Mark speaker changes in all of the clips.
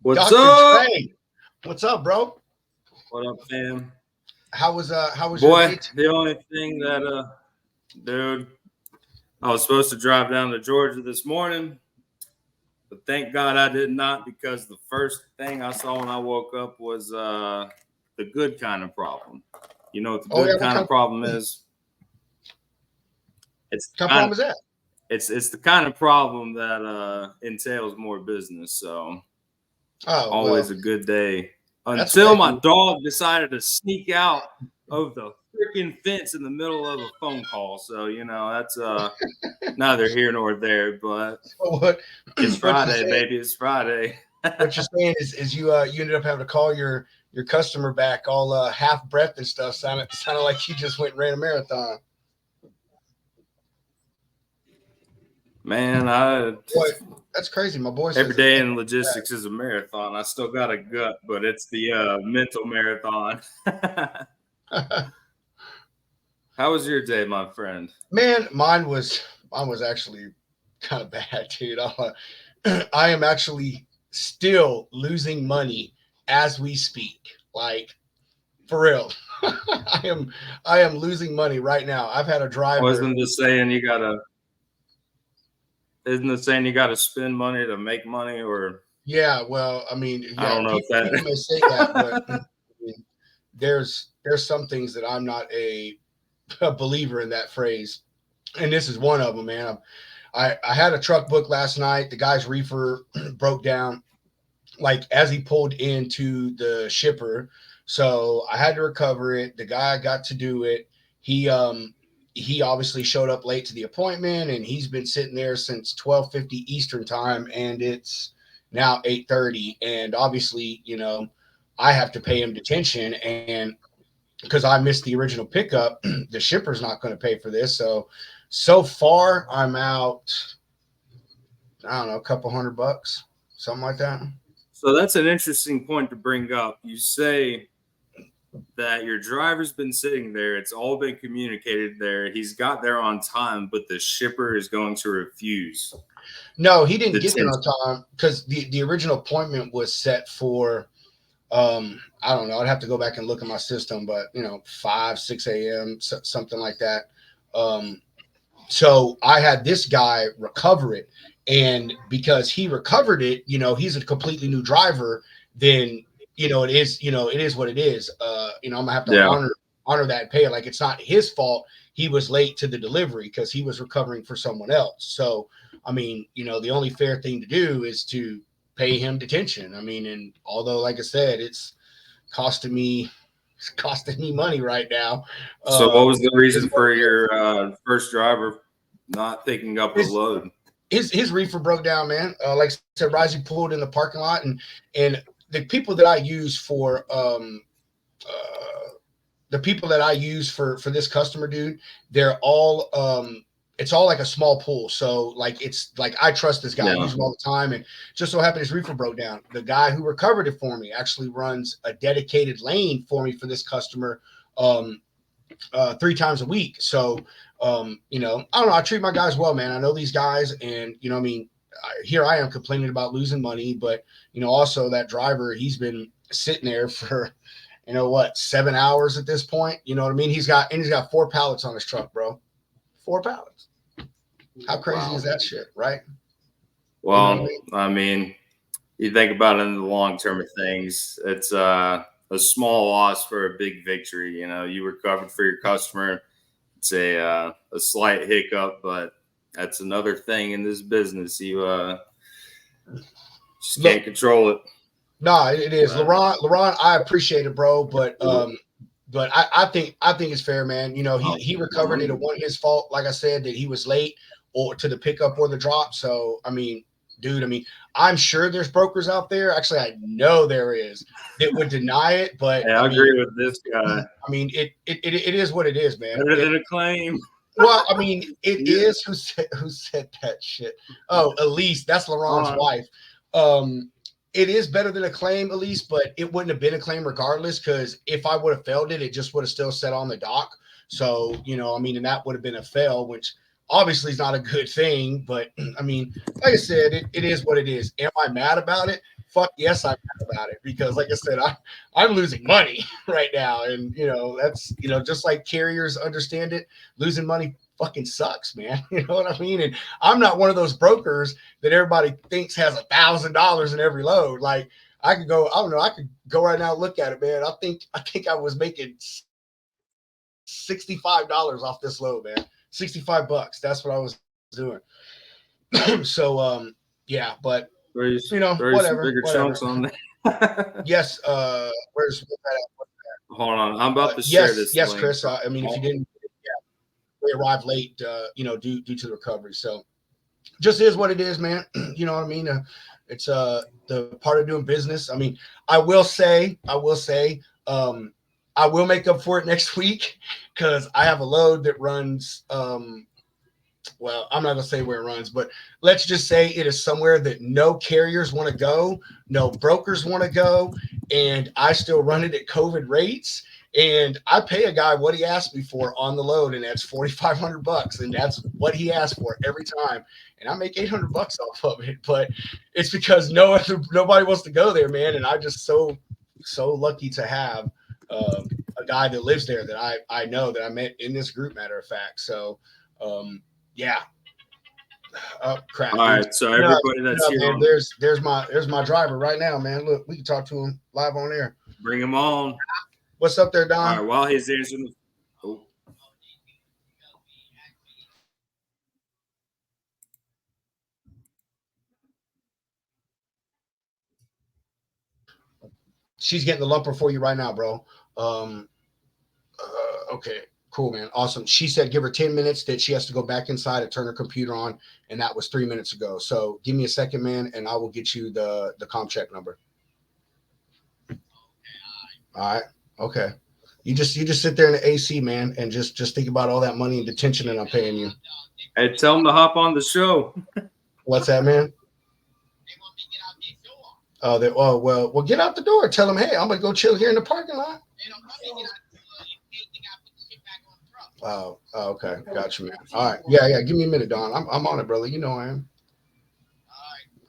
Speaker 1: What's
Speaker 2: Dr.
Speaker 1: up?
Speaker 2: Trey, what's up, bro?
Speaker 1: What up, fam?
Speaker 2: How was your
Speaker 1: Boy,
Speaker 2: day?
Speaker 1: the only thing that dude, I was supposed to drive down to Georgia this morning, but thank God I did not, because the first thing I saw when I woke up was the good kind of problem. You know what the
Speaker 2: Oh yeah,
Speaker 1: good
Speaker 2: what
Speaker 1: kind of problem is? It's
Speaker 2: kind of
Speaker 1: kind
Speaker 2: problem
Speaker 1: of
Speaker 2: is that?
Speaker 1: it's the kind of problem that entails more business. So
Speaker 2: Oh
Speaker 1: always
Speaker 2: well,
Speaker 1: a good day
Speaker 2: that's
Speaker 1: until
Speaker 2: great.
Speaker 1: my dog decided to sneak out of the freaking fence in the middle of a phone call. So, that's neither here nor there, but
Speaker 2: So what?
Speaker 1: it's
Speaker 2: What you
Speaker 1: Friday,
Speaker 2: saying?
Speaker 1: baby. It's Friday.
Speaker 2: What you're saying is you ended up having to call your customer back all half breath and stuff. Sounded like you just went and ran a marathon.
Speaker 1: Man,
Speaker 2: Boy, that's crazy. My boy
Speaker 1: every
Speaker 2: says it's
Speaker 1: day in logistics is a marathon. I still got a gut, but it's the mental marathon. How was your day, my friend?
Speaker 2: man. Mine was actually kind of bad, dude. I am actually still losing money as we speak. Like for real. I am losing money right now. I've had a driver.
Speaker 1: Wasn't just saying you gotta Isn't it saying you gotta spend money to make money, or
Speaker 2: Yeah, well,
Speaker 1: I
Speaker 2: yeah,
Speaker 1: don't know if
Speaker 2: people may say that, but
Speaker 1: that
Speaker 2: mean, there's some things that I'm not a believer in that phrase, and this is one of them, man. I had a truck book last night. The guy's reefer broke down like as he pulled into the shipper, so I had to recover it. The guy got to do it. He obviously showed up late to the appointment, and he's been sitting there since 12:50 Eastern time, and it's now 8:30. And obviously, I have to pay him detention, and because I missed the original pickup, the shipper's not going to pay for this. So far, I'm out. I don't know, a couple $100, something like that.
Speaker 1: So that's an interesting point to bring up. You say that your driver's been sitting there, it's all been communicated there. He's got there on time, but the shipper is going to refuse
Speaker 2: No, he didn't get there on
Speaker 1: detention.
Speaker 2: time because the original appointment was set for I don't know. I'd have to go back and look at my system, but 5, 6 a.m. Something like that. Um, so I had this guy recover it, and because he recovered it, he's a completely new driver. Then it is what it is. I'm gonna have to
Speaker 1: Yeah.
Speaker 2: honor that and pay it. Like it's not his fault. He was late to the delivery because he was recovering for someone else. So the only fair thing to do is to pay him detention. And although, like I said, costing me it's costing me money right now.
Speaker 1: So what was the
Speaker 2: Is
Speaker 1: reason
Speaker 2: what
Speaker 1: for
Speaker 2: it is.
Speaker 1: your first driver not picking up the
Speaker 2: His,
Speaker 1: load?
Speaker 2: his reefer broke down, man. Like I said, Risey pulled in the parking lot, and the people that I use for the people that I use for this customer, dude, they're all it's all like a small pool. So like it's like I trust this guy. I
Speaker 1: Yeah.
Speaker 2: use him all the time. And just so happened his reefer broke down. The guy who recovered it for me actually runs a dedicated lane for me for this customer 3 times a week. So I don't know. I treat my guys well, man. I know these guys, and here I am complaining about losing money, but also that driver, he's been sitting there for 7 hours at this point. You know what I mean? He's got 4 pallets on his truck, bro. 4 pallets. How crazy is
Speaker 1: Wow.
Speaker 2: that shit, right? You know what I
Speaker 1: Well,
Speaker 2: mean?
Speaker 1: I mean, you think about it in the long term of things, it's a small loss for a big victory. You recovered for your customer. It's a slight hiccup, but that's another thing in this business. You just can't
Speaker 2: Look,
Speaker 1: control it.
Speaker 2: nah, it is.
Speaker 1: But
Speaker 2: Laurent, I appreciate it, bro, but I think it's fair, man. He recovered it. It wasn't his fault, like I said, that he was late or to the pickup or the drop. So dude, I'm sure there's brokers out there. Actually, I know there is that would deny it, but
Speaker 1: hey, I agree with this guy.
Speaker 2: it is what it is, man.
Speaker 1: Better than a claim.
Speaker 2: Well, it
Speaker 1: Yeah.
Speaker 2: is who said that shit. Oh, Elise, that's Laurent's
Speaker 1: Uh,
Speaker 2: wife. It is better than a claim, Elise, but it wouldn't have been a claim regardless, because if I would have failed it, it just would have still sat on the dock. So, and that would have been a fail, which obviously is not a good thing. But like I said, it is what it is. Am I mad about it? fuck yes, I'm mad about it because, like I said, I'm losing money right now, and that's just like carriers understand it. Losing money fucking sucks, man. You know what I mean? And I'm not one of those brokers that everybody thinks has $1,000 in every load. Like I could go, I don't know, I could go right now and look at it, man. I think I was making $65 off this load, man. $65. That's what I was doing. So yeah, but whatever.
Speaker 1: Bigger chunks on there.
Speaker 2: Yes, where's
Speaker 1: hold on, I'm about to
Speaker 2: share
Speaker 1: yes, this
Speaker 2: yes,
Speaker 1: link.
Speaker 2: Chris. I mean, if you didn't, we arrived late, due to the recovery. So just is what it is, man. You know what I mean? It's the part of doing business. I mean, I will say, I will make up for it next week because I have a load that runs. Well, I'm not gonna say where it runs, but let's just say it is somewhere that no carriers want to go, no brokers want to go, and I still run it at COVID rates. And I pay a guy what he asked me for on the load, and that's $4,500, and that's what he asked for every time. And I make $800 off of it, but it's because nobody wants to go there, man. And I'm just so lucky to have a guy that lives there that I know that I met in this group, matter of fact. So. Yeah. Oh crap.
Speaker 1: All right. So everybody that's here,
Speaker 2: man, there's my driver right now, man. Look, we can talk to him live on air.
Speaker 1: Bring him on.
Speaker 2: What's up there, Don?
Speaker 1: All right. While he's answering.
Speaker 2: She's getting the lumper for you right now, bro. Okay. Cool, man. Awesome. She said give her 10 minutes that she has to go back inside and turn her computer on, and that was 3 minutes ago. So give me a second, man, and I will get you the comm check number. All right. Okay. You just sit there in the AC, man, and just think about all that money in detention that I'm paying you.
Speaker 1: Hey, tell them to hop on the show.
Speaker 2: What's that, man? Oh, well, get out the door. Tell them, hey, I'm gonna go chill here in the parking lot. Oh, okay. Gotcha, man. All right. Yeah. Give me a minute, Don. I'm on it, brother. You know I am.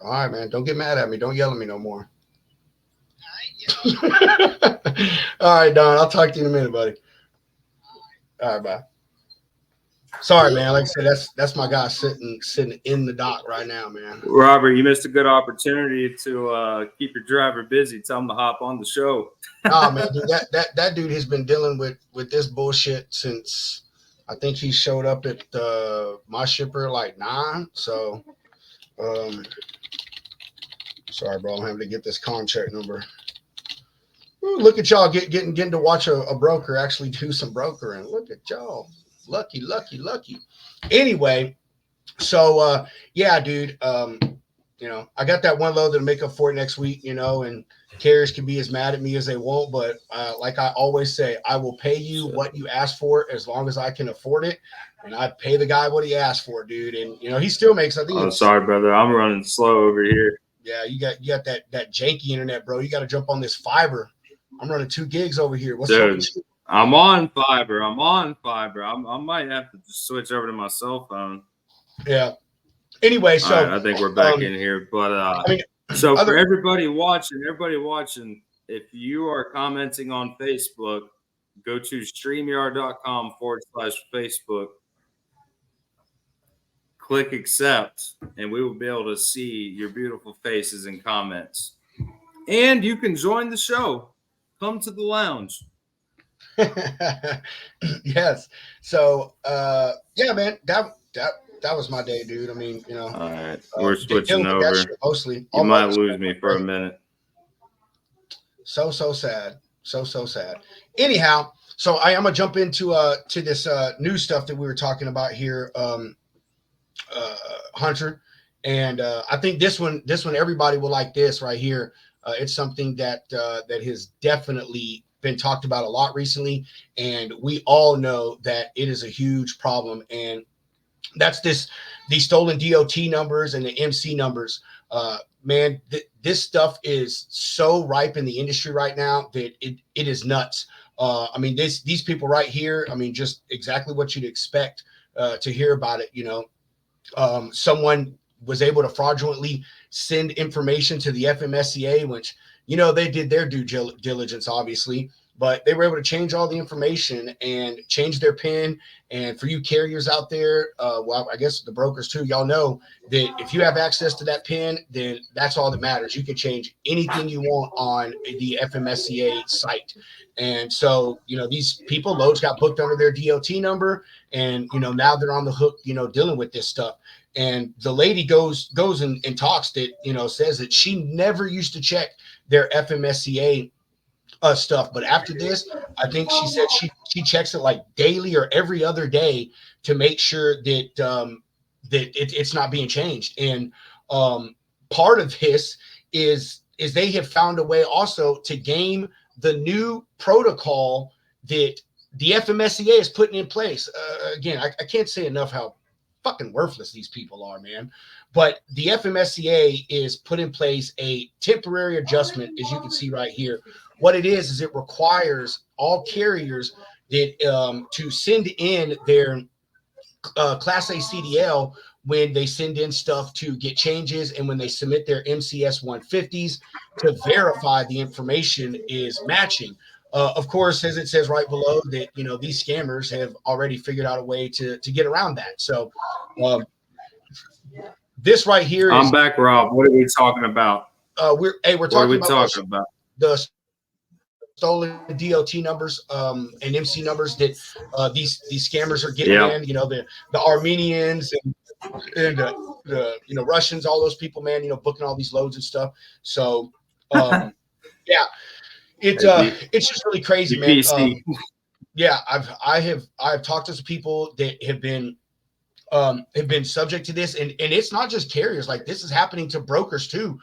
Speaker 2: All right, man. Don't get mad at me. Don't yell at me no more. All right, Don. I'll talk to you in a minute, buddy. All right, bye. Sorry, man. Like I said, that's my guy sitting in the dock right now, man.
Speaker 1: Robert, you missed a good opportunity to keep your driver busy. Tell him to hop on the show.
Speaker 2: Oh man, dude, that dude has been dealing with this bullshit since I think he showed up at my shipper like 9. So, sorry, bro. I'm having to get this contract number. Ooh, look at y'all getting to watch a broker actually do some brokering. Look at y'all. Lucky. Anyway, so yeah, dude. I got that one load that'll make up for it next week, and carriers can be as mad at me as they want, but like I always say, I will pay you what you ask for as long as I can afford it. And I pay the guy what he asked for, dude. And he still makes, I think.
Speaker 1: Oh, sorry, brother. I'm running slow over here.
Speaker 2: Yeah, you got that janky internet, bro. You got to jump on this fiber. I'm running 2 gigs over here. What's up with you?
Speaker 1: I'm on fiber. I might have to just switch over to my cell phone.
Speaker 2: Yeah. Anyway, so
Speaker 1: right, I think we're back in here. But so for everybody watching, if you are commenting on Facebook, go to StreamYard.com/Facebook. Click accept, and we will be able to see your beautiful faces and comments. And you can join the show. Come to the lounge.
Speaker 2: Yes. So yeah, man, that was my day, dude. I mean,
Speaker 1: all right, we're switching over.
Speaker 2: Mostly,
Speaker 1: you might lose me for a minute.
Speaker 2: So sad. So sad. Anyhow, so I'm gonna jump into to this new stuff that we were talking about here, Hunter, and I think this one everybody will like this right here. It's something that has definitely been talked about a lot recently, and we all know that it is a huge problem, and that's these stolen DOT numbers and the MC numbers. Man, this stuff is so ripe in the industry right now that it is nuts. I mean, these people right here, I mean, just exactly what you'd expect to hear about it. Someone was able to fraudulently send information to the FMSCA, which, you know, they did their due diligence, obviously, but they were able to change all the information and change their PIN. And for you carriers out there, well, I guess the brokers too, y'all know that if you have access to that PIN, then that's all that matters. You can change anything you want on the FMSCA site. And so, you know, these people, loads got booked under their DOT number, and, you know, now they're on the hook, you know, dealing with this stuff. And the lady goes and talks that, you know, says that she never used to check their FMSCA stuff, but after this, I think she said she checks it like daily or every other day to make sure that it's not being changed. And part of this is they have found a way also to game the new protocol that the FMSCA is putting in place. Again, I can't say enough how fucking worthless these people are, man. But the FMSCA is put in place a temporary adjustment, as you can see right here. What it is it requires all carriers that to send in their Class A CDL when they send in stuff to get changes, and when they submit their MCS 150s to verify the information is matching. Of course, as it says right below, that, you know, these scammers have already figured out a way to get around that. So this right here is.
Speaker 1: I'm back, Rob. What are we talking about?
Speaker 2: We're talking about the stolen DOT numbers and MC numbers that these scammers are getting in. You know, the Armenians and the you know, Russians, all those people, man, you know, booking all these loads and stuff. So yeah, it's just really crazy, man. Yeah, I've talked to some people that have been subject to this, and it's not just carriers. Like, this is happening to brokers too.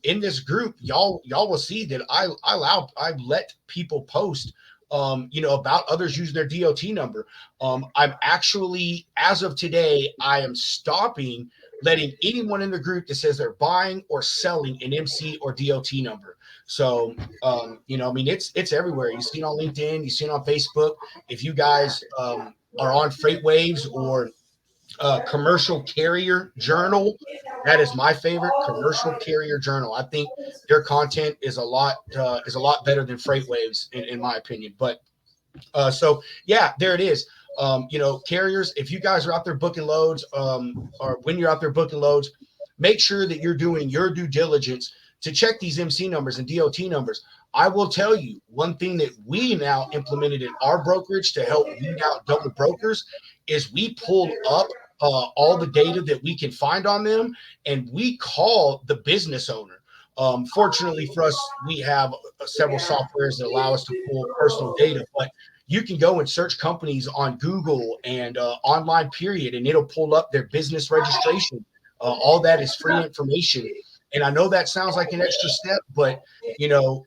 Speaker 2: In this group, y'all will see that I let people post you know, about others using their DOT number. I'm actually, as of today, I am stopping letting anyone in the group that says they're buying or selling an MC or DOT number. So, you know, I mean, it's everywhere. You see it on LinkedIn, you see it on Facebook. If you guys are on FreightWaves or Commercial Carrier Journal, that is my favorite. Commercial Carrier Journal. I think their content is a lot better than FreightWaves in my opinion. But so yeah, there it is. You know, carriers, if you guys are out there booking loads, or when you're out there booking loads, make sure that you're doing your due diligence to check these MC numbers and DOT numbers. I will tell you one thing that we now implemented in our brokerage to help weed out double brokers is we pulled up all the data that we can find on them, and we call the business owner. Fortunately for us, we have several softwares that allow us to pull personal data, but you can go and search companies on Google and online period, and it'll pull up their business registration. All that is free information. And I know that sounds like an extra step, but, you know,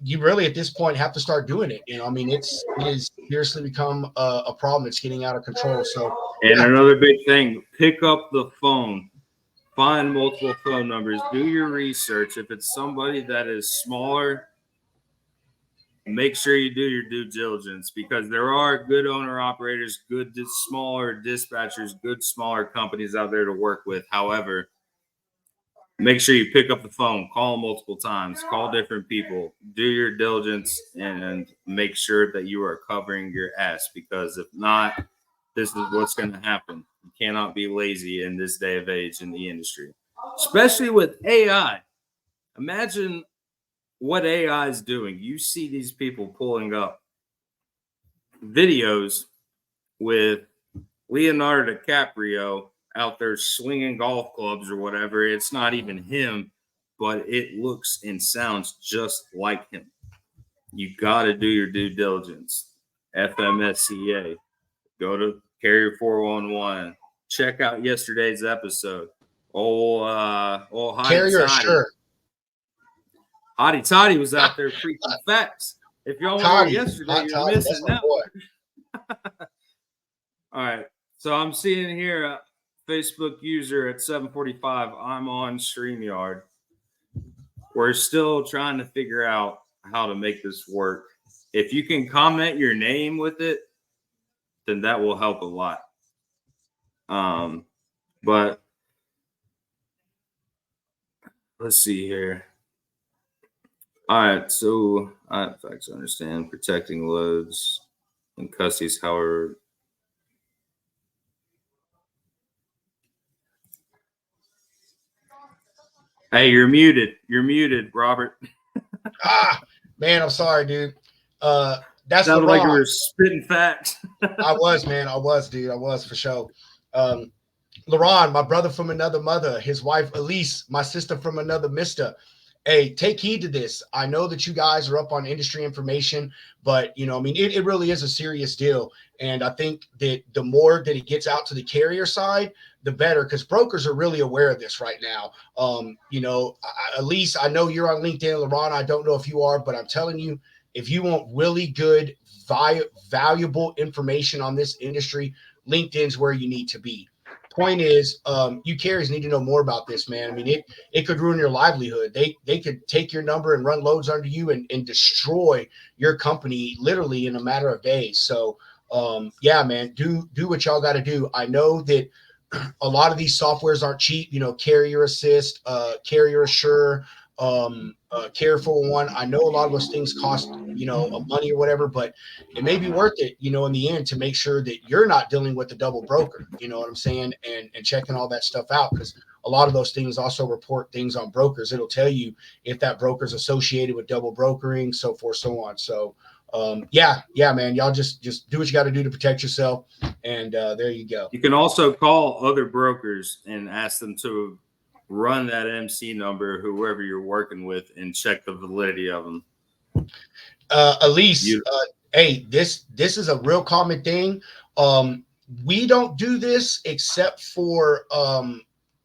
Speaker 2: you really at this point have to start doing it. You know, I mean, it is seriously become a problem. It's getting out of control. So,
Speaker 1: and another big thing, pick up the phone, find multiple phone numbers, do your research. If it's somebody that is smaller, make sure you do your due diligence, because there are good owner operators, good smaller dispatchers, good smaller companies out there to work with. However, make sure you pick up the phone, call multiple times, call different people, do your diligence, and make sure that you are covering your ass, because if not, this is what's going to happen. You cannot be lazy in this day of age in the industry, especially with AI. Imagine what AI is doing. You see these people pulling up videos with Leonardo DiCaprio out there swinging golf clubs or whatever. It's not even him, but it looks and sounds just like him. You got to do your due diligence. FMSCA, go to Carrier 411. Check out yesterday's episode.
Speaker 2: Carrier, sure.
Speaker 1: Hottie Toddy was out there preaching facts. If y'all were here yesterday, you're missing out. All right. So I'm seeing here Facebook user at 7:45. I'm on StreamYard. We're still trying to figure out how to make this work. If you can comment your name with it, then that will help a lot. But let's see here. All right, so I facts understand protecting loads and custodies, however. Hey, you're muted. You're muted, Robert.
Speaker 2: Man, I'm sorry, dude. That's
Speaker 1: Sounded like you
Speaker 2: LeBron.
Speaker 1: were spitting facts.
Speaker 2: I was, man. I was, dude. I was for sure. LeBron, my brother from another mother, his wife Elise, my sister from another mister. Hey, take heed to this. I know that you guys are up on industry information, but I mean, it really is a serious deal. And I think that the more that it gets out to the carrier side, the better, because brokers are really aware of this right now. At least I know you're on LinkedIn, LeBron. I don't know if you are, but I'm telling you, if you want really good, valuable information on this industry, LinkedIn's where you need to be. Point is, you carriers need to know more about this, man. I mean, it could ruin your livelihood. They could take your number and run loads under you and destroy your company literally in a matter of days. So yeah, man, do what y'all got to do. I know that a lot of these softwares aren't cheap, Carrier Assist, Carrier Assure, Care 401. I know a lot of those things cost, money or whatever, but it may be worth it, in the end to make sure that you're not dealing with the double broker, you know what I'm saying? And checking all that stuff out, because a lot of those things also report things on brokers. It'll tell you if that broker's associated with double brokering, so forth, so on. So yeah, man, y'all just do what you got to do to protect yourself. And there you go.
Speaker 1: You can also call other brokers and ask them to run that MC number, whoever you're working with, and check the validity of them.
Speaker 2: Elise, hey, this is a real common thing. We don't do this except for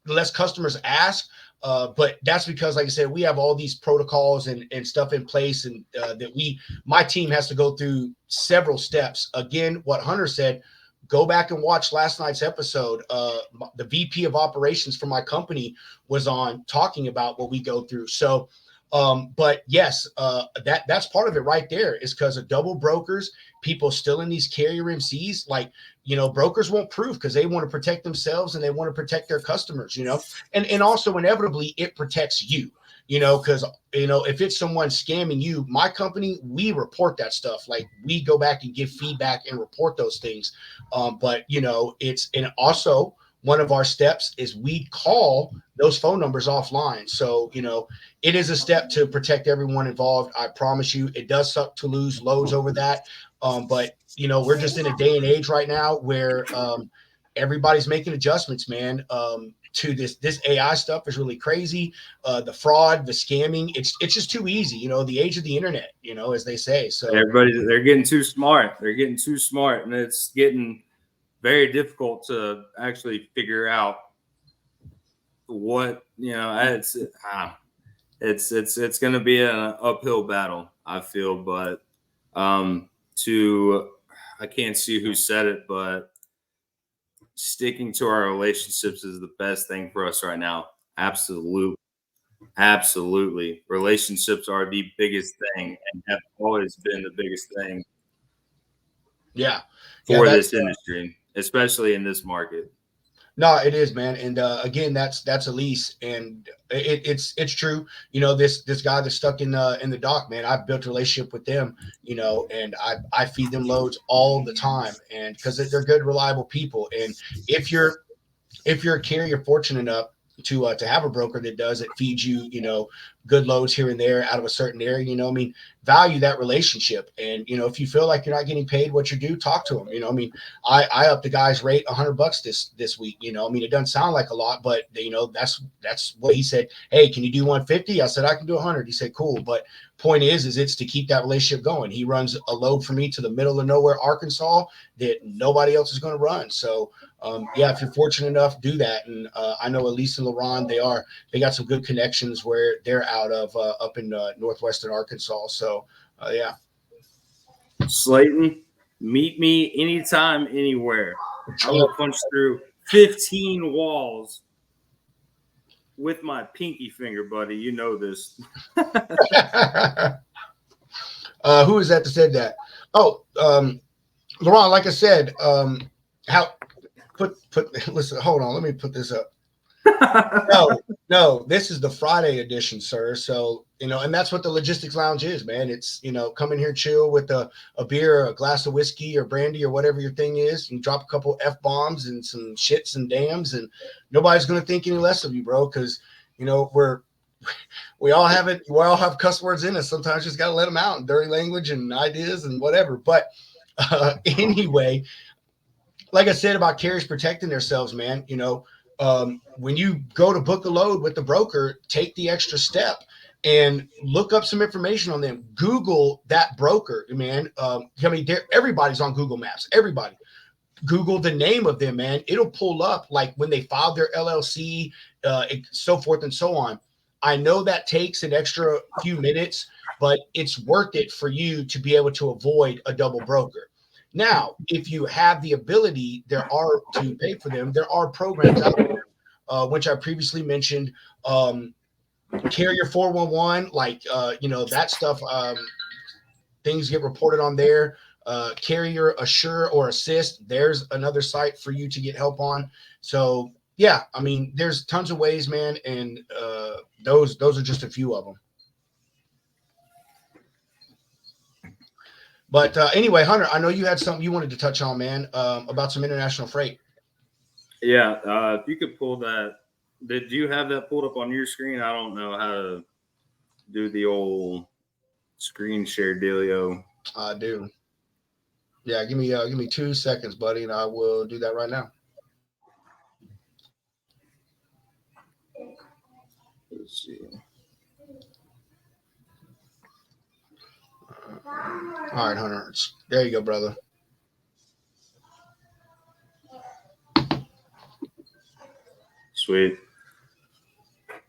Speaker 2: unless customers ask. But that's because, like I said, we have all these protocols and stuff in place, and that my team has to go through several steps. Again, what Hunter said, go back and watch last night's episode. The VP of operations for my company was on talking about what we go through. So, but yes, that's part of it right there, is because of double brokers, people still in these carrier MCs, like, brokers won't prove because they want to protect themselves and they want to protect their customers, and also inevitably it protects you, because, if it's someone scamming you, my company, we report that stuff. Like, we go back and give feedback and report those things. But and also one of our steps is we call those phone numbers offline. So, it is a step to protect everyone involved. I promise you, it does suck to lose loads over that. But we're just in a day and age right now where everybody's making adjustments, man. To this AI stuff is really crazy. The fraud, the scamming, it's just too easy. The age of the internet, as they say. So
Speaker 1: they're getting too smart. They're getting too smart, and it's getting very difficult to actually figure out what it's going to be an uphill battle, I feel. But I can't see who said it, but sticking to our relationships is the best thing for us right now. Absolutely. Relationships are the biggest thing and have always been the biggest thing.
Speaker 2: Yeah.
Speaker 1: For this industry, especially in this market.
Speaker 2: No, it is, man. And again, that's Elise, and it's true. This guy that's stuck in the dock, man, I've built a relationship with them, and I feed them loads all the time, and because they're good, reliable people. And if you're a carrier fortunate enough to have a broker that does it, feeds you, good loads here and there out of a certain area, value that relationship. And, if you feel like you're not getting paid what you do, talk to them. I upped the guy's rate $100 this week. It doesn't sound like a lot, but that's what he said. Hey, can you do 150? I said, I can do 100. He said, cool. But point is it's to keep that relationship going. He runs a load for me to the middle of nowhere, Arkansas, that nobody else is going to run. So yeah, if you're fortunate enough, do that. And I know Elise and LaRon, they got some good connections where they're out of up in northwestern Arkansas. So yeah.
Speaker 1: Slayton, meet me anytime, anywhere. I will punch through 15 walls with my pinky finger, buddy. You know this.
Speaker 2: Who is that said that? Oh, LaRon, like I said, listen, hold on, let me put this up. No, this is the Friday edition, sir. So, and that's what the Logistics Lounge is, man. It's, come in here, chill with a beer, a glass of whiskey or brandy or whatever your thing is, and drop a couple F-bombs and some shits and dams, and nobody's going to think any less of you, bro, because, we all have it. We all have cuss words in us. Sometimes you just got to let them out, and dirty language and ideas and whatever. But anyway, like I said about carriers protecting themselves, man, when you go to book a load with the broker, take the extra step and look up some information on them. Google that broker, man. Everybody's on Google Maps. Everybody. Google the name of them, man. It'll pull up like when they filed their LLC, so forth and so on. I know that takes an extra few minutes, but it's worth it for you to be able to avoid a double broker. Now, if you have the ability, to pay for them. There are programs out there, which I previously mentioned. Carrier 411, that stuff. Things get reported on there. Carrier Assure or Assist. There's another site for you to get help on. So yeah, I mean, there's tons of ways, man, and those are just a few of them. But anyway, Hunter, I know you had something you wanted to touch on, man, about some international freight.
Speaker 1: Yeah, if you could pull that. Did you have that pulled up on your screen? I don't know how to do the old screen share dealio.
Speaker 2: I do. Yeah, give me 2 seconds, buddy, and I will do that right now.
Speaker 1: Let's see.
Speaker 2: All right, Hunter. There you go, brother.
Speaker 1: Sweet.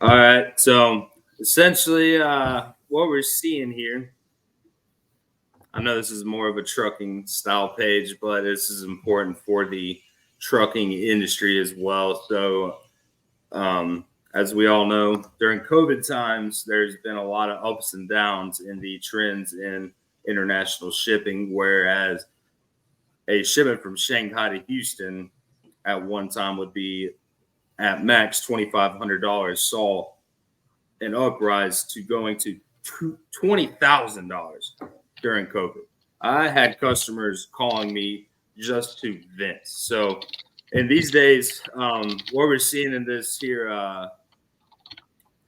Speaker 1: All right. So essentially, what we're seeing here, I know this is more of a trucking style page, but this is important for the trucking industry as well. So, as we all know, during COVID times, there's been a lot of ups and downs in the trends in international shipping, whereas a shipment from Shanghai to Houston at one time would be at max $2,500, saw an uprise to going to $20,000 during COVID. I had customers calling me just to vent. So in these days, what we're seeing in this here,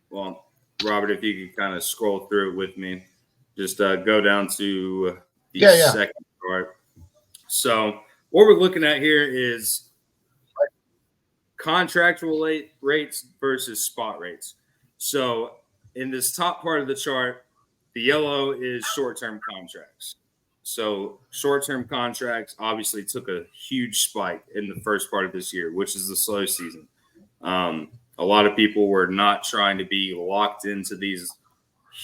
Speaker 1: well, Robert, if you could kind of scroll through it with me, just go down to the second part. So what we're looking at here is contractual rates versus spot rates. So in this top part of the chart, the yellow is short-term contracts. So short-term contracts obviously took a huge spike in the first part of this year, which is the slow season. A lot of people were not trying to be locked into these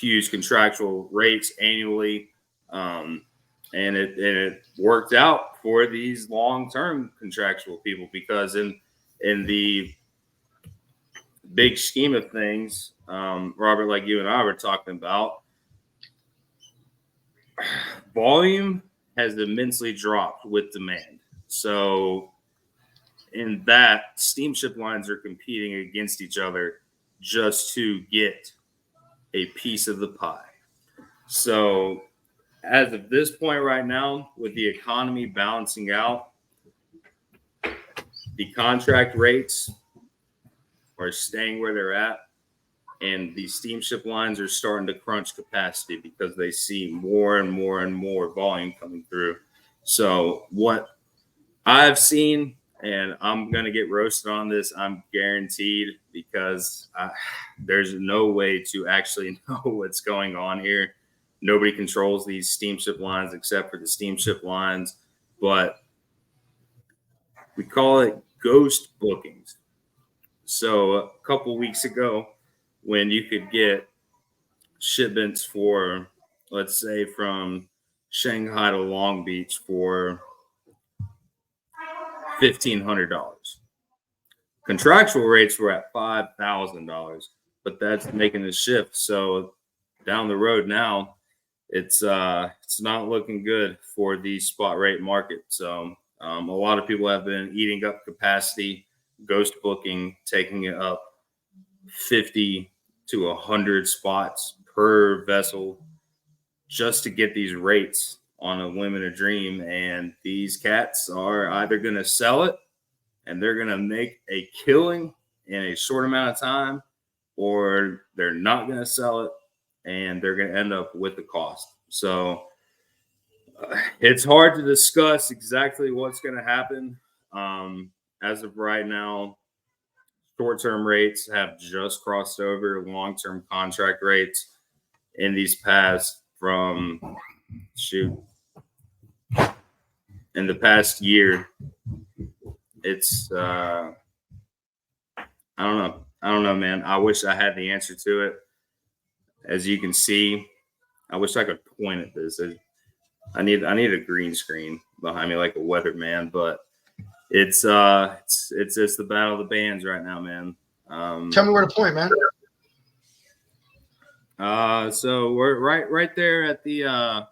Speaker 1: huge contractual rates annually. And it worked out for these long-term contractual people, because in the big scheme of things, Robert, like you and I were talking about, volume has immensely dropped with demand. So in that, steamship lines are competing against each other just to get a piece of the pie. So as of this point right now, with the economy balancing out, the contract rates are staying where they're at, and the steamship lines are starting to crunch capacity because they see more and more and more volume coming through. So what I've seen, and I'm going to get roasted on this, I'm guaranteed, because there's no way to actually know what's going on here. Nobody controls these steamship lines except for the steamship lines, but we call it ghost bookings. So a couple weeks ago, when you could get shipments for, let's say, from Shanghai to Long Beach for $1,500. Contractual rates were at $5,000, but that's making a shift. So down the road now, it's not looking good for the spot rate market. So a lot of people have been eating up capacity ghost booking, taking it up 50 to 100 spots per vessel just to get these rates on a limited dream. And these cats are either going to sell it and they're going to make a killing in a short amount of time, or they're not going to sell it and they're going to end up with the cost. So it's hard to discuss exactly what's going to happen. As of right now, short-term rates have just crossed over long-term contract rates in these past in the past year. It's I don't know, man. I wish I had the answer to it. As you can see, I wish I could point at this. I need a green screen behind me like a weatherman, but it's the battle of the bands right now, man.
Speaker 2: Tell me where to point, man.
Speaker 1: So we're right there at the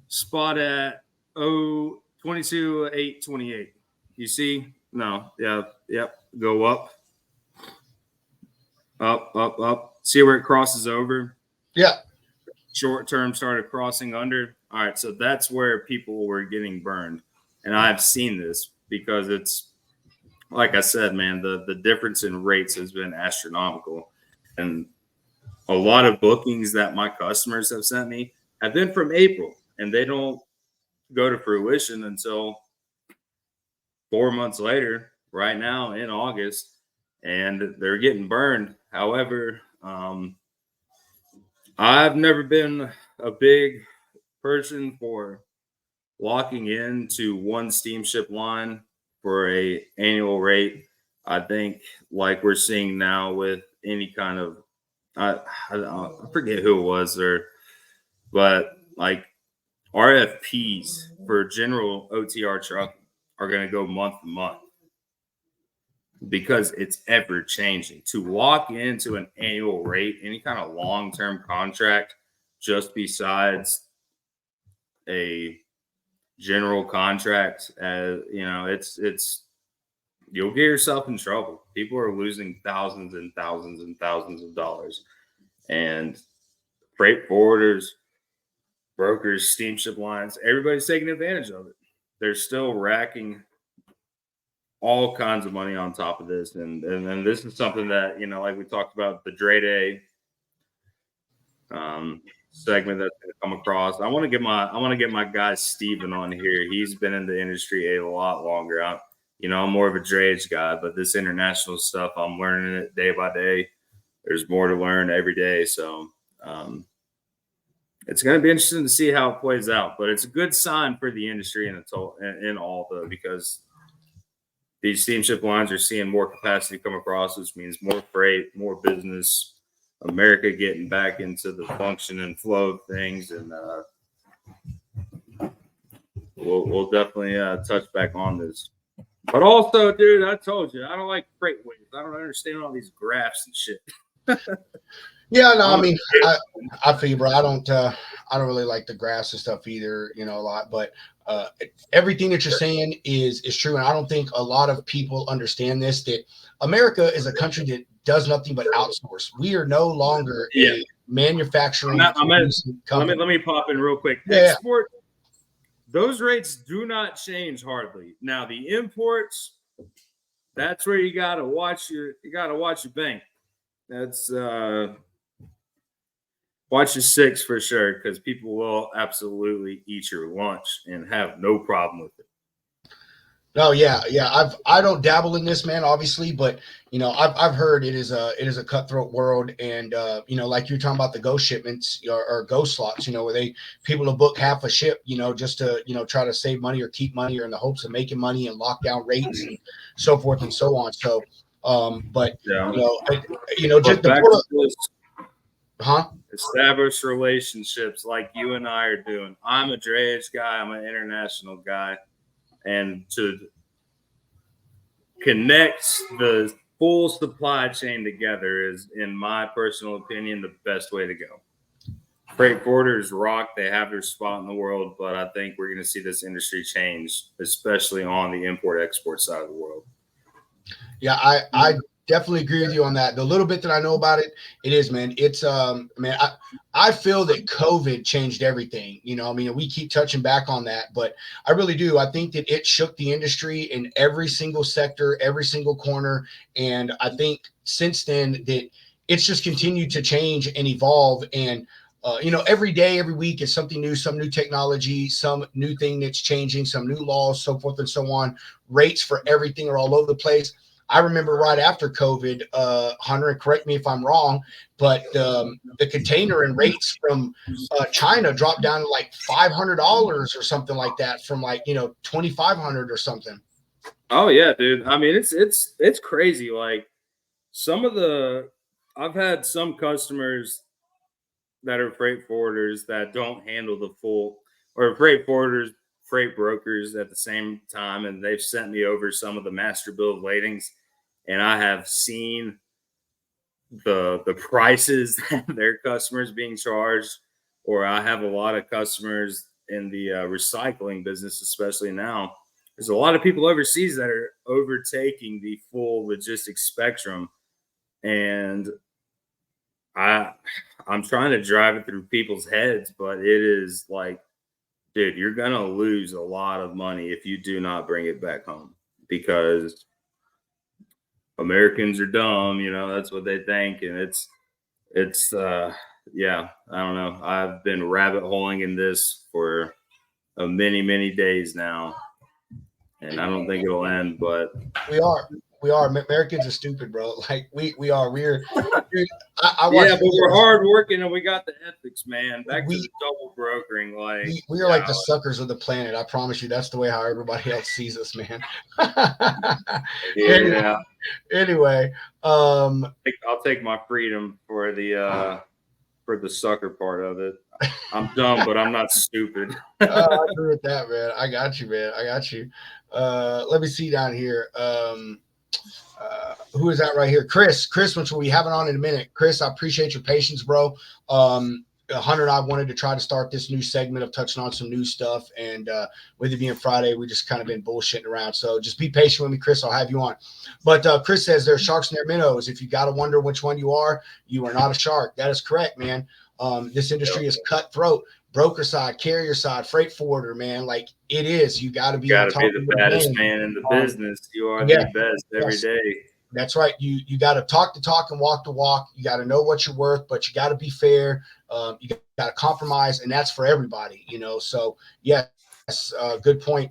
Speaker 1: spot at 22.828. You see? No, yeah, yep. Go up. See where it crosses over?
Speaker 2: Yeah.
Speaker 1: Short term started crossing under. All right, so that's where people were getting burned. And I've seen this because it's, like I said, man, the difference in rates has been astronomical. And a lot of bookings that my customers have sent me have been from April, and they don't go to fruition until 4 months later, right now in August, and they're getting burned. However, I've never been a big person for locking into one steamship line for a annual rate. I think, like we're seeing now with any kind of, I forget who it was there, but like RFPs for general OTR truck are going to go month to month because it's ever changing. To lock into an annual rate, any kind of long-term contract, just besides a general contract, as you know, it's you'll get yourself in trouble. People are losing thousands and thousands and thousands of dollars, and freight forwarders, brokers, steamship lines, everybody's taking advantage of it. They're still racking all kinds of money on top of this, and this is something that, you know, like we talked about the Dre Day segment that's going to come across. I want to get my guy Steven on here. He's been in the industry a lot longer. I'm more of a drayage guy, but this international stuff, I'm learning it day by day. There's more to learn every day, so it's going to be interesting to see how it plays out. But it's a good sign for the industry in all, though, because these steamship lines are seeing more capacity come across, which means more freight, more business. America getting back into the function and flow of things, and we'll definitely touch back on this. But also, dude, I told you I don't like freight waves. I don't understand all these graphs and shit.
Speaker 2: Yeah, no, I mean, I feel you, bro. I don't really like the graphs and stuff either, a lot. But everything that you're saying is true, and I don't think a lot of people understand this. That America is a country that does nothing but outsource. We are no longer a manufacturing company.
Speaker 1: Let me pop in real quick.
Speaker 2: Yeah.
Speaker 1: Export, those rates do not change hardly. Now the imports, that's where you gotta watch your bank. That's watch your six for sure, because people will absolutely eat your lunch and have no problem with it.
Speaker 2: Oh yeah. I don't dabble in this, man, obviously, but I've heard it is a cutthroat world, and like you're talking about the ghost shipments or ghost slots, where people will book half a ship, just to try to save money or keep money, or in the hopes of making money and lock down rates and so forth and so on. So,
Speaker 1: establish relationships like you and I are doing. I'm a drayage guy. I'm an international guy. And to connect the full supply chain together is, in my personal opinion, the best way to go. Freight forwarders rock. They have their spot in the world, but I think we're going to see this industry change, especially on the import-export side of the world.
Speaker 2: Yeah, I definitely agree with you on that. The little bit that I know about it, it is, man. It's man, I feel that COVID changed everything. You know, I mean, we keep touching back on that, but I really do. I think that it shook the industry in every single sector, every single corner. And I think since then that it's just continued to change and evolve. And you know, every day, every week is something new, some new technology, some new thing that's changing, some new laws, so forth and so on. Rates for everything are all over the place. I remember right after COVID, Hunter, and correct me if I'm wrong, but the container and rates from China dropped down to like $500 or something like that, from like, you know, 2,500 or something.
Speaker 1: Oh yeah, dude. I mean, it's crazy. Like some of the, I've had some customers that are freight forwarders that don't handle the full, or freight forwarders, freight brokers at the same time, and they've sent me over some of the master bill of ladings, and I have seen the prices that their customers being charged. Or I have a lot of customers in the recycling business, especially now. There's a lot of people overseas that are overtaking the full logistics spectrum, and I I'm trying to drive it through people's heads, but it is like, dude, you're gonna lose a lot of money if you do not bring it back home, because Americans are dumb, you know, that's what they think. And it's yeah, I don't know. I've been rabbit holing in this for many days now, and I don't think it'll end, but
Speaker 2: We are. We are. Americans are stupid, bro. Like we are. Dude, I watch
Speaker 1: yeah, but we're
Speaker 2: videos.
Speaker 1: hard working and we got the ethics, man. Back to
Speaker 2: We
Speaker 1: the double brokering, like,
Speaker 2: we are like the suckers of the planet. I promise you, that's the way how everybody else sees us, man. anyway,
Speaker 1: yeah.
Speaker 2: anyway,
Speaker 1: I'll take my freedom for the sucker part of it. I'm dumb, but I'm not stupid.
Speaker 2: I agree with that, man. I got you, man. I got you. Let me see down here. Who is that right here? Chris, which we haven't on in a minute. Chris, I appreciate your patience, bro. Hunter and I wanted to try to start this new segment of touching on some new stuff. And with it being Friday, we just kind of been bullshitting around. So just be patient with me, Chris. I'll have you on. But Chris says there are sharks near minnows. If you got to wonder which one you are not a shark. That is correct, man. This industry is cutthroat. Broker side, carrier side, freight forwarder, man. Like it is. You got to be
Speaker 1: the baddest man in the business. You are the best every day.
Speaker 2: That's right. You got to talk the talk and walk the walk. You got to know what you're worth, but you got to be fair. You got to compromise, and that's for everybody, you know. So yes, good point.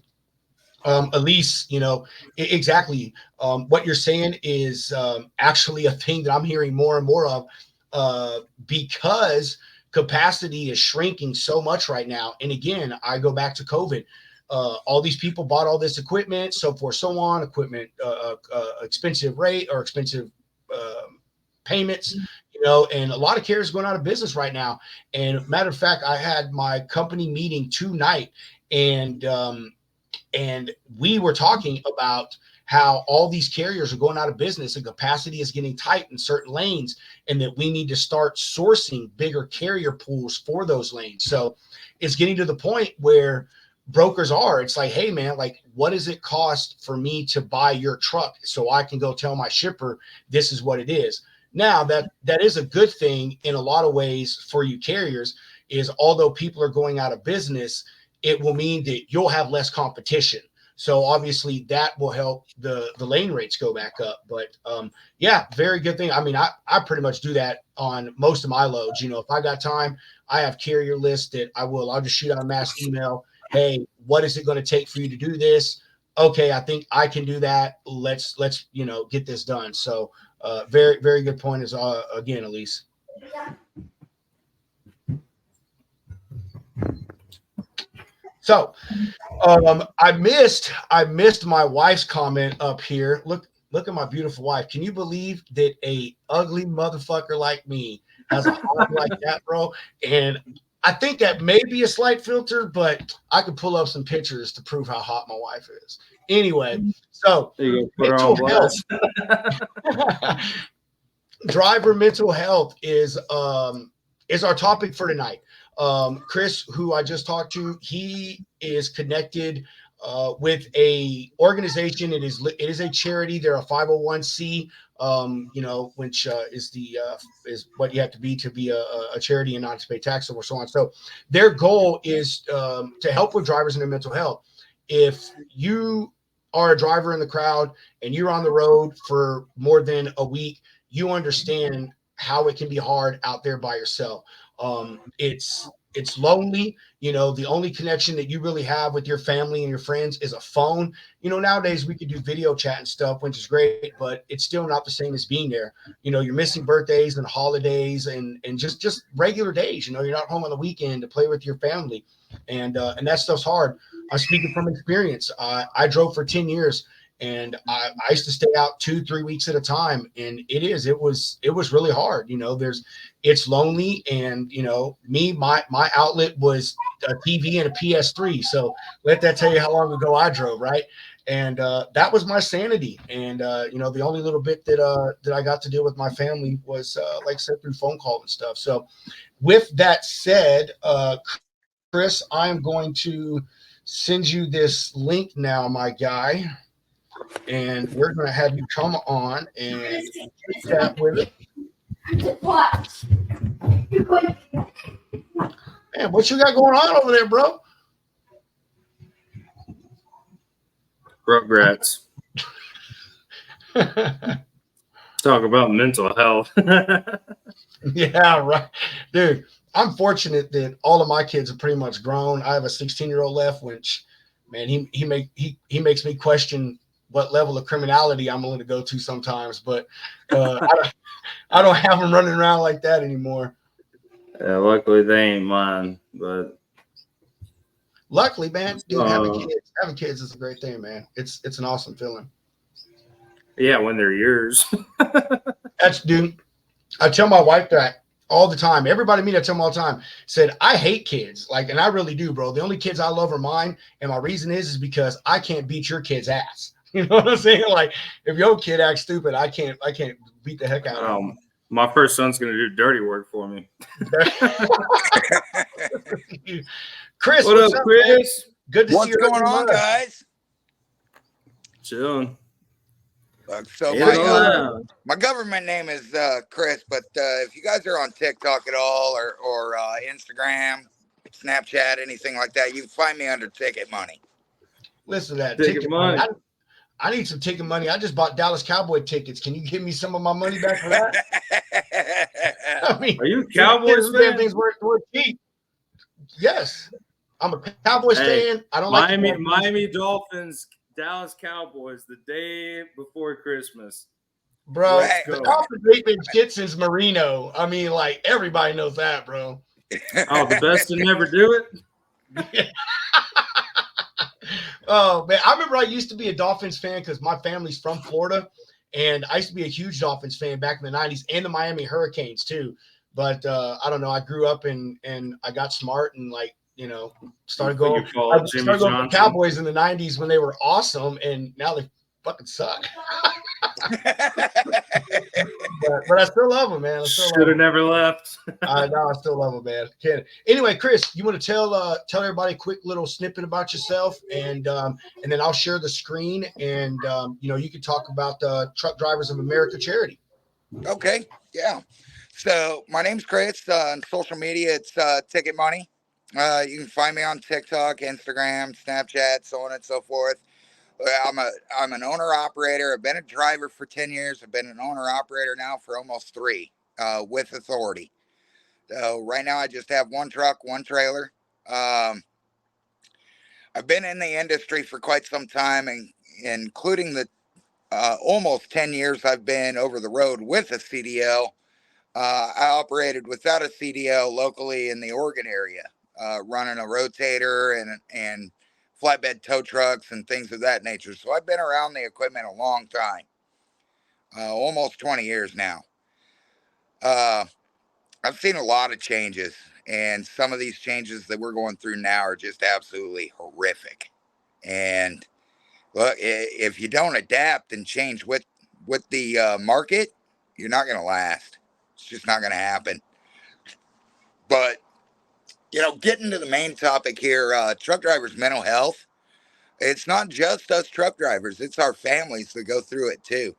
Speaker 2: Elise, you know, exactly. What you're saying is actually a thing that I'm hearing more and more of because capacity is shrinking so much right now. And again, I go back to COVID. All these people bought all this equipment, so forth, so on. Equipment, expensive rate or expensive payments, you know, and a lot of carriers going out of business right now. And matter of fact, I had my company meeting tonight, and we were talking about how all these carriers are going out of business and capacity is getting tight in certain lanes, and that we need to start sourcing bigger carrier pools for those lanes. So it's getting to the point where brokers are, it's like, hey man, like what does it cost for me to buy your truck so I can go tell my shipper this is what it is? Now that is a good thing in a lot of ways for you carriers, is although people are going out of business, it will mean that you'll have less competition. So obviously that will help the lane rates go back up. But yeah, very good thing. I mean, I pretty much do that on most of my loads. You know, if I got time, I have carrier lists that I'll just shoot out a mass email. Hey, what is it going to take for you to do this? Okay, I think I can do that. Let's you know, get this done. So very, very good point is again, Elise. So I missed my wife's comment up here. Look at my beautiful wife. Can you believe that a ugly motherfucker like me has a heart like that, bro? And I think that may be a slight filter, but I could pull up some pictures to prove how hot my wife is. Anyway, so mental health. Driver mental health is our topic for tonight. Chris, who I just talked to, he is connected with a organization. It is a charity. They're a 501c. Which is what you have to be a charity and not to pay tax or so on. So their goal is to help with drivers and their mental health. If you are a driver in the crowd and you're on the road for more than a week, you understand how it can be hard out there by yourself. It's lonely. The only connection that you really have with your family and your friends is a phone. Nowadays we could do video chat and stuff, which is great, but it's still not the same as being there. You're missing birthdays and holidays and just regular days. You're not home on the weekend to play with your family, and that stuff's hard. I'm speaking from experience. I drove for 10 years. And I used to stay out 2-3 weeks at a time, and it was really hard. It's lonely, and my outlet was a TV and a PS3. So let that tell you how long ago I drove, right? And that was my sanity. And the only little bit that I got to deal with my family was like I said, through phone call and stuff. So with that said, Chris, I'm going to send you this link now, my guy. And we're going to have you come on and chat with it. Man, what you got going on over there, bro?
Speaker 1: Rugrats. Talk about mental health.
Speaker 2: Yeah, right. Dude, I'm fortunate that all of my kids are pretty much grown. I have a 16-year-old left, which, man, he makes me question what level of criminality I'm willing to go to sometimes, but I don't have them running around like that anymore.
Speaker 1: Yeah, luckily they ain't mine, but
Speaker 2: luckily, man, dude, having kids is a great thing, man. It's an awesome feeling.
Speaker 1: Yeah, when they're yours.
Speaker 2: Dude, I tell my wife that all the time. Everybody I meet, I tell them all the time, said, I hate kids. And I really do, bro. The only kids I love are mine. And my reason is because I can't beat your kid's ass. You know what I'm saying? Like, if your kid acts stupid, I can't beat the heck out of him.
Speaker 1: My first son's going to do dirty work for me.
Speaker 2: Chris,
Speaker 1: what up, Chris? Man?
Speaker 2: Good to see you.
Speaker 3: What's going on, guys?
Speaker 1: Chilling.
Speaker 3: So my government name is Chris, but if you guys are on TikTok at all or Instagram, Snapchat, anything like that, you can find me under Ticket Money.
Speaker 2: Listen to that. Ticket Money. I need some ticket money. I just bought Dallas Cowboy tickets. Can you give me some of my money back for that?
Speaker 1: I mean, are you a Cowboys fan?
Speaker 2: Things worth cheap. Yes, I'm a Cowboys fan. I don't like
Speaker 1: Miami Dolphins, Dallas Cowboys the day before Christmas.
Speaker 2: Bro, the Dolphins ain't been shit since Marino. I mean, like, everybody knows that, bro.
Speaker 1: Oh, the best to never do it?
Speaker 2: Oh, man. I remember I used to be a Dolphins fan because my family's from Florida, and I used to be a huge Dolphins fan back in the 90s and the Miami Hurricanes, too. But I don't know. I grew up and I got smart and, started going to the Cowboys in the 90s when they were awesome, and now they fucking suck. but I still love them, man.
Speaker 1: Should have never left.
Speaker 2: I still love them, man. Anyway, Chris, you want to tell everybody a quick little snippet about yourself, and then I'll share the screen, and you can talk about the Truck Drivers of America charity.
Speaker 3: Okay, yeah. So my name's Chris. On social media, it's Ticket Money. You can find me on TikTok, Instagram, Snapchat, so on and so forth. I'm an owner-operator. I've been a driver for 10 years. I've been an owner-operator now for almost 3 with authority. So right now I just have 1 truck, 1 trailer. I've been in the industry for quite some time, including the almost 10 years I've been over the road with a CDL. I operated without a CDL locally in the Oregon area, running a rotator and flatbed tow trucks and things of that nature. So I've been around the equipment a long time, almost 20 years now. I've seen a lot of changes, and some of these changes that we're going through now are just absolutely horrific. And look, if you don't adapt and change with the market, you're not going to last. It's just not going to happen. But, getting to the main topic here, truck drivers' mental health. It's not just us truck drivers, it's our families that go through it too.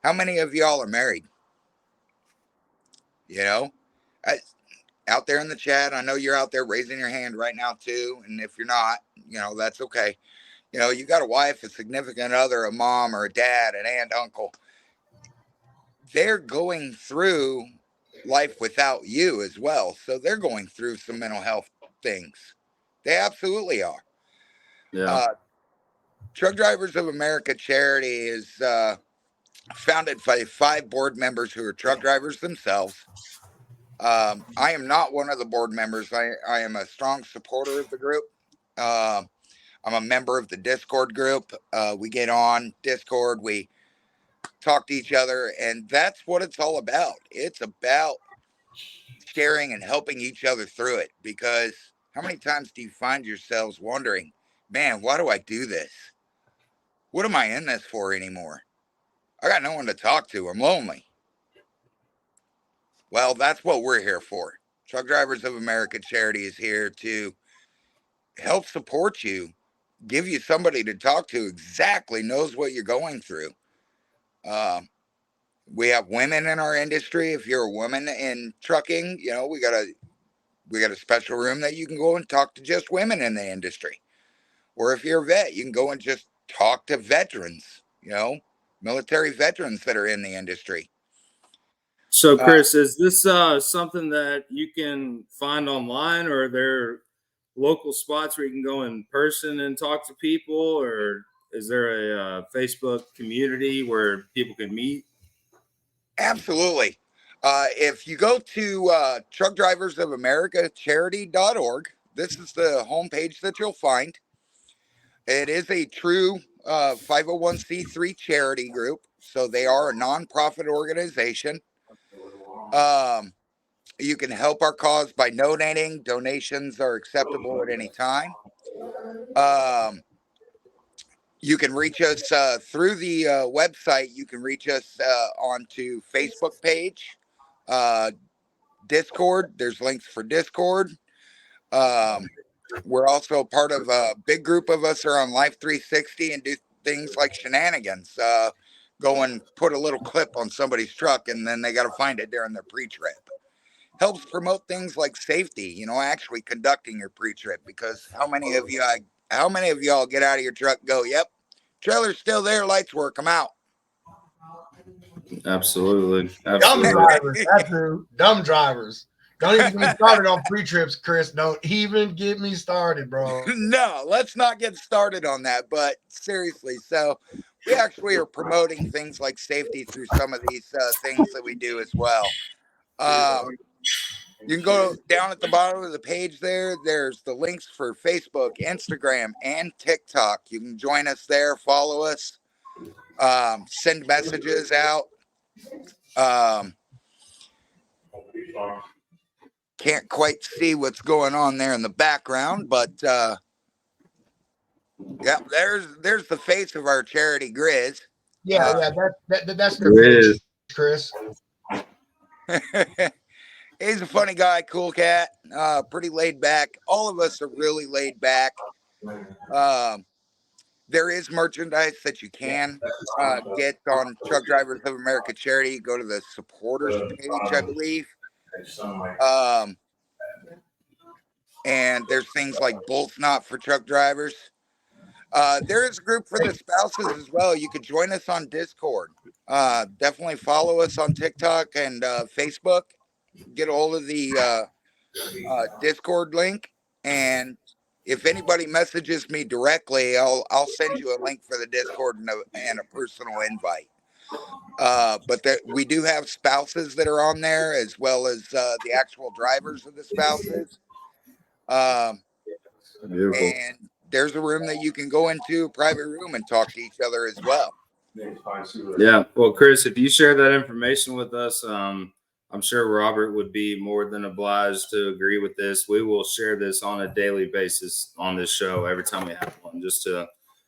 Speaker 3: How many of y'all are married? You know, I, out there in the chat, I know you're out there raising your hand right now too. And if you're not, that's okay. You got a wife, a significant other, a mom or a dad, an aunt, uncle. They're going through life without you as well. So they're going through some mental health things. They absolutely are.
Speaker 1: Yeah.
Speaker 3: Truck Drivers of America charity is founded by 5 board members who are truck drivers themselves. I am not one of the board members. I am a strong supporter of the group. I'm a member of the Discord group. We get on Discord, we talk to each other, and that's what it's all about. It's about sharing and helping each other through it, because how many times do you find yourselves wondering, man, why do I do this? What am I in this for anymore? I got no one to talk to. I'm lonely. Well, that's what we're here for. Truck Drivers of America charity is here to help support you, give you somebody to talk to exactly knows what you're going through. We have women in our industry. If you're a woman in trucking, we got a special room that you can go and talk to just women in the industry. Or if you're a vet, you can go and just talk to veterans, military veterans that are in the industry.
Speaker 1: So, Chris, is this something that you can find online, or are there local spots where you can go in person and talk to people, or is there a Facebook community where people can meet?
Speaker 3: Absolutely. If you go to truckdriversofamerica.charity.org, this is the homepage that you'll find. It is a true 501c3 charity group, so they are a nonprofit organization. You can help our cause by donating. Donations are acceptable at any time. You can reach us through the website. You can reach us onto Facebook page, Discord. There's links for Discord. We're also part of a big group of us are on Life 360 and do things like shenanigans. Go and put a little clip on somebody's truck, and then they got to find it during their pre-trip. Helps promote things like safety, actually conducting your pre-trip, because how many of y'all get out of your truck and go, yep, trailer's still there, lights work, I'm out.
Speaker 1: Absolutely.
Speaker 2: Dumb drivers. That's true. Dumb drivers. Don't even get me started on pre-trips, Chris. Don't even get me started, bro.
Speaker 3: No, let's not get started on that. But seriously, so we actually are promoting things like safety through some of these things that we do as well. You can go down at the bottom of the page there. There's the links for Facebook, Instagram, and TikTok. You can join us there, follow us, send messages out. Can't quite see what's going on there in the background, but yeah, there's the face of our charity, Grizz.
Speaker 2: Yeah, that's the face, Chris.
Speaker 3: He's a funny guy, cool cat, pretty laid back. All of us are really laid back. There is merchandise that you can get on Truck Drivers of America charity. Go to the supporters page, I believe. And there's things like Bolts Not for truck drivers. There is a group for the spouses as well. You could join us on Discord. Definitely follow us on TikTok and Facebook. Get a hold of the Discord link, and if anybody messages me directly, I'll send you a link for the Discord and a personal invite. But we do have spouses that are on there, as well as the actual drivers of the spouses. And there's a room that you can go into, a private room, and talk to each other as well.
Speaker 1: Yeah. Well, Chris, if you share that information with us, I'm sure Robert would be more than obliged to agree with this. We will share this on a daily basis on this show every time we have one, just to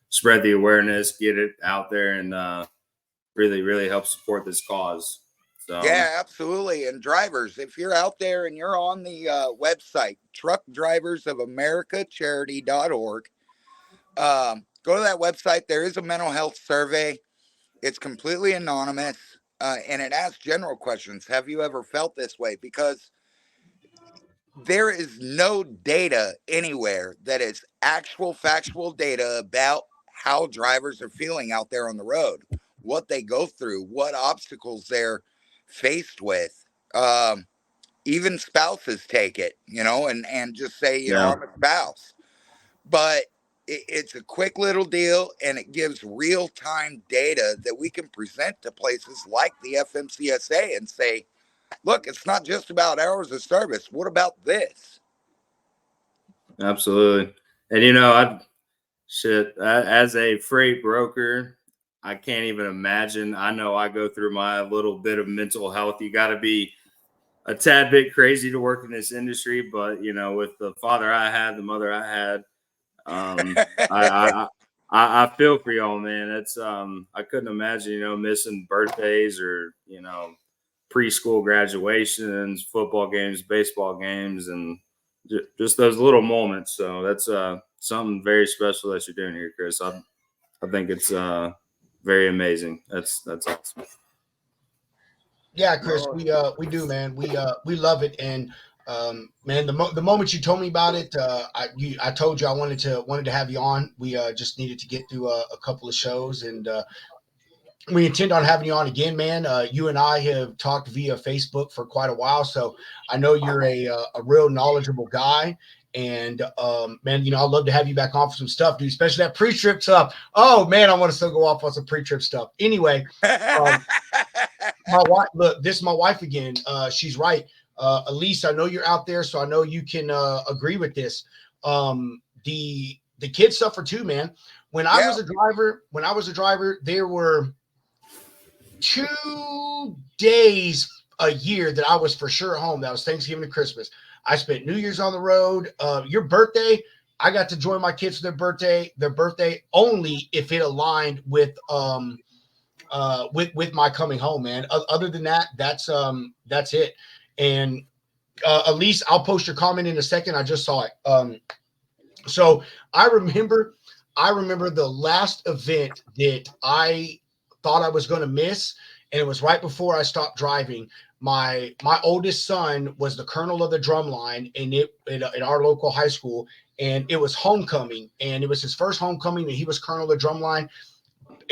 Speaker 1: spread the awareness, get it out there, and really, really help support this cause. So,
Speaker 3: yeah, absolutely. And drivers, if you're out there and you're on the website, truckdriversofamerica.charity.org, Go to that website. There is a mental health survey. It's completely anonymous, and it asks general questions. Have you ever felt this way? Because there is no data anywhere that is actual factual data about how drivers are feeling out there on the road, what they go through, what obstacles they're faced with. Even spouses take it, and just say,
Speaker 1: Yeah,
Speaker 3: I'm a spouse. But it's a quick little deal, and it gives real time data that we can present to places like the FMCSA and say, look, it's not just about hours of service. What about this?
Speaker 1: absolutely. And you know, as a freight broker, I can't even imagine. I know I go through my little bit of mental health. You got to be a tad bit crazy to work in this industry, but you know, with the father I had, the mother I had, I, I I feel for y'all, man. It's I couldn't imagine, missing birthdays or preschool graduations, football games, baseball games, and just those little moments. So that's something very special that you're doing here, Chris. I think it's very amazing. That's awesome.
Speaker 2: Yeah, Chris, we do, man. We love it, and man, the moment you told me about it, I told you I wanted to have you on. We just needed to get through a couple of shows, and we intend on having you on again, man. You and I have talked via Facebook for quite a while, so I know you're a real knowledgeable guy. And man, I'd love to have you back on for some stuff, dude. Especially that pre-trip stuff. Oh man, I want to still go off on some pre-trip stuff. Anyway, my wife, look, this is my wife again. She's right. Elise, I know you're out there, so I know you can agree with this. The kids suffer too, man. When I was a driver, there were 2 days a year that I was for sure home. That was Thanksgiving and Christmas. I spent New Year's on the road. Your birthday, I got to join my kids for their birthday only if it aligned with my coming home, man. Other than that, that's it. And Elise, I'll post your comment in a second. I just saw it. So I remember the last event that I thought I was going to miss, and it was right before I stopped driving. My oldest son was the colonel of the drum line in our local high school, and it was homecoming, and it was his first homecoming, and he was colonel of the drum line.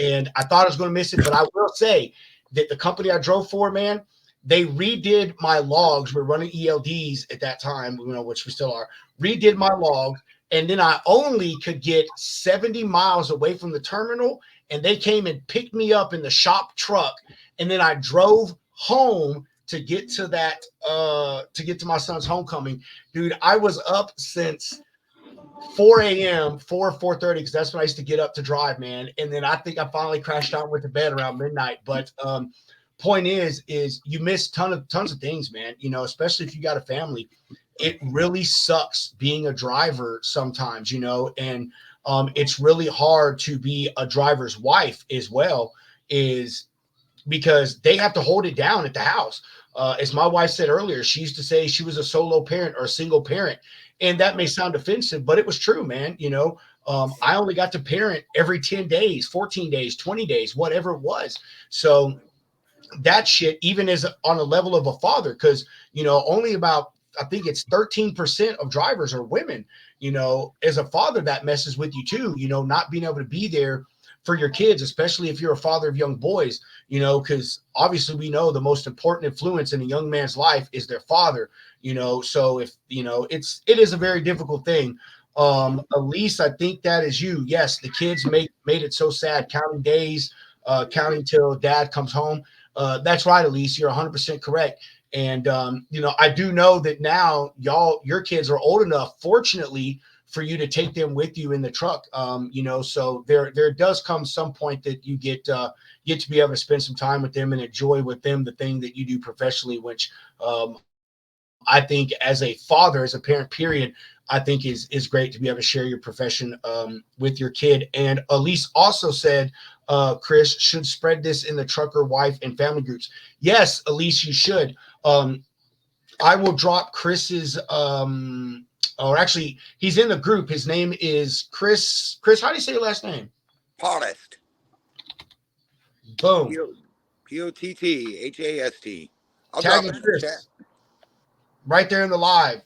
Speaker 2: And I thought I was going to miss it, but I will say that the company I drove for, man, they redid my logs. We're running ELDs at that time, which we still are. Redid my logs, and then I only could get 70 miles away from the terminal, and they came and picked me up in the shop truck, and then I drove home to get to my son's homecoming. Dude, I was up since 4 a.m., 4:30, because that's when I used to get up to drive, man. And then I think I finally crashed out and went to bed around midnight. But point is you miss tons of things, man. Especially if you got a family. It really sucks being a driver sometimes, and it's really hard to be a driver's wife as well, is because they have to hold it down at the house. As my wife said earlier, she used to say she was a solo parent or a single parent. And that may sound offensive, but it was true, man. I only got to parent every 10 days, 14 days, 20 days, whatever it was. So that shit, even is on a level of a father, because, only about, I think it's 13% of drivers are women. As a father, that messes with you too, not being able to be there for your kids, especially if you're a father of young boys, because obviously we know the most important influence in a young man's life is their father, so if, it is a very difficult thing. Elise, I think that is you. Yes, the kids made it so sad, counting days, counting till dad comes home. That's right, Elise, you're 100% correct. And, I do know that now your kids are old enough, fortunately, for you to take them with you in the truck. So there does come some point that you get to be able to spend some time with them and enjoy with them the thing that you do professionally, which I think as a father, as a parent, period, I think is great to be able to share your profession with your kid. And Elise also said, Chris should spread this in the trucker wife and family groups. Yes, Elise, you should. I will drop Chris's or actually, he's in the group. His name is Chris. Chris, how do you say your last name?
Speaker 3: Pottist.
Speaker 2: Boom.
Speaker 3: Potthast. I'll
Speaker 2: Tag
Speaker 3: drop it
Speaker 2: him,
Speaker 3: in the
Speaker 2: Chris.
Speaker 3: chat.
Speaker 2: Right there in the live,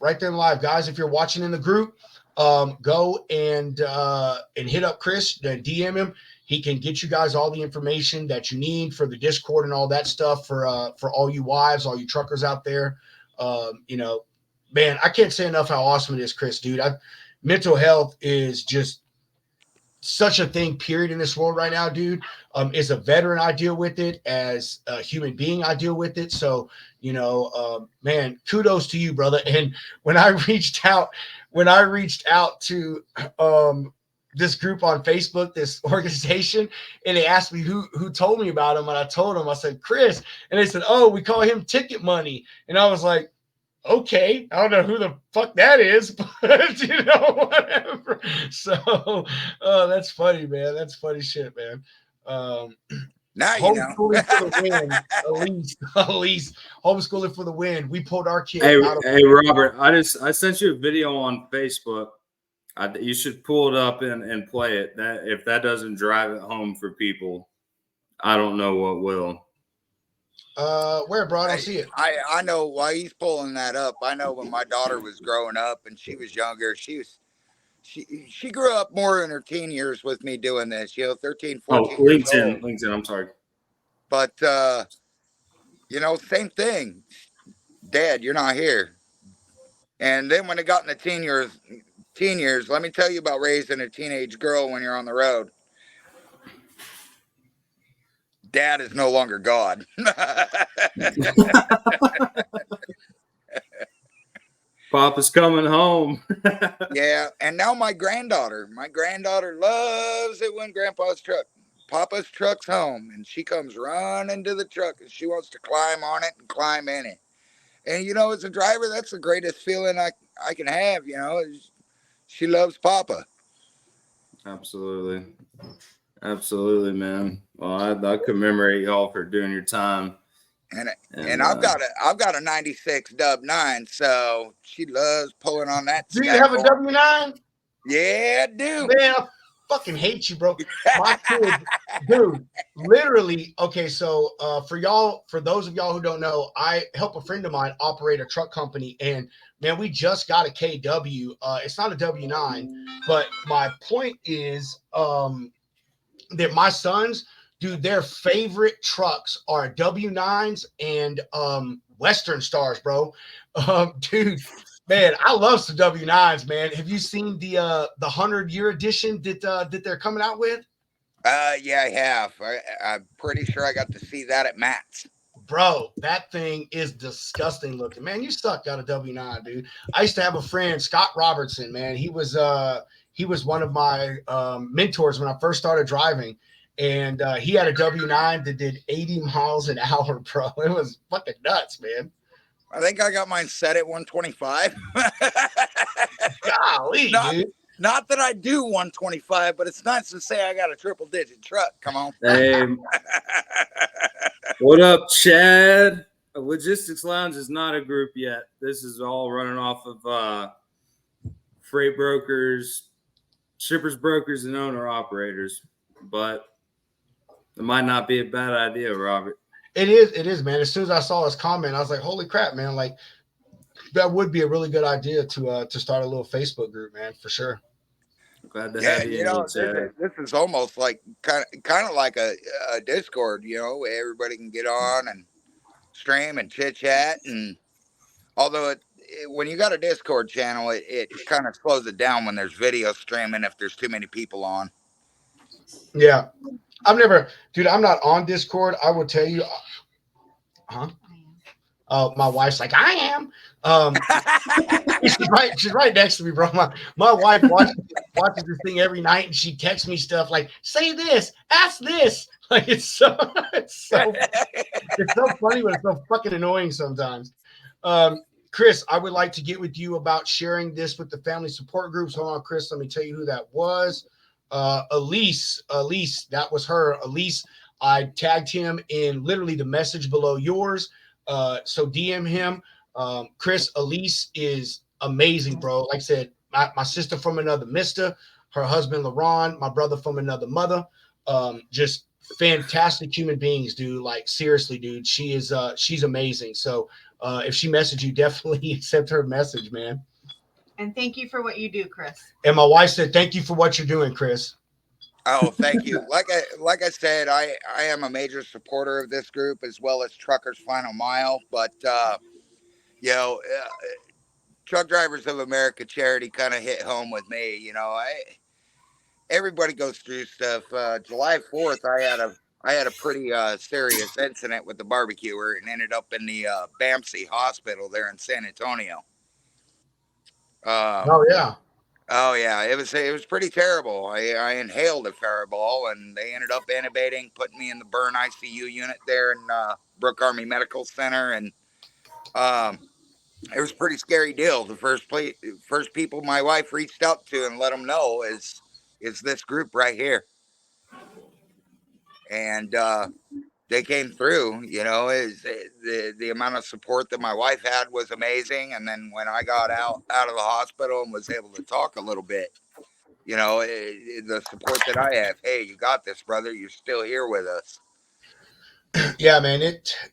Speaker 2: guys. If you're watching in the group, go and hit up Chris, then DM him. He can get you guys all the information that you need for the Discord and all that stuff for all you wives, all you truckers out there. Man, I can't say enough how awesome it is, Chris, dude. Mental health is just such a thing, period, in this world right now, dude. As a veteran, I deal with it. As a human being, I deal with it. So, man, kudos to you, brother. And when I reached out to this group on Facebook, this organization, and they asked me who told me about him, and I told them, I said, Chris, and they said, oh, we call him Ticket Money. And I was like, okay, I don't know who the fuck that is, but whatever. So that's funny, man. That's funny shit, man.
Speaker 3: Now you know.
Speaker 2: Homeschooling for the win. Elise, homeschooling for the win. We pulled our kid out of.
Speaker 1: Hey, Robert, I sent you a video on Facebook. You should pull it up and play it. That if that doesn't drive it home for people, I don't know what will.
Speaker 2: Where, bro? I don't see it.
Speaker 3: I know why he's pulling that up. I know when my daughter was growing up and she was younger, she grew up more in her teen years with me doing this, 13, 14 years old.
Speaker 1: LinkedIn, I'm sorry.
Speaker 3: But, same thing. Dad, you're not here. And then when it got in the teen years, let me tell you about raising a teenage girl when you're on the road. Dad is no longer God.
Speaker 1: Papa's coming home.
Speaker 3: Yeah, and now my granddaughter loves it when Papa's truck's home, and she comes running to the truck and she wants to climb on it and climb in it. And as a driver, that's the greatest feeling I can have. She loves Papa.
Speaker 1: Absolutely, man. Well, I commemorate y'all for doing your time.
Speaker 3: And I've got a 96 Dub 9, so she loves pulling on that.
Speaker 2: Do you have a W9?
Speaker 3: Yeah, I do.
Speaker 2: Man, I fucking hate you, bro. My kid, dude, literally. Okay, so for those of y'all who don't know, I help a friend of mine operate a truck company, and man, we just got a KW. It's not a W9, but my point is that my sons, dude, their favorite trucks are W9s and Western Stars, bro. Dude, man, I love some W9s, man. Have you seen the 100-year edition that they're coming out with?
Speaker 3: Yeah, I have. I'm pretty sure I got to see that at Matt's.
Speaker 2: Bro, that thing is disgusting looking. Man, you suck out a W9, dude. I used to have a friend, Scott Robertson, man. He was one of my mentors when I first started driving. And he had a W9 that did 80 miles an hour, bro. It was fucking nuts, man.
Speaker 3: I think I got mine set at 125.
Speaker 2: Golly, dude.
Speaker 3: Not that I do 125, but it's nice to say I got a triple-digit truck. Come on.
Speaker 1: Hey, what up, Chad? Logistics Lounge is not a group yet. This is all running off of freight brokers, shippers, brokers, and owner-operators. But it might not be a bad idea, Robert.
Speaker 2: It is, man. As soon as I saw his comment, I was like, holy crap, man. Like, that would be a really good idea to start a little Facebook group, man, for sure.
Speaker 1: Glad to have you.
Speaker 3: This is almost like kind of like a Discord, where everybody can get on and stream and chit chat. And although when you got a Discord channel, it kind of slows it down when there's video streaming if there's too many people on.
Speaker 2: Yeah. I'm not on Discord. I will tell you. My wife's like, I am. She's right next to me, bro. My wife watches this thing every night, and she texts me stuff like, say this, ask this. Like, it's so funny, but it's so fucking annoying sometimes. Chris, I would like to get with you about sharing this with the family support groups. Hold on, Chris. Let me tell you who that was. Elise, that was her. Elise, I tagged him in literally the message below yours. So DM him. Chris, Elise is amazing, bro. Like I said, my sister from another mister, her husband LaRon, my brother from another mother. Just fantastic human beings, dude. Like seriously, dude. She's amazing. So if she messaged you, definitely accept her message, man.
Speaker 4: And thank you for what you do, Chris.
Speaker 2: And my wife said, thank you for what you're doing, Chris.
Speaker 3: Oh, thank you. Like I said, I am a major supporter of this group as well as Truckers Final Mile. But you know, Truck Drivers of America charity kind of hit home with me. You know, everybody goes through stuff. July 4th, I had a pretty serious incident with the barbecuer and ended up in the BAMC hospital there in San Antonio.
Speaker 2: Oh yeah.
Speaker 3: Oh yeah, it was pretty terrible. I inhaled a fireball, and they ended up intubating, putting me in the burn ICU unit there in Brooke Army Medical Center, and it was a pretty scary deal. The first people my wife reached out to and let them know is this group right here, and they came through. You know, the amount of support that my wife had was amazing, and then when I got out of the hospital and was able to talk a little bit. You know, the support that I have. Hey, you got this, brother. You're still here with us.
Speaker 2: Yeah, man,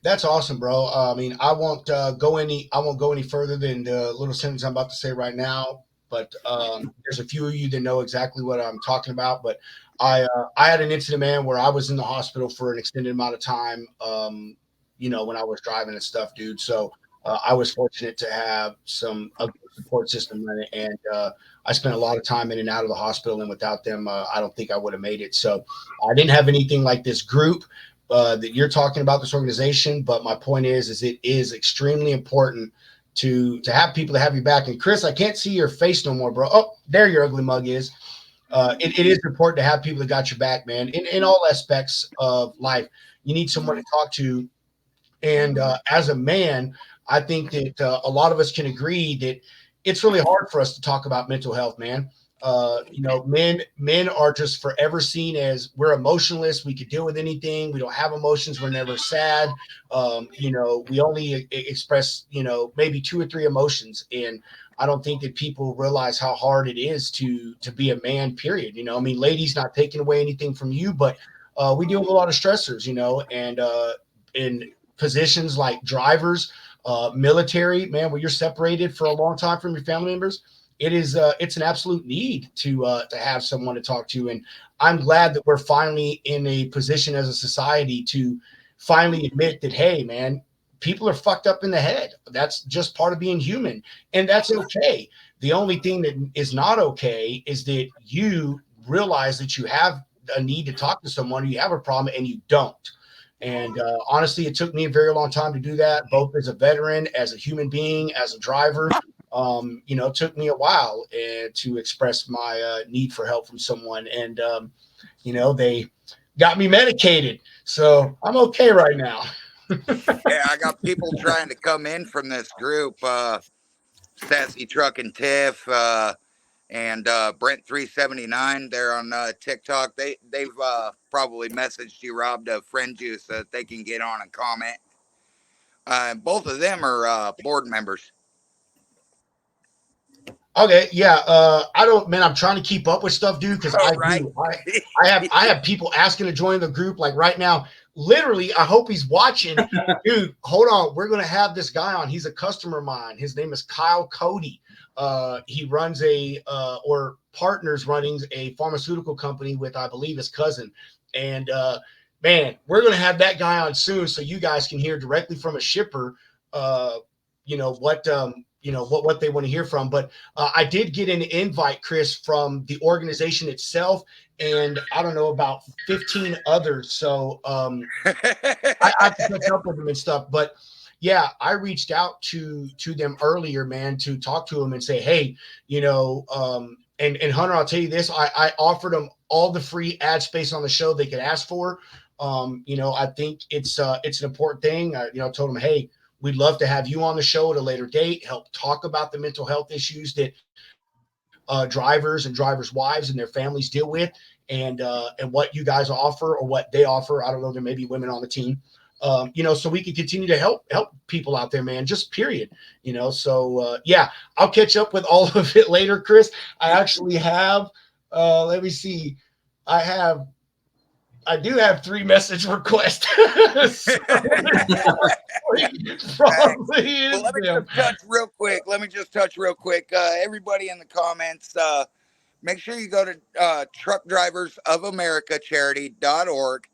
Speaker 2: that's awesome, bro. I mean, I won't go any further than the little sentence I'm about to say right now. But there's a few of you that know exactly what I'm talking about. But I had an incident, man, where I was in the hospital for an extended amount of time. You know, when I was driving and stuff, dude. So I was fortunate to have a good support system, and I spent a lot of time in and out of the hospital, and without them, I don't think I would have made it. So I didn't have anything like this group that you're talking about, this organization. But my point is it is extremely important to have people to have you back. And Chris, I can't see your face no more, bro. Oh, there your ugly mug is. It is important to have people that got your back, man, in all aspects of life. You need someone to talk to. And as a man, I think that a lot of us can agree that it's really hard for us to talk about mental health, man. You know, men are just forever seen as we're emotionless. We could deal with anything. We don't have emotions. We're never sad. You know, we only express, you know, maybe 2 or 3 emotions. And I don't think that people realize how hard it is to be a man, period. You know, I mean, ladies, not taking away anything from you, but we deal with a lot of stressors, you know, and in positions like drivers, military, man, where you're separated for a long time from your family members, it's an absolute need to have someone to talk to. And I'm glad that we're finally in a position as a society to finally admit that, hey, man, people are fucked up in the head. That's just part of being human, and that's okay. The only thing that is not okay is that you realize that you have a need to talk to someone, you have a problem, and you don't. And honestly, it took me a very long time to do that, both as a veteran, as a human being, as a driver. You know, it took me a while to express my need for help from someone. And, you know, they got me medicated. So I'm okay right now.
Speaker 3: Yeah, I got people trying to come in from this group, Sassy Truck and Tiff, and Brent 379. They're on TikTok. They've probably messaged you, Rob, to friend you so that they can get on and comment. Both of them are board members.
Speaker 2: Okay, yeah. I don't, man. I'm trying to keep up with stuff, dude, because I have people asking to join the group. Like right now, literally. I hope he's watching, dude. Hold on, we're gonna have this guy on. He's a customer of mine. His name is Kyle Cody. He runs or partners running a pharmaceutical company with, I believe, his cousin. And man, we're gonna have that guy on soon, so you guys can hear directly from a shipper. You know what. You know what they want to hear from. But I did get an invite, Chris, from the organization itself, and I don't know, about 15 others. So I have to catch up with them and stuff. But yeah, I reached out to them earlier, man, to talk to them and say, hey, you know, and Hunter, I'll tell you this, I offered them all the free ad space on the show they could ask for. You know, I think it's an important thing. You know, I told them, hey, we'd love to have you on the show at a later date, help talk about the mental health issues that drivers and drivers' wives and their families deal with, and what you guys offer or what they offer. I don't know, there may be women on the team. So we can continue to help people out there, man, just period, so yeah, I'll catch up with all of it later, Chris. I actually have, let me see. I do have 3 message requests. So probably is
Speaker 3: Well, let me just touch real quick. Everybody in the comments, make sure you go to truckdriversofamerica.charity.org.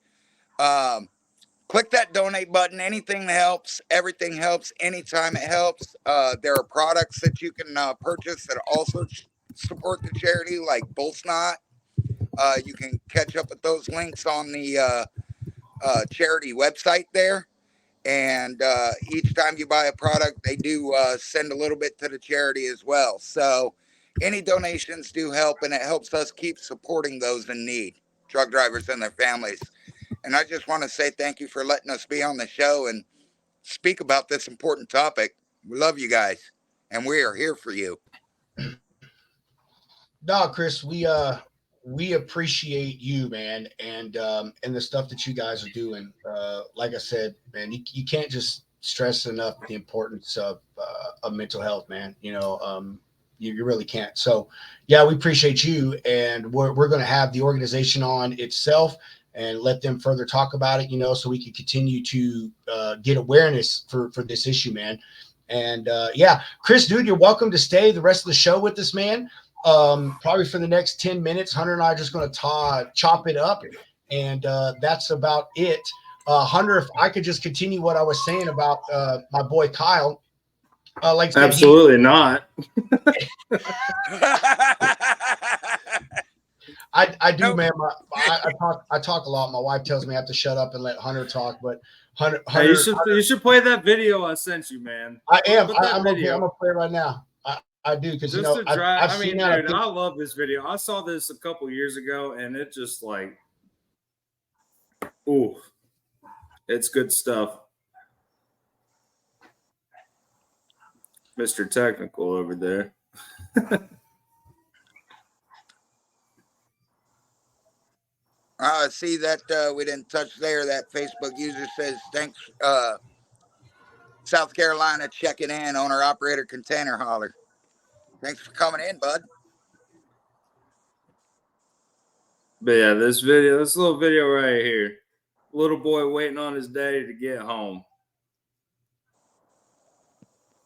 Speaker 3: Click that donate button. Anything helps. Everything helps. Anytime it helps. There are products that you can purchase that also support the charity, like Bullsnot. You can catch up with those links on the charity website there. And each time you buy a product, they do send a little bit to the charity as well. So any donations do help, and it helps us keep supporting those in need, truck drivers and their families. And I just want to say thank you for letting us be on the show and speak about this important topic. We love you guys, and we are here for you.
Speaker 2: No, Chris, we appreciate you, man, and the stuff that you guys are doing. Like I said, man, you can't just stress enough the importance of mental health, man. You really can't. So, yeah, we appreciate you, and we're going to have the organization on itself and let them further talk about it, so we can continue to get awareness for this issue, man. And yeah, Chris, dude, you're welcome to stay the rest of the show with us, man. Probably for the next 10 minutes. Hunter and I are just going to chop it up, and that's about it. Hunter, if I could just continue what I was saying about my boy Kyle. Like
Speaker 1: absolutely not.
Speaker 2: I do, man. I talk a lot. My wife tells me I have to shut up and let Hunter talk, but Hunter,
Speaker 1: hey, you should play that video I sent you, man.
Speaker 2: I am. I'm gonna play it right now. I do, because I've seen that.
Speaker 1: Dude, I love this video. I saw this a couple years ago, and it just like, ooh, it's good stuff. Mr. Technical over there.
Speaker 3: See that we didn't touch there. That Facebook user says, thanks, South Carolina checking in, owner operator container hauler. Thanks for coming in, bud.
Speaker 1: But yeah, this little video right here. Little boy waiting on his daddy to get home.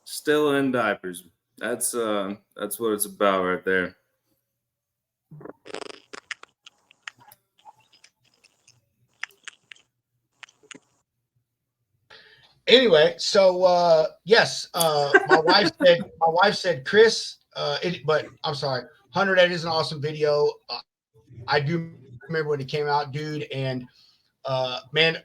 Speaker 1: Still in diapers. That's what it's about right there.
Speaker 2: Anyway, so yes, my wife said, Chris, but I'm sorry, Hunter, that is an awesome video. I do remember when it came out, dude, and man,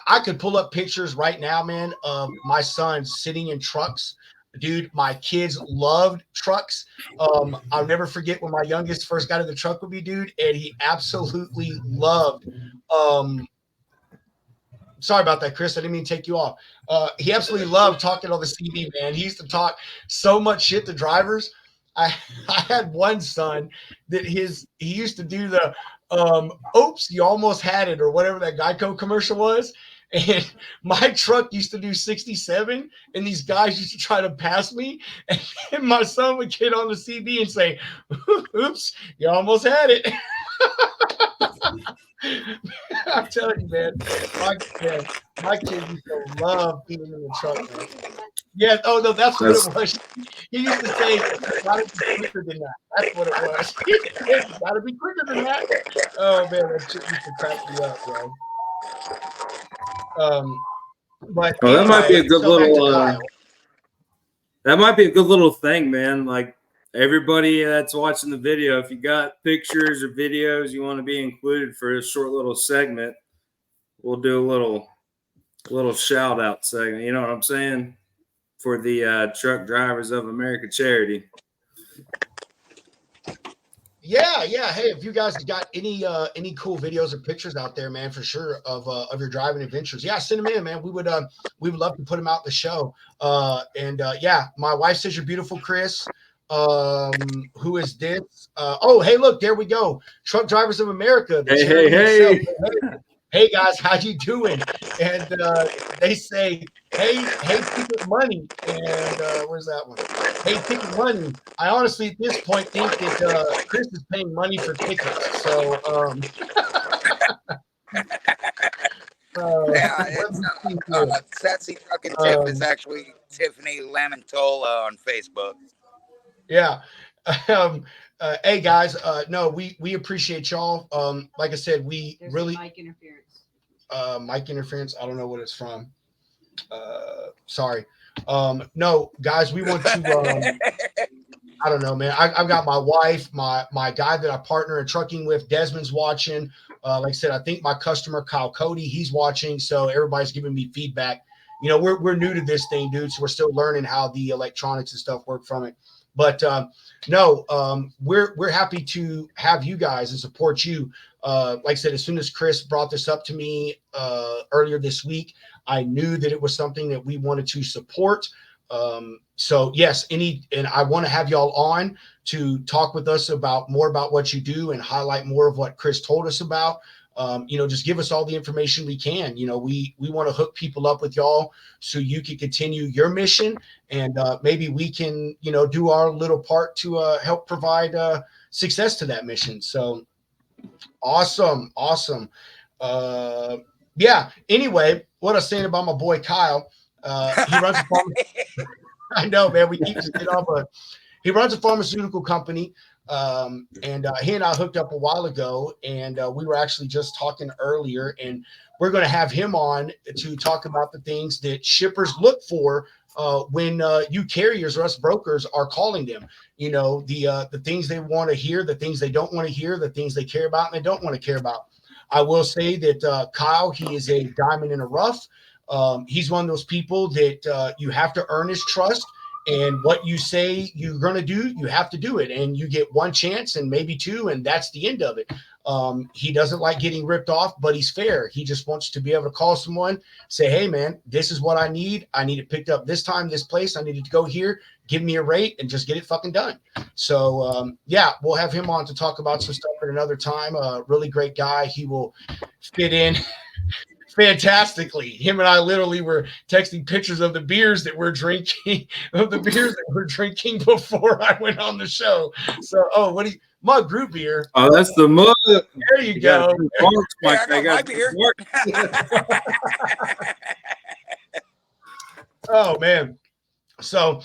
Speaker 2: I could pull up pictures right now, man, of my son sitting in trucks. Dude, my kids loved trucks. I'll never forget when my youngest first got in the truck with me, dude, and he absolutely loved sorry about that, Chris. I didn't mean to take you off. He absolutely loved talking on the CD, man. He used to talk so much shit to drivers. I had one son that he used to do the oops, you almost had it, or whatever that Geico commercial was. And my truck used to do 67, and these guys used to try to pass me. And my son would get on the CD and say, oops, you almost had it. I'm telling you, man, my kids used to love being in the truck, man. Yeah, oh no, that's what it was. He used to say, gotta be quicker than that. That's what it was. Gotta be quicker than that. Oh man, that shit used to crack me up, bro. But
Speaker 1: well, that might be a good little
Speaker 2: that
Speaker 1: might be a good little thing, man. Like, everybody that's watching the video, if you got pictures or videos you want to be included for a short little segment, we'll do a little shout out segment. You know what I'm saying? For the Truck Drivers of America charity.
Speaker 2: Yeah. Hey, if you guys got any cool videos or pictures out there, man, for sure of your driving adventures, yeah, send them in, man. We would love to put them out in the show. Yeah, my wife says you're beautiful, Chris. Who is this? Oh, hey, look, there we go. Truck Drivers of America.
Speaker 1: Hey.
Speaker 2: hey guys, how you doing? And they say, hey Ticket Money, and where's that one? Hey Ticket Money. I honestly at this point think that Chris is paying money for tickets. So
Speaker 3: Yeah,
Speaker 2: let
Speaker 3: it's
Speaker 2: me see here.
Speaker 3: Sassy Duck and Tiff is
Speaker 2: Um,
Speaker 3: actually Tiffany Lamontola on Facebook.
Speaker 2: Yeah. Um, hey guys, no, we appreciate y'all. Like I said, we
Speaker 4: There's
Speaker 2: really
Speaker 4: mic interference.
Speaker 2: mic interference. I don't know what it's from. Sorry. No, guys, we want to. I don't know, man. I've got my wife, my guy that I partner in trucking with, Desmond's watching. Like I said, I think my customer Kyle Cody, he's watching. So everybody's giving me feedback. You know, we're new to this thing, dude. So we're still learning how the electronics and stuff work from it. But no, we're happy to have you guys and support you. Like I said, as soon as Chris brought this up to me earlier this week, I knew that it was something that we wanted to support. So yes, and I want to have y'all on to talk with us about more about what you do and highlight more of what Chris told us about. You know, just give us all the information we can. You know, we want to hook people up with y'all so you can continue your mission, and maybe we can, you know, do our little part to help provide success to that mission. So awesome. Yeah. Anyway, what I was saying about my boy Kyle, he runs a farm. I know, man. We keep just get off a. He runs a pharmaceutical company, and he and I hooked up a while ago, and we were actually just talking earlier, and we're going to have him on to talk about the things that shippers look for when you carriers or us brokers are calling them. You know, the things they want to hear, the things they don't want to hear, the things they care about and they don't want to care about. I will say that Kyle, he is a diamond in the rough. He's one of those people that you have to earn his trust. And what you say you're going to do, you have to do it. And you get one chance and maybe two, and that's the end of it. He doesn't like getting ripped off, but he's fair. He just wants to be able to call someone, say, hey, man, this is what I need. I need it picked up this time, this place. I need it to go here. Give me a rate and just get it fucking done. So, yeah, we'll have him on to talk about some stuff at another time. Really great guy. He will fit in fantastically. Him and I literally were texting pictures of the beers that we're drinking, before I went on the show. So, what do you, mug root beer?
Speaker 1: Oh, that's the mug.
Speaker 2: There you go.
Speaker 3: Hey, I got my beer.
Speaker 2: Oh man. So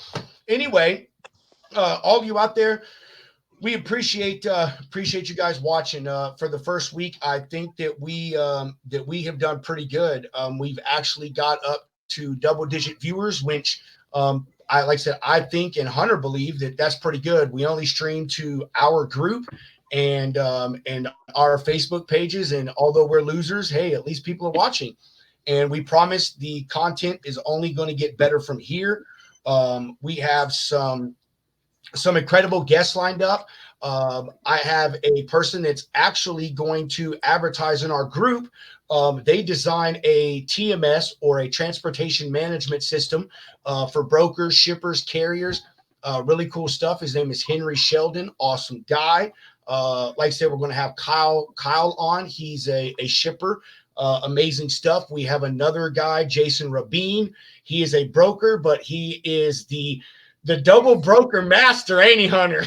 Speaker 2: anyway, all of you out there, we appreciate you guys watching. For the first week, I think that we have done pretty good. We've actually got up to double-digit viewers, which I like I said, I think and Hunter believe that that's pretty good. We only stream to our group and our Facebook pages, and although we're losers, hey, at least people are watching. And we promise the content is only going to get better from here. We have some incredible guests lined up. I have a person that's actually going to advertise in our group. They design a TMS or a transportation management system for brokers, shippers, carriers. Really cool stuff. His name is Henry Sheldon. Awesome guy. Like I said, we're going to have Kyle on. He's a shipper. Amazing stuff. We have another guy, Jason Rabin. He is a broker, but he is the double broker master, ain't he, Hunter?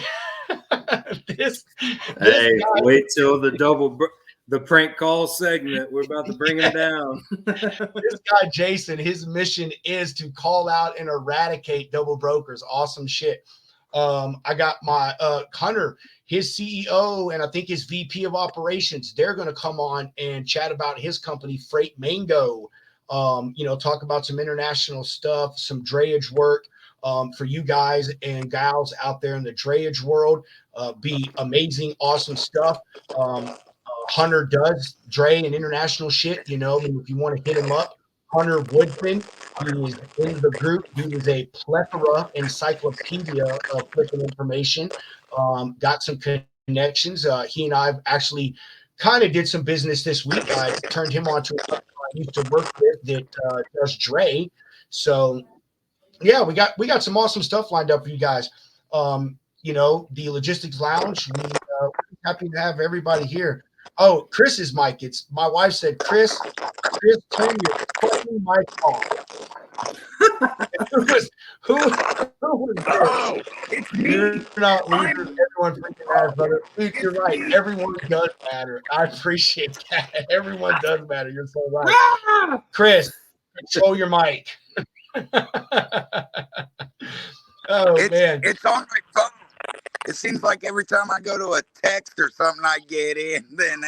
Speaker 2: this
Speaker 1: Hey,
Speaker 2: guy,
Speaker 1: wait till the prank call segment. We're about to bring him down.
Speaker 2: this guy, Jason, his mission is to call out and eradicate double brokers. Awesome shit. I got my Hunter, his CEO, and I think his VP of operations. They're going to come on and chat about his company, Freight Mango. Talk about some international stuff, some drayage work. For you guys and gals out there in the drayage world, be amazing, awesome stuff. Hunter does dray and international shit. You know, I mean, if you want to hit him up, Hunter Woodson, he's in the group. He is a plethora encyclopedia of flipping information. Got some connections. He and I actually kind of did some business this week. I turned him on to a company I used to work with that does dray. So yeah, we got some awesome stuff lined up for you guys. The Logistics Lounge, we're happy to have everybody here. Oh, Chris's mic. It's my wife said, Chris, turn your fucking mic off. who was this?
Speaker 3: Oh, it's me.
Speaker 2: You're not losers. Everyone freaking matters, brother. Dude, you're right. Everyone does matter. I appreciate that. Everyone does matter. You're so right. Chris, control your mic. Oh, man.
Speaker 3: It's on my phone. It seems like every time I go to a text or something, I get in, then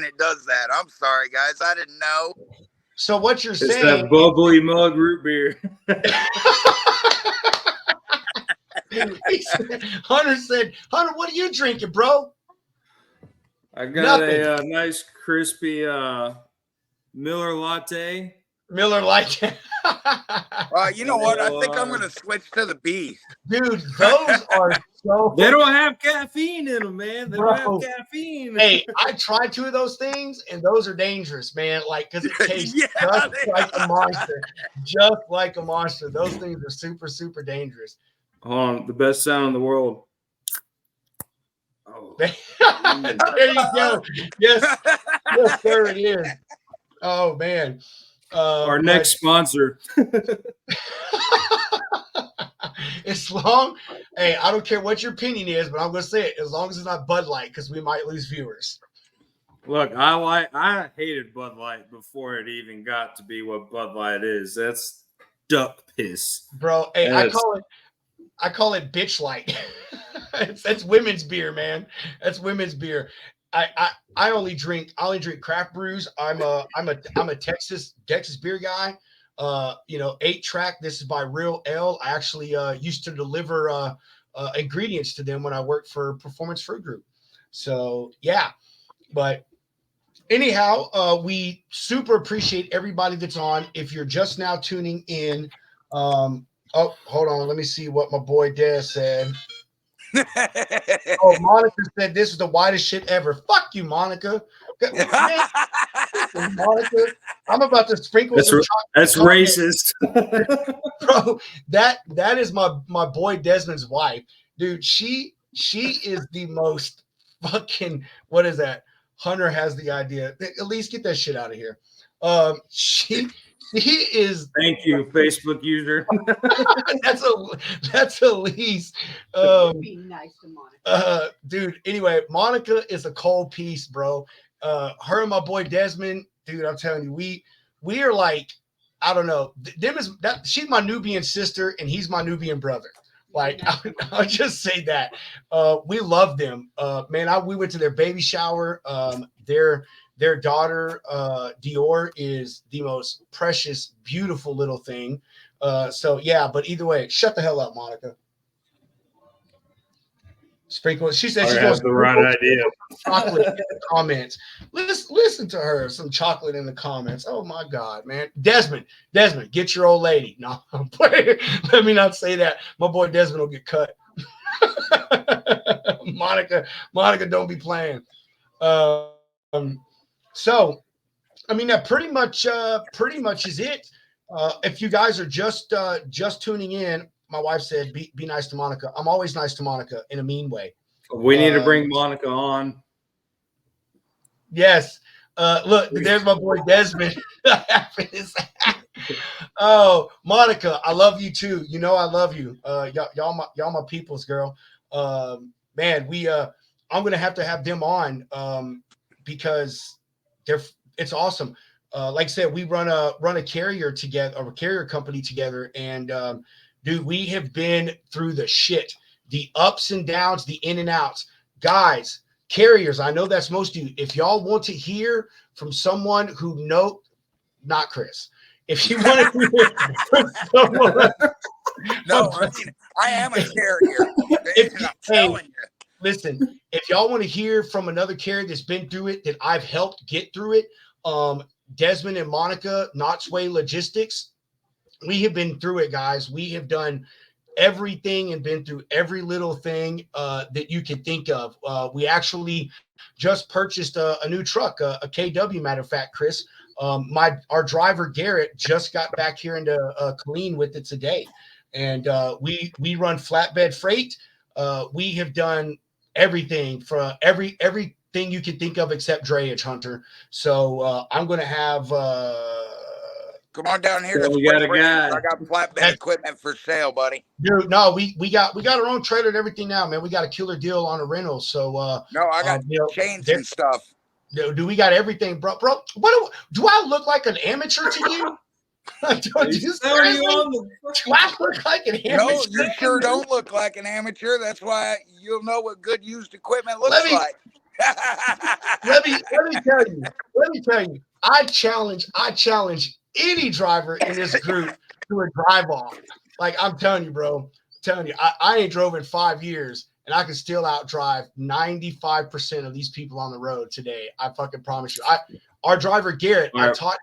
Speaker 3: it does that. I'm sorry, guys. I didn't know.
Speaker 2: So what you're
Speaker 1: It's
Speaker 2: saying?
Speaker 1: that bubbly mug root beer.
Speaker 2: Hunter said, Hunter, what are you drinking, bro?
Speaker 1: I got
Speaker 2: Nothing.
Speaker 1: a nice crispy Miller latte.
Speaker 2: Miller Lite.
Speaker 3: You know what? I think I'm going to switch to the Beast.
Speaker 2: Dude, those are so.
Speaker 1: They don't have caffeine in them, man. They
Speaker 2: Bro.
Speaker 1: don't have caffeine.
Speaker 2: Hey, I tried 2 of those things, and those are dangerous, man. Like, because it tastes
Speaker 3: Yeah,
Speaker 2: just
Speaker 3: they
Speaker 2: like a monster. Just like a monster. Those things are super, super dangerous.
Speaker 1: Hold on, the best sound in the world. Oh.
Speaker 2: There you go. Yes, yes, sir, it is. Oh, man.
Speaker 1: Our next sponsor.
Speaker 2: It's long. Hey, I don't care what your opinion is, but I'm going to say it as long as it's not Bud Light, because we might lose viewers.
Speaker 1: Look, I hated Bud Light before it even got to be what Bud Light is. That's duck piss.
Speaker 2: Bro, hey, I call it bitch light. That's women's beer, man. That's women's beer. I only drink craft brews. I'm a Texas beer guy. 8-track. This is by Real Ale. I actually used to deliver ingredients to them when I worked for Performance Fruit Group. So yeah, but anyhow, we super appreciate everybody that's on. If you're just now tuning in, oh, hold on, let me see what my boy Des said. Oh, Monica said this is the whitest shit ever. Fuck you, Monica. Man, Monica, I'm about to sprinkle some chocolate.
Speaker 1: That's racist.
Speaker 2: Bro, that is my boy Desmond's wife. Dude, she is the most fucking, what is that? Hunter has the idea. At least get that shit out of here. She is.
Speaker 1: Thank you, Facebook user.
Speaker 2: that's Elise.
Speaker 4: Be nice to Monica.
Speaker 2: Dude. Anyway, Monica is a cold piece, bro. Her and my boy Desmond, dude. I'm telling you, we are like, I don't know. She's my Nubian sister, and he's my Nubian brother. Like, I'll just say that. We love them. Man, we went to their baby shower. Their daughter, Dior, is the most precious, beautiful little thing. So yeah, but either way, shut the hell up, Monica. Sprinkle. She said she has
Speaker 1: the right idea.
Speaker 2: Chocolate in the comments. Listen to her. Some chocolate in the comments. Oh my God, man. Desmond, get your old lady. No, let me not say that. My boy Desmond will get cut. Monica, don't be playing. So, I mean, that pretty much is it. If you guys are just tuning in, my wife said, be nice to Monica. I'm always nice to Monica in a mean way.
Speaker 1: We need to bring Monica on.
Speaker 2: Yes. Look, there's my boy Desmond. Oh, Monica, I love you too. You know I love you. Y'all my peoples, girl. Man, I'm gonna have to have them on because it's awesome. Like I said, we run a carrier together, or a carrier company together, and dude, we have been through the shit, the ups and downs, the in and outs. Guys, carriers, I know that's most of you. If y'all want to hear from someone who not Chris. If you want to hear from someone,
Speaker 3: no, I mean, I am a carrier. I'm telling you.
Speaker 2: Listen, if y'all want to hear from another carrier that's been through it, that I've helped get through it, Desmond and Monica, Knotsway Logistics, we have been through it, guys. We have done everything and been through every little thing that you can think of. We actually just purchased a new truck, a KW, matter of fact, Chris. Our driver, Garrett, just got back here into Killeen with it today. And we run flatbed freight. We have done everything for every thing you can think of except drayage, Hunter. So I'm going to have.
Speaker 3: Come on down here.
Speaker 1: So
Speaker 3: To
Speaker 1: we got a
Speaker 3: Spring Branch.
Speaker 1: guy.
Speaker 3: I got flatbed equipment for sale, buddy.
Speaker 2: Dude, no, we got our own trailer and everything now, man. We got a killer deal on a rental. So
Speaker 3: No, I got chains and stuff.
Speaker 2: Do we got everything, bro? Bro, do I look like an amateur to you? Do I look like an amateur?
Speaker 3: No, you sure don't look like an amateur. That's why you'll know what good used equipment looks like.
Speaker 2: Let me tell you. I challenge any driver in this group to a drive off. Like, I'm telling you, bro. I ain't drove in 5 years, and I can still outdrive 95% of these people on the road today. I fucking promise you. Our driver Garrett, I taught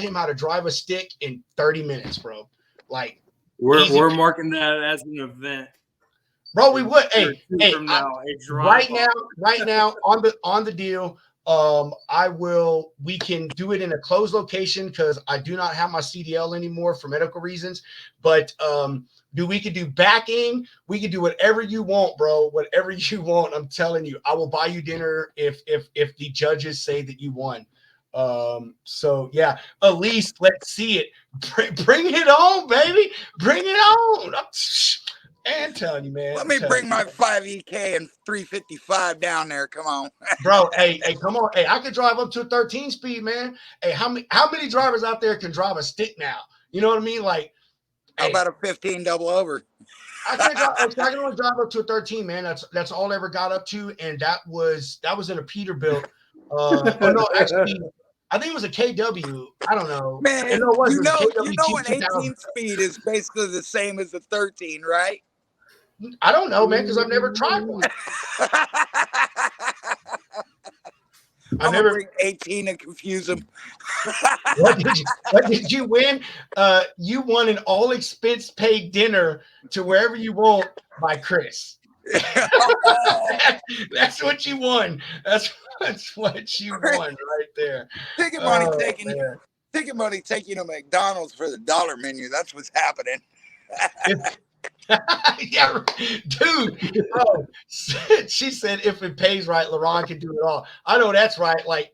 Speaker 2: him how to drive a stick in 30 minutes, bro. Like,
Speaker 1: we're marking that as an event.
Speaker 2: Bro, we would. Hey, right now on the deal. We can do it in a closed location because I do not have my CDL anymore for medical reasons. But we could do backing. We can do whatever you want, bro. Whatever you want. I'm telling you, I will buy you dinner if the judges say that you won. So yeah, Elise, let's see it. Bring it on, baby. Bring it on. I'm telling you, man.
Speaker 3: Let me bring my 5EK and 355 down there. Come on,
Speaker 2: bro. Hey, come on. Hey, I could drive up to a 13 speed, man. Hey, how many drivers out there can drive a stick now? You know what I mean? Like,
Speaker 3: how about a 15 double over?
Speaker 2: I can only drive up to a 13, man. That's all I ever got up to, and that was in a Peterbilt. No, actually, I think it was a KW. I don't know.
Speaker 3: Man, you know an 18 speed is basically the same as a 13, right?
Speaker 2: I don't know, man, because I've never tried one.
Speaker 3: I'm gonna bring 18 and confuse them.
Speaker 2: What did you win? You won an all expense paid dinner to wherever you want by Chris. That's what you won. That's what you won right there.
Speaker 3: Ticket money taking to McDonald's for the dollar menu. That's what's happening.
Speaker 2: Yeah, dude. Oh, she said if it pays right, LaRon can do it all. I know that's right. Like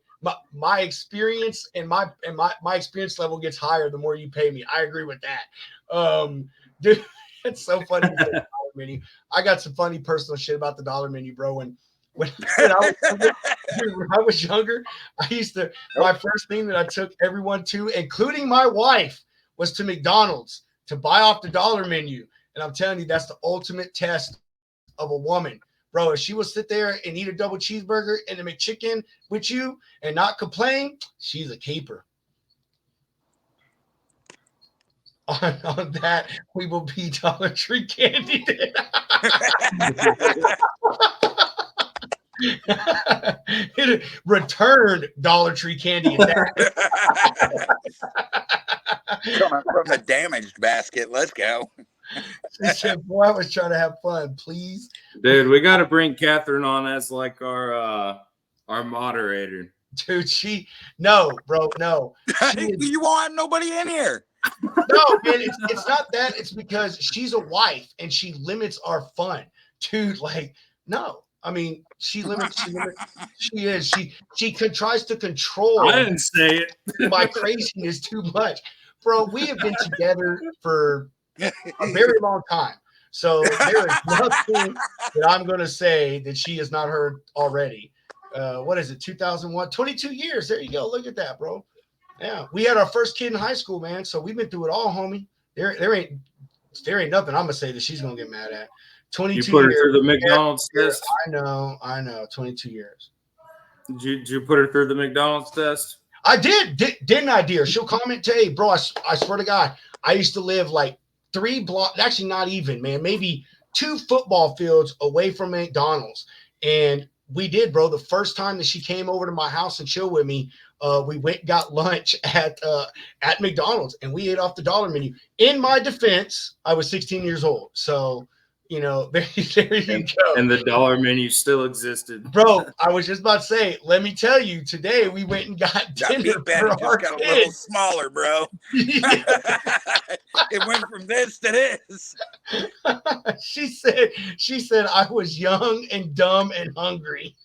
Speaker 2: my experience and my experience level gets higher the more you pay me. I agree with that. Dude, it's so funny. Dollar menu. I got some funny personal shit about the dollar menu, bro. When I was younger, my first thing that I took everyone to, including my wife, was to McDonald's to buy off the dollar menu. And I'm telling you, that's the ultimate test of a woman. Bro, if she will sit there and eat a double cheeseburger and a McChicken with you and not complain, she's a keeper. On that, we will be Dollar Tree candy. Return Dollar Tree candy.
Speaker 3: Coming from the damaged basket. Let's go.
Speaker 2: She said, boy, I was trying to have fun, please.
Speaker 1: Dude, we got to bring Catherine on as like our moderator.
Speaker 2: Dude, no, bro, no.
Speaker 3: You won't have nobody in here.
Speaker 2: No, man, it's not that. It's because she's a wife and she limits our fun. Dude, like, no. I mean, she limits. She tries to control.
Speaker 1: I didn't say it.
Speaker 2: My craziness too much. Bro, we have been together for a very long time. So there is nothing that I'm going to say that she has not heard already. What is it, 2001? 22 years. There you go. Look at that, bro. Yeah, we had our first kid in high school, man. So we've been through it all, homie. There ain't nothing I'm going to say that she's going to get mad at. 22 years.
Speaker 1: You put her through the McDonald's test?
Speaker 2: I know. 22 years.
Speaker 1: Did you put her through the McDonald's test?
Speaker 2: I did. Didn't I, dear? She'll comment today, bro. I swear to God, I used to live like 3 blocks, actually not even, man, maybe 2 football fields away from McDonald's. And we did, bro. The first time that she came over to my house and chill with me, we went and got lunch at McDonald's, and we ate off the dollar menu. In my defense, I was 16 years old. So, you know, there you go.
Speaker 1: And the dollar menu still existed.
Speaker 2: Bro, I was just about to say, let me tell you, today we went and got dinner for our
Speaker 3: just got
Speaker 2: kids.
Speaker 3: a little smaller, bro. It went from this to this.
Speaker 2: She said I was young and dumb and hungry.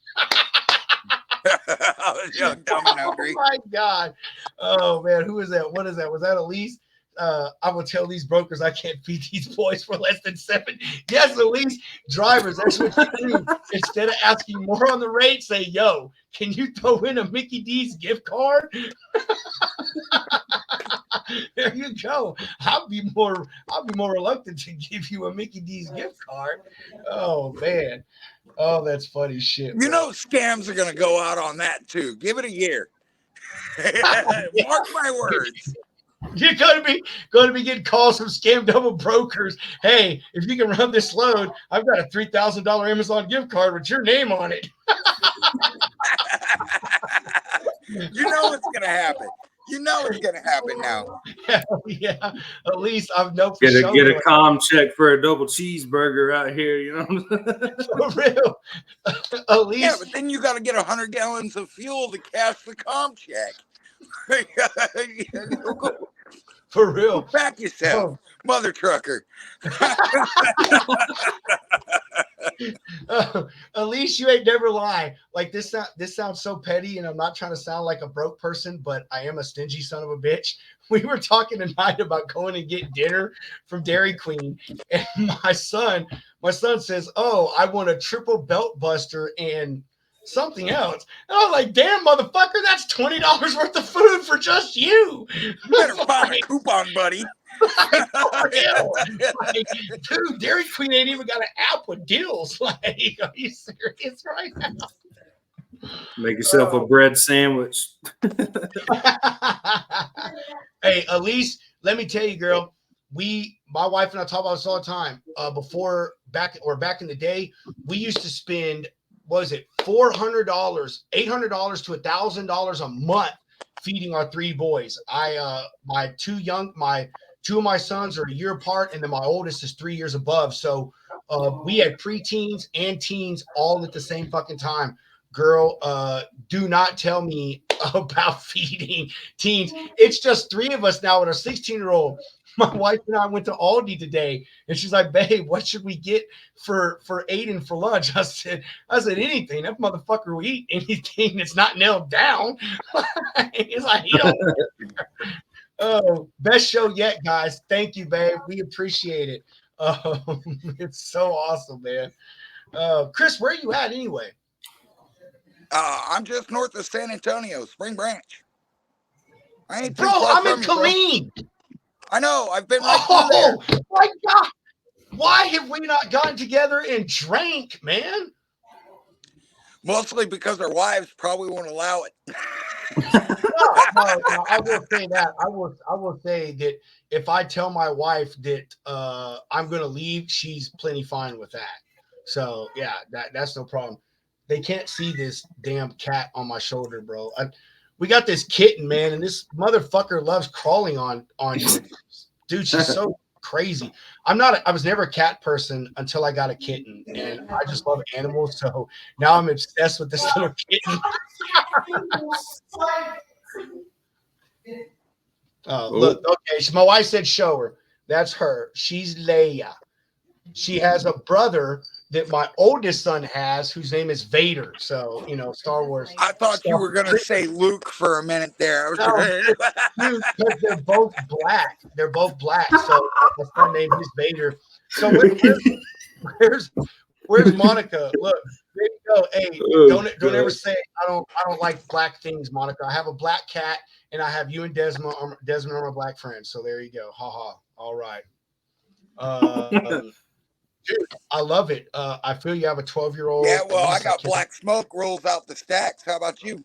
Speaker 3: I was young, dumb, and hungry.
Speaker 2: Oh my God. Oh man, who is that? What is that? Was that Elise? I will tell these brokers I can't feed these boys for less than 7. Yes, Elise, drivers, that's what you do. Instead of asking more on the rate, say, yo, can you throw in a Mickey D's gift card? There you go. I'll be more reluctant to give you a Mickey D's gift card. Oh man. Oh, that's funny shit.
Speaker 3: You know, scams are going to go out on that too. Give it a year. Mark my words.
Speaker 2: You're going to be getting calls from scam double brokers. Hey, if you can run this load, I've got a $3,000 Amazon gift card with your name on it.
Speaker 3: You know it's going to happen. You know it's going to happen now.
Speaker 2: Hell yeah. At least I've known for
Speaker 1: Get a
Speaker 2: sure.
Speaker 1: get a com check for a double cheeseburger out here, you know.
Speaker 2: For real. At least.
Speaker 3: Yeah, but then you got to get 100 gallons of fuel to cash the comp check.
Speaker 2: For real.
Speaker 3: Back yourself, mother trucker.
Speaker 2: At least you ain't never lie. Like this sounds so petty, and I'm not trying to sound like a broke person, but I am a stingy son of a bitch. We were talking tonight about going and getting dinner from Dairy Queen, and my son says, "Oh, I want a triple belt buster and something else." And I was like, "Damn, motherfucker, that's $20 worth of food for just you."
Speaker 3: You better find a coupon, buddy.
Speaker 2: For real. Like, dude, Dairy Queen ain't even got an app with deals. Like, are you serious right now?
Speaker 1: Make yourself a bread sandwich.
Speaker 2: Hey, Elise, let me tell you, girl, my wife and I talk about this all the time. Back in the day, we used to spend, what was it, $400, $800 to $1,000 a month feeding our 3 boys. Two of my sons are a year apart, and then my oldest is 3 years above. So we had preteens and teens all at the same fucking time. Girl, do not tell me about feeding teens. It's just 3 of us now with our 16-year-old. My wife and I went to Aldi today, and she's like, "Babe, what should we get for Aiden for lunch?" I said, "Anything. That motherfucker will eat anything that's not nailed down." He's like, "You don't." Oh, best show yet, guys. Thank you, babe. We appreciate it. It's so awesome, man. Chris, where are you at anyway?
Speaker 3: I'm just north of San Antonio, Spring Branch. I ain't too
Speaker 2: Bro,
Speaker 3: far
Speaker 2: I'm in
Speaker 3: from you, bro.
Speaker 2: Killeen.
Speaker 3: I know. I've been right through there.
Speaker 2: Oh, my God. Why have we not gotten together and drank, man?
Speaker 3: Mostly because our wives probably won't allow it.
Speaker 2: No, I will say that. I will say that if I tell my wife that I'm going to leave, she's plenty fine with that. So, yeah, that's no problem. They can't see this damn cat on my shoulder, bro. We got this kitten, man, and this motherfucker loves crawling on you. Dude, she's so crazy. I was never a cat person until I got a kitten, and I just love animals. So now I'm obsessed with this little kitten. Look, okay. So my wife said show her. That's her. She's Leia. She has a brother that my oldest son has, whose name is Vader. So, Star Wars.
Speaker 3: I thought you were going to say Luke for a minute there.
Speaker 2: Dude, because they're both black. They're both black. So my son named is Vader. So where's Monica? Look, there you go. Hey, don't ever say I don't like black things, Monica. I have a black cat, and I have you and Desmond are my black friends. So there you go. Ha ha. All right. Dude, I love it. I feel you have a 12-year-old.
Speaker 3: Yeah, well, I got black smoke rolls out the stacks. How about you?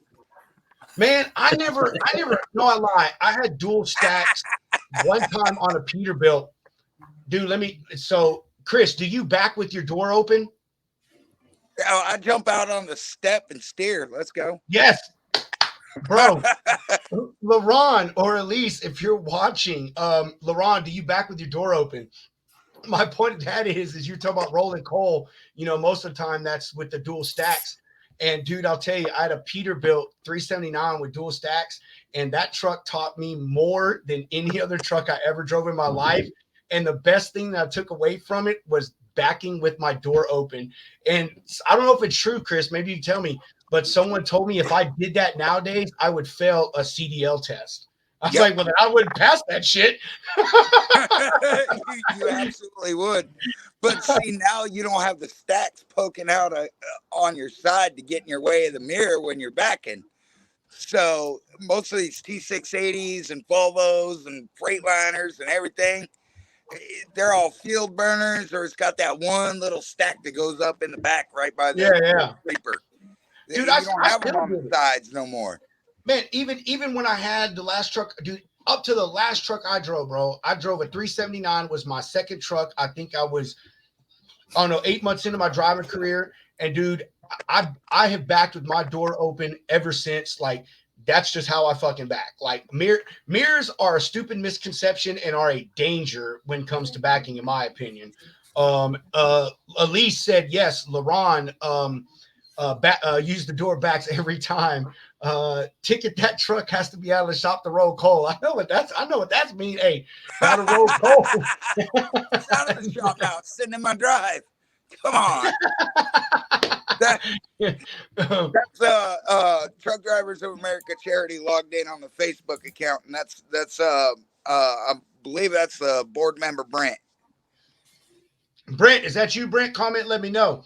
Speaker 2: Man, I never, no, I lie. I had dual stacks one time on a Peterbilt. Dude, so Chris, do you back with your door open?
Speaker 3: Yeah, I jump out on the step and steer. Let's go.
Speaker 2: Yes. Bro, LaRon or Elise, if you're watching, LaRon, do you back with your door open? My point of that is you're talking about rolling coal. Most of the time that's with the dual stacks. And dude, I'll tell you, I had a Peterbilt 379 with dual stacks, and that truck taught me more than any other truck I ever drove in my life. And the best thing that I took away from it was backing with my door open. And I don't know if it's true, Chris, maybe you tell me, but someone told me if I did that nowadays, I would fail a CDL test. I was
Speaker 3: Yep.
Speaker 2: like, well, then I wouldn't pass that shit.
Speaker 3: You absolutely would. But see, now you don't have the stacks poking out on your side to get in your way of the mirror when you're backing. So most of these T680s and Volvos and Freightliners and everything, they're all field burners, or it's got that one little stack that goes up in the back right by the sleeper.
Speaker 2: Dude,
Speaker 3: you
Speaker 2: I
Speaker 3: don't have them
Speaker 2: still
Speaker 3: on
Speaker 2: do
Speaker 3: the
Speaker 2: it.
Speaker 3: sides no more.
Speaker 2: Man, even when I had the last truck, dude, up to the last truck I drove, bro, I drove a 379, was my second truck. I think I was, I don't know, 8 months into my driving career. And dude, I have backed with my door open ever since. Like, that's just how I fucking back. Like, mirrors are a stupid misconception and are a danger when it comes to backing, in my opinion. Elise said, yes, LaRon use the door backs every time. Ticket that truck has to be out of the shop to roll coal. I know what that's mean. Hey, gotta roll coal.
Speaker 3: It's out of the shop now. It's sitting in my drive. Come on. That's Truck Drivers of America charity logged in on the Facebook account, and that's I believe that's board member Brent.
Speaker 2: Brent, is that you, Brent? Comment, let me know.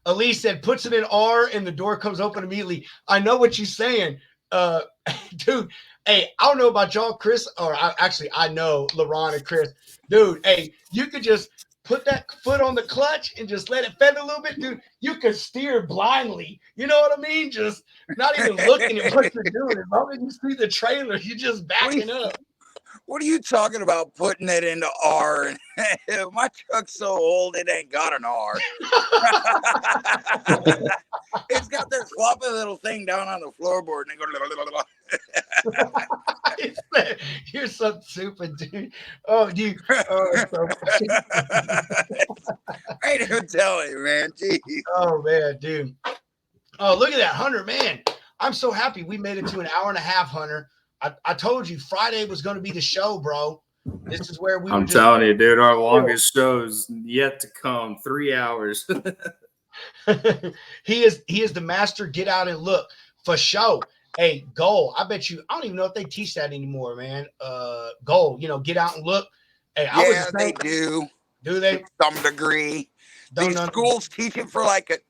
Speaker 2: Elise said, puts it in R and the door comes open immediately. I know what you're saying. Dude, hey, I don't know about y'all, Chris, or I know LaRon and Chris. Dude, hey, you could just put that foot on the clutch and just let it fend a little bit, dude. You could steer blindly. You know what I mean? Just not even looking at what you're doing. As long as you see the trailer, you're just backing up.
Speaker 3: What are you talking about putting it into R? My truck's so old, it ain't got an R. It's got this floppy little thing down on the floorboard, and they go.
Speaker 2: You're so stupid, dude. Oh, dude. Oh, so
Speaker 3: I ain't even telling you, man. Jeez.
Speaker 2: Oh, man, dude. Oh, look at that, Hunter, man. I'm so happy we made it to an hour and a half, Hunter. I told you Friday was going to be the show, bro. This is where we.
Speaker 1: I'm telling you, dude. Our longest show's yet to come. 3 hours.
Speaker 2: He is the master. Get out and look for show. Hey, goal. I bet you. I don't even know if they teach that anymore, man. Goal. Get out and look. Hey,
Speaker 3: they do.
Speaker 2: Do they?
Speaker 3: To some degree. These schools teach it for like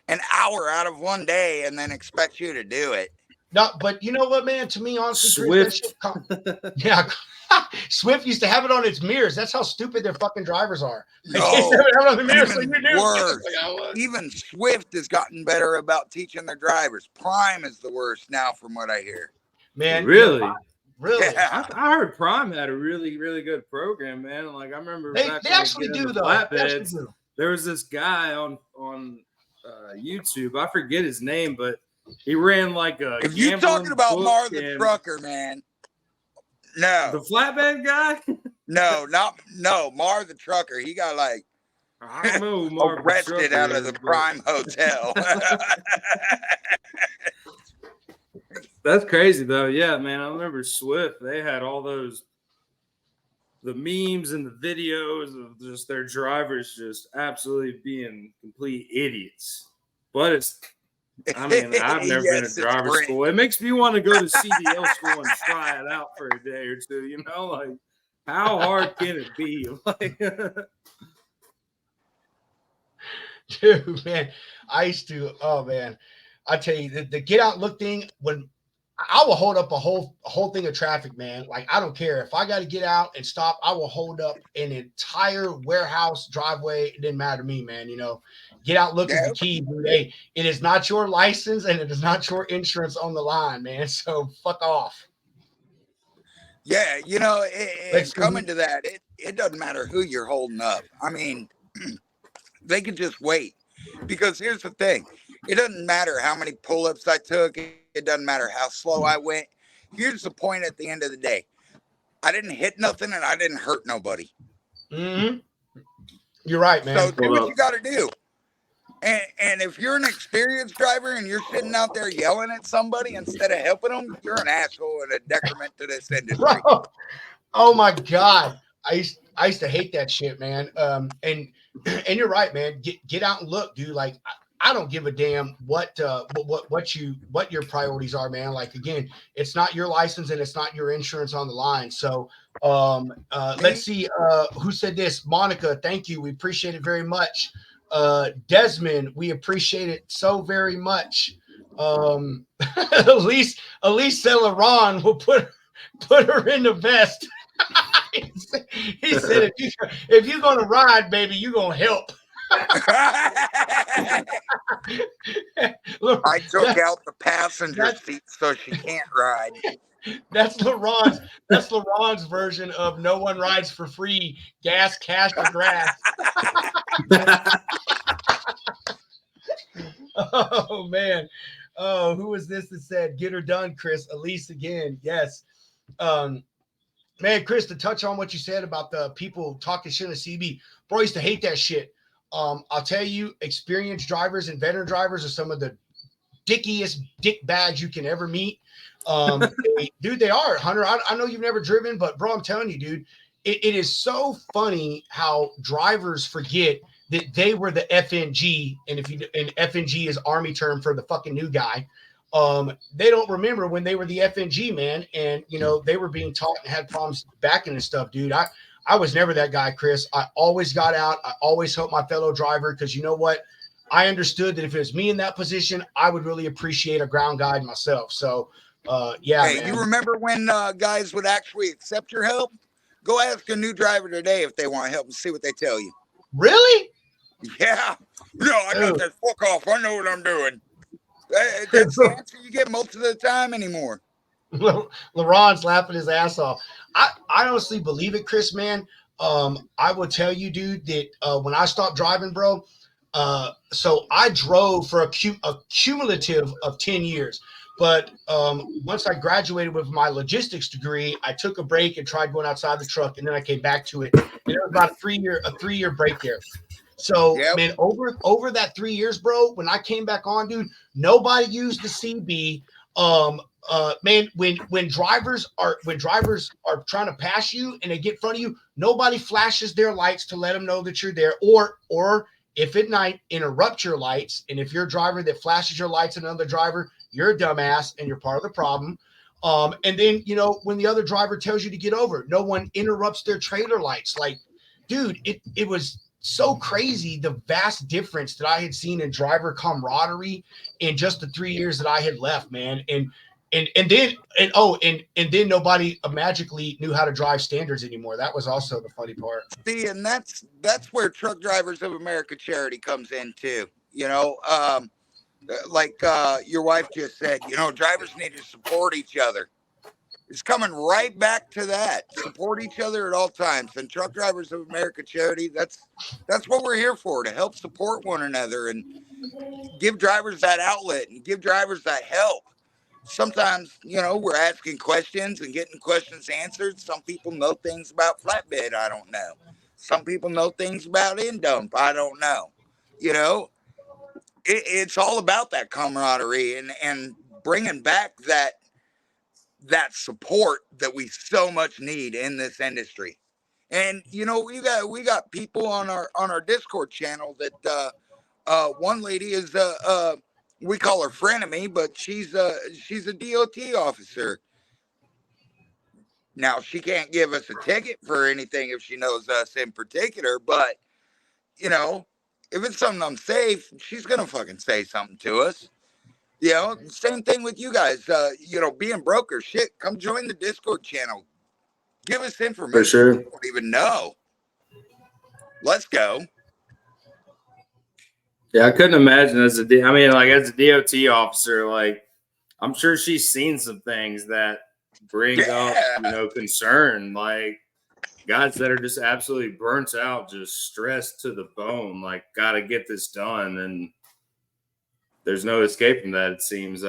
Speaker 3: an hour out of one day, and then expect you to do it.
Speaker 2: No, but you know what, man? To me, honestly,
Speaker 1: Swift.
Speaker 2: Yeah, Swift used to have it on its mirrors. That's how stupid their fucking drivers are. They
Speaker 3: No,
Speaker 2: used to have it on the mirrors, so
Speaker 3: even
Speaker 2: you knew.
Speaker 3: worse. Even Swift has gotten better about teaching their drivers. Prime is the worst now, from what I hear.
Speaker 2: Man,
Speaker 1: really?
Speaker 2: Really?
Speaker 3: Yeah.
Speaker 1: I heard Prime had a really, really good program, man. Like, I remember
Speaker 2: They
Speaker 1: back
Speaker 2: actually do, though.
Speaker 1: Flatbeds, there was this guy on YouTube. I forget his name, but he ran like a.
Speaker 3: If you're talking about Mar the trucker, man, no.
Speaker 1: The flatbed guy?
Speaker 3: No, Mar the trucker. He got like
Speaker 1: I don't know, Mar
Speaker 3: arrested out of the Prime Hotel.
Speaker 1: That's crazy though. Yeah, man. I remember Swift. They had all the memes and the videos of just their drivers just absolutely being complete idiots. But I've never been to driver's school. It makes me want to go to CDL school and try it out for a day or two. Like, how hard can it be? Like,
Speaker 2: dude, man, I used to. Oh man, I tell you, the get out and look thing. When I will hold up a whole thing of traffic, man. Like, I don't care if I got to get out and stop. I will hold up an entire warehouse driveway. It didn't matter to me, man. Get out, look is the key, dude. Hey, it is not your license and it is not your insurance on the line, man. So fuck off.
Speaker 3: Yeah, it's coming to that. It doesn't matter who you're holding up. I mean, they can just wait. Because here's the thing. It doesn't matter how many pull-ups I took. It doesn't matter how slow I went. Here's the point at the end of the day. I didn't hit nothing and I didn't hurt nobody.
Speaker 2: Mm-hmm. You're right, man.
Speaker 3: So do what you got to do. And if you're an experienced driver and you're sitting out there yelling at somebody instead of helping them, you're an asshole and a decrement to this industry.
Speaker 2: Bro. Oh my God. I used to hate that shit, man. And you're right, man. Get out and look, dude. Like, I don't give a damn what your priorities are, man. Like, again, it's not your license and it's not your insurance on the line. So let's see who said this. Monica, thank you. We appreciate it very much. Desmond, we appreciate it so very much. Elise said LaRon will put her in the vest. he said if you're gonna ride, baby, you're gonna help.
Speaker 3: I took out the passenger seat so she can't ride.
Speaker 2: That's LaRon's version of no one rides for free. Gas, cash, or grass. Oh man. Oh, who was this that said get her done, Chris? Elise again. Yes. Man, Chris, to touch on what you said about the people talking shit on CB, bro, I used to hate that shit. I'll tell you, experienced drivers and veteran drivers are some of the dickiest dick bags you can ever meet. Dude, they are. Hunter, I know you've never driven, but bro, I'm telling you, dude, it is so funny how drivers forget that they were the FNG, and FNG is Army term for the fucking new guy. They don't remember when they were the FNG, man, and they were being taught and had problems backing and stuff, dude. I was never that guy, Chris. I always got out. I always helped my fellow driver because you know what? I understood that if it was me in that position, I would really appreciate a ground guide myself. So, yeah.
Speaker 3: Hey, man. You remember when guys would actually accept your help? Go ask a new driver today if they want help and see what they tell you.
Speaker 2: Really?
Speaker 3: Yeah. No, I got that fuck off. I know what I'm doing. That's the answer you get most of the time anymore.
Speaker 2: LaRon's laughing his ass off. I honestly believe it, Chris, man. I will tell you, dude, that when I stopped driving, bro, so I drove for a cumulative of 10 years. But once I graduated with my logistics degree, I took a break and tried going outside the truck, and then I came back to it. And it was about a three-year break there. So, man, over that 3 years, bro, when I came back on, dude, nobody used the CB. Man, when drivers are trying to pass you and they get in front of you, nobody flashes their lights to let them know that you're there, or if at night interrupt your lights. And if you're a driver that flashes your lights at another driver, you're a dumbass and you're part of the problem. And then when the other driver tells you to get over, no one interrupts their trailer lights. Like, dude, it was so crazy the vast difference that I had seen in driver camaraderie in just the 3 years that I had left, man. And then nobody magically knew how to drive standards anymore. That was also the funny part.
Speaker 3: See, and that's where Truck Drivers of America charity comes in too. Like your wife just said, drivers need to support each other. It's coming right back to that. Support each other at all times. And Truck Drivers of America charity, that's what we're here for, to help support one another and give drivers that outlet and give drivers that help. Sometimes, we're asking questions and getting questions answered. Some people know things about flatbed. I don't know. Some people know things about end dump. I don't know. It's all about that camaraderie and bringing back that support that we so much need in this industry. And we got people on our Discord channel that one lady is we call her frenemy, but she's a DOT officer. Now, she can't give us a ticket for anything if she knows us in particular, but if it's something unsafe, she's gonna fucking say something to us. Same thing with you guys. Being brokers, shit, come join the Discord channel. Give us information.
Speaker 1: For sure.
Speaker 3: We don't even know. Let's go.
Speaker 1: Yeah, I couldn't imagine as a DOT officer, like, I'm sure she's seen some things that bring up, concern, like guys that are just absolutely burnt out, just stressed to the bone, like, got to get this done. And there's no escape from that, it seems.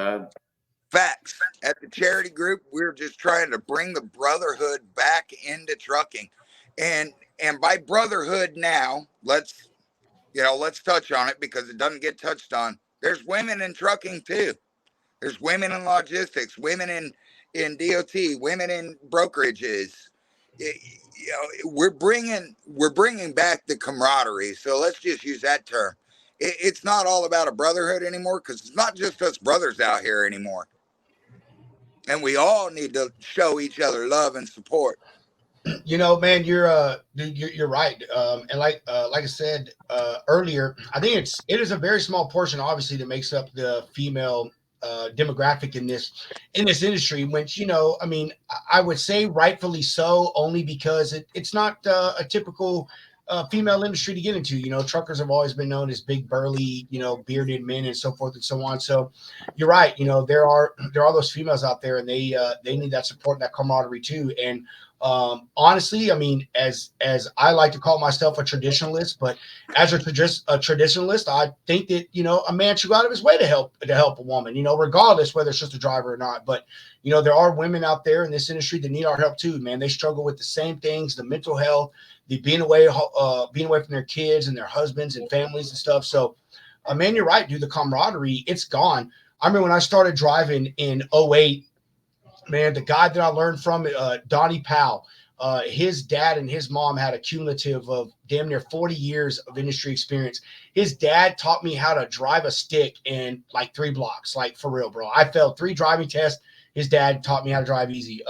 Speaker 3: Facts. At the charity group, we're just trying to bring the brotherhood back into trucking. And by brotherhood now, let's touch on it because it doesn't get touched on. There's women in trucking too. There's women in logistics, women in DOT, women in brokerages. We're bringing back the camaraderie. So let's just use that term. it's not all about a brotherhood anymore, because it's not just us brothers out here anymore. And we all need to show each other love and support.
Speaker 2: You know, man, you're right. And like I said earlier, I think it is a very small portion, obviously, that makes up the female demographic in this industry. Which, you know, I mean, I would say rightfully so, only because it's not a typical female industry to get into. You know, truckers have always been known as big, burly, you know, bearded men and so forth and so on. So you're right. You know, there are those females out there, and they need that support and that camaraderie too. And honestly, I mean, as I like to call myself a traditionalist, but as a traditionalist, I think that, you know, a man should go out of his way to help a woman, you know, regardless whether it's just a driver or not. But, you know, there are women out there in this industry that need our help too, man. They struggle with the same things, the mental health, the being away from their kids and their husbands and families and stuff. So, man, you're right, dude. The camaraderie, it's gone. I remember when I started driving in 2008, man, the guy that I learned from, Donnie Powell, his dad and his mom had a cumulative of damn near 40 years of industry experience. His dad taught me how to drive a stick in like 3 blocks, like for real, bro. I failed 3 driving tests. His dad taught me how to drive easy.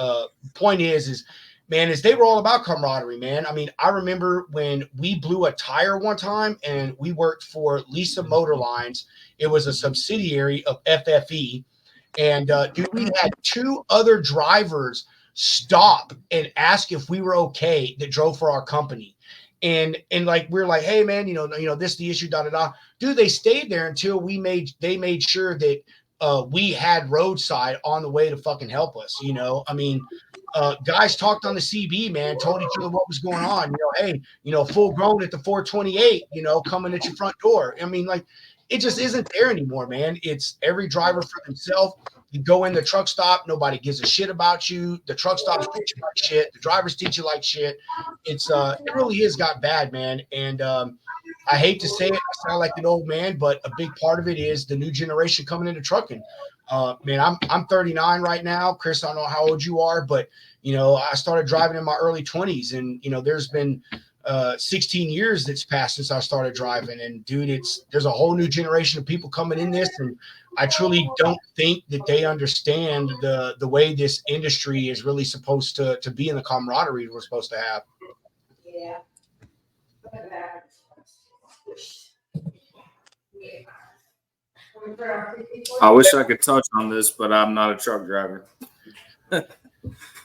Speaker 2: Point is, man, they were all about camaraderie, man. I mean, I remember when we blew a tire one time and we worked for Lisa Motor Lines. It was a subsidiary of FFE. And dude, we had 2 other drivers stop and ask if we were okay that drove for our company. And like, we're like, hey man, you know, this is the issue, da da da. Dude, they stayed there until they made sure that we had roadside on the way to fucking help us. You know, I mean, guys talked on the CB, man, told each other what was going on. You know, hey, you know, full grown at the 428, you know, coming at your front door. I mean, like, it just isn't there anymore, man. It's every driver for themselves. You go in the truck stop, nobody gives a shit about you. The truck stops teach you like shit. The drivers teach you like shit. It really has got bad, man. And I hate to say it, I sound like an old man, but a big part of it is the new generation coming into trucking. Man, I'm 39 right now. Chris, I don't know how old you are, but you know, I started driving in my early 20s, and you know, there's been 16 years that's passed since I started driving. And dude, there's a whole new generation of people coming in this, and I truly don't think that they understand the way this industry is really supposed to be, in the camaraderie we're supposed to have.
Speaker 4: Yeah.
Speaker 1: I wish I could touch on this, but I'm not a truck driver.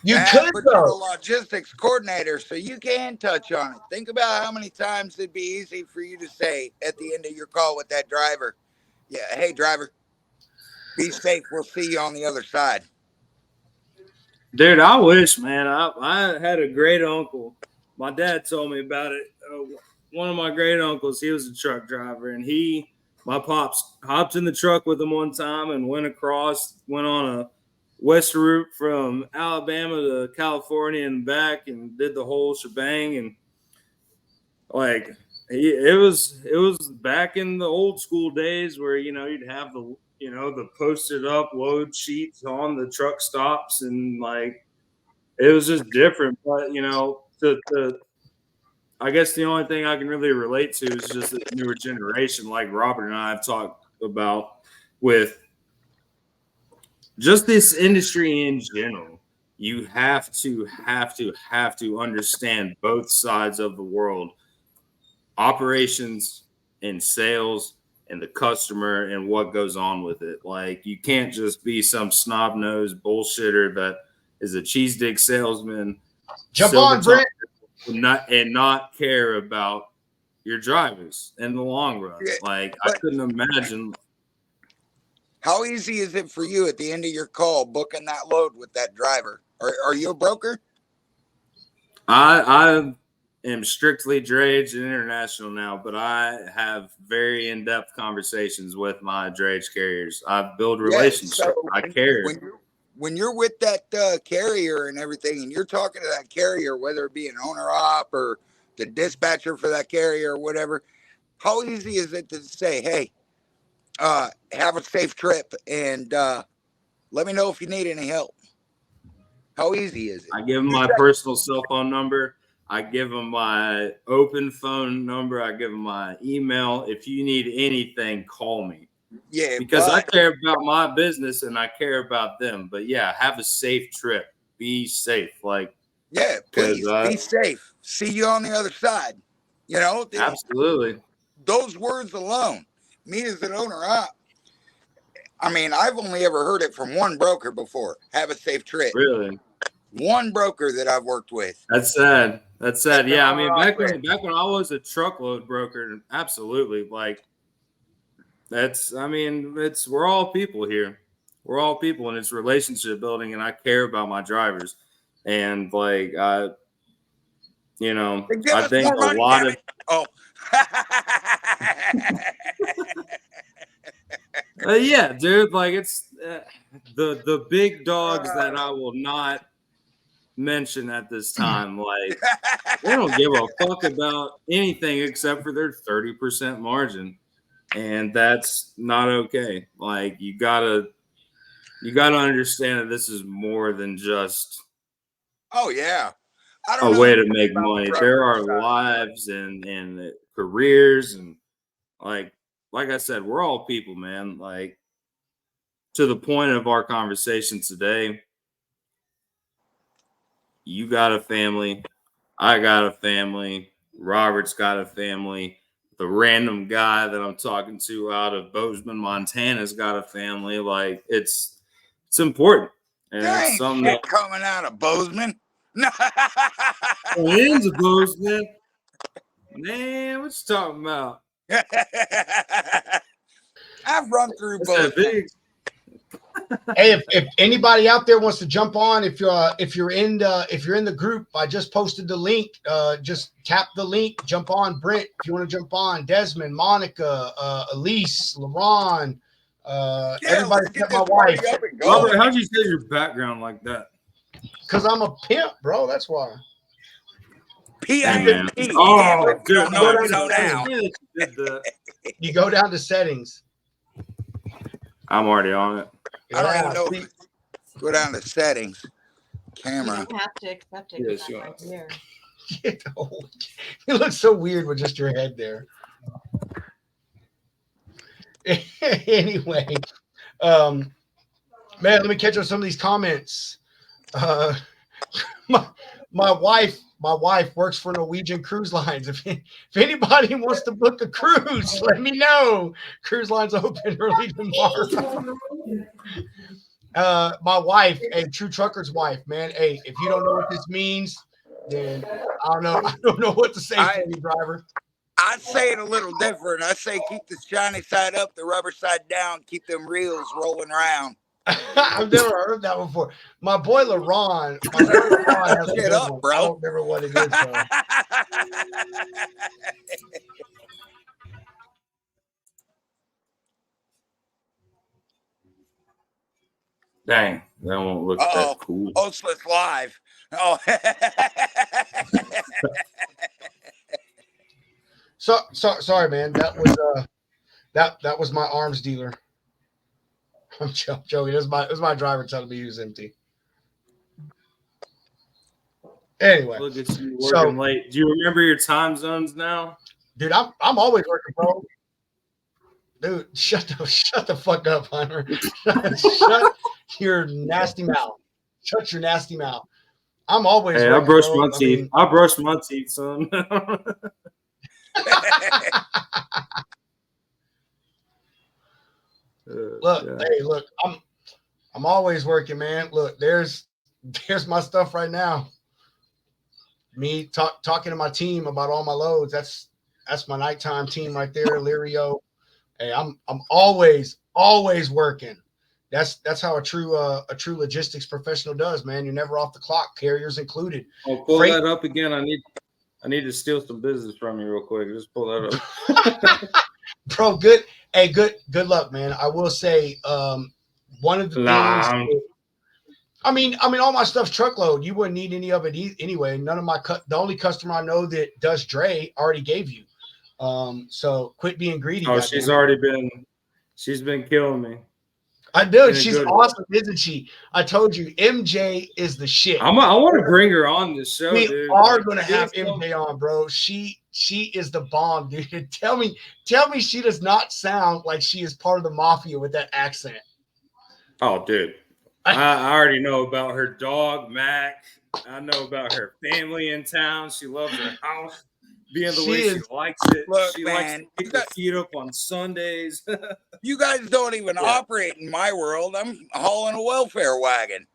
Speaker 2: You
Speaker 3: But
Speaker 2: could
Speaker 3: you're a
Speaker 2: though.
Speaker 3: logistics coordinator, so you can touch on it. Think about how many times it'd be easy for you to say at the end of your call with that driver, yeah, hey driver, be safe. We'll see you on the other side.
Speaker 1: Dude, I wish, man. I had a great uncle. My dad told me about it. One of my great uncles, he was a truck driver, and my pops hopped in the truck with him one time and went on a west route from Alabama to California and back, and did the whole shebang. And like, it was back in the old school days where, you know, you'd have the posted up load sheets on the truck stops, and like, it was just different. But you know, I guess the only thing I can really relate to is just the newer generation, like Robert and I have talked about, with just this industry in general. You have to understand both sides of the world, operations and sales and the customer and what goes on with it. Like, you can't just be some snub-nosed bullshitter that is a cheese dick salesman.
Speaker 2: Jump on, Brent.
Speaker 1: Not care about your drivers in the long run. Like, I couldn't imagine.
Speaker 3: How easy is it for you at the end of your call booking that load with that driver? Are you a broker?
Speaker 1: I am strictly drayage and international now, but I have very in-depth conversations with my drayage carriers. I build relationships.
Speaker 3: So
Speaker 1: I care.
Speaker 3: When you're with that carrier and everything, and you're talking to that carrier, whether it be an owner op or the dispatcher for that carrier or whatever, how easy is it to say, hey, have a safe trip, and let me know if you need any help? How easy is it?
Speaker 1: I give them my personal cell phone number. I give them my open phone number. I give them my email. If you need anything, call me.
Speaker 3: Yeah,
Speaker 1: Because I care about my business and I care about them. But yeah, have a safe trip. Be safe. Like,
Speaker 3: yeah, please be safe. See you on the other side. You know,
Speaker 1: absolutely.
Speaker 3: Those words alone, me as an owner, I mean, I've only ever heard it from one broker before. Have a safe trip.
Speaker 1: Really?
Speaker 3: One broker that I've worked with.
Speaker 1: That's sad. That's sad. Yeah, I mean, back when I was a truckload broker, absolutely. Like, we're all people here. We're all people, and it's relationship building, and I care about my drivers. And like, I think a lot of.
Speaker 3: Oh.
Speaker 1: Yeah, dude. Like, it's the big dogs that I will not mention at this time. Like, they don't give a fuck about anything except for their 30% margin, and that's not okay. Like, you gotta understand that this is more than just.
Speaker 3: Oh yeah.
Speaker 1: A way to make money. There are lives and careers, and like I said, we're all people, man. Like, to the point of our conversation today, you got a family, I got a family, Robert's got a family, the random guy that I'm talking to out of Bozeman, Montana's got a family. Like, it's important. And
Speaker 3: there
Speaker 1: it's
Speaker 3: ain't
Speaker 1: something
Speaker 3: shit coming out of Bozeman.
Speaker 1: Ends of Bozeman. Man, what you talking about?
Speaker 3: I've run through Bozeman.
Speaker 2: Hey, if anybody out there wants to jump on, if you're in the group, I just posted the link. Just tap the link, jump on. Brent, if you want to jump on. Desmond, Monica, Elise, LaRon, everybody except my wife.
Speaker 1: Robert, how'd you say your background like that?
Speaker 2: Because I'm a pimp, bro. That's why.
Speaker 3: P-I-M-P.
Speaker 1: Oh, dude,
Speaker 2: you go down to settings.
Speaker 1: I'm already on it.
Speaker 3: I don't even know. Go down to settings. Camera.
Speaker 4: You don't have to accept it.
Speaker 1: Yes,
Speaker 4: Right here.
Speaker 2: You look so weird with just your head there. Anyway, man, let me catch up some of these comments. My wife works for Norwegian Cruise Lines. If anybody wants to book a cruise, let me know. Cruise lines open early tomorrow. My wife, a true trucker's wife, man. Hey, if you don't know what this means, then I don't know what to say to you, driver.
Speaker 3: I say it a little different. I say keep the shiny side up, the rubber side down, keep them reels rolling around.
Speaker 2: I've never heard that before. My boy LaRon has a good one.
Speaker 3: Bro.
Speaker 2: I don't remember what it is, though.
Speaker 1: Dang, that won't look that cool.
Speaker 3: Oh, so it's live. Oh.
Speaker 2: So sorry, man. That was my arms dealer. I'm joking. It was my driver telling me he was empty. Anyway,
Speaker 1: look at you working late. Do you remember your time zones now?
Speaker 2: Dude, I'm always working, bro. Dude, shut the fuck up, Hunter. Shut your nasty mouth. Shut your nasty mouth. I'm always.
Speaker 1: Hey,
Speaker 2: working,
Speaker 1: I brushed
Speaker 2: bro.
Speaker 1: my teeth. I brushed my teeth, son.
Speaker 2: Look, I'm always working, man. Look, there's my stuff right now. Me talking to my team about all my loads. That's my nighttime team right there, Lirio. Hey, I'm always working. That's how a true logistics professional does, man. You're never off the clock, carriers included.
Speaker 1: Oh, pull that up again. I need to steal some business from you real quick. Just pull that up.
Speaker 2: Bro, good. Hey, good luck, man. I will say, one of the things. I mean, all my stuff's truckload. You wouldn't need any of it anyway. None of the only customer I know that does Dre already gave you. So quit being greedy.
Speaker 1: Oh, she's been killing me.
Speaker 2: I know
Speaker 1: In a
Speaker 2: she's
Speaker 1: good way.
Speaker 2: awesome, isn't she? I told you, MJ is the shit.
Speaker 1: I want to bring her on the show,
Speaker 2: We
Speaker 1: dude.
Speaker 2: are
Speaker 1: Like,
Speaker 2: gonna
Speaker 1: do
Speaker 2: have
Speaker 1: some-
Speaker 2: MJ on, bro. She is the bomb, dude. Tell me she does not sound like she is part of the mafia with that accent.
Speaker 1: Oh, dude. I already know about her dog, Mac. I know about her family in town. She loves her house, being the way she likes it.
Speaker 3: Look,
Speaker 1: She
Speaker 3: man,
Speaker 1: likes to pick her feet up on Sundays.
Speaker 3: You guys don't even
Speaker 1: Yeah.
Speaker 3: operate in my world. I'm hauling a welfare wagon.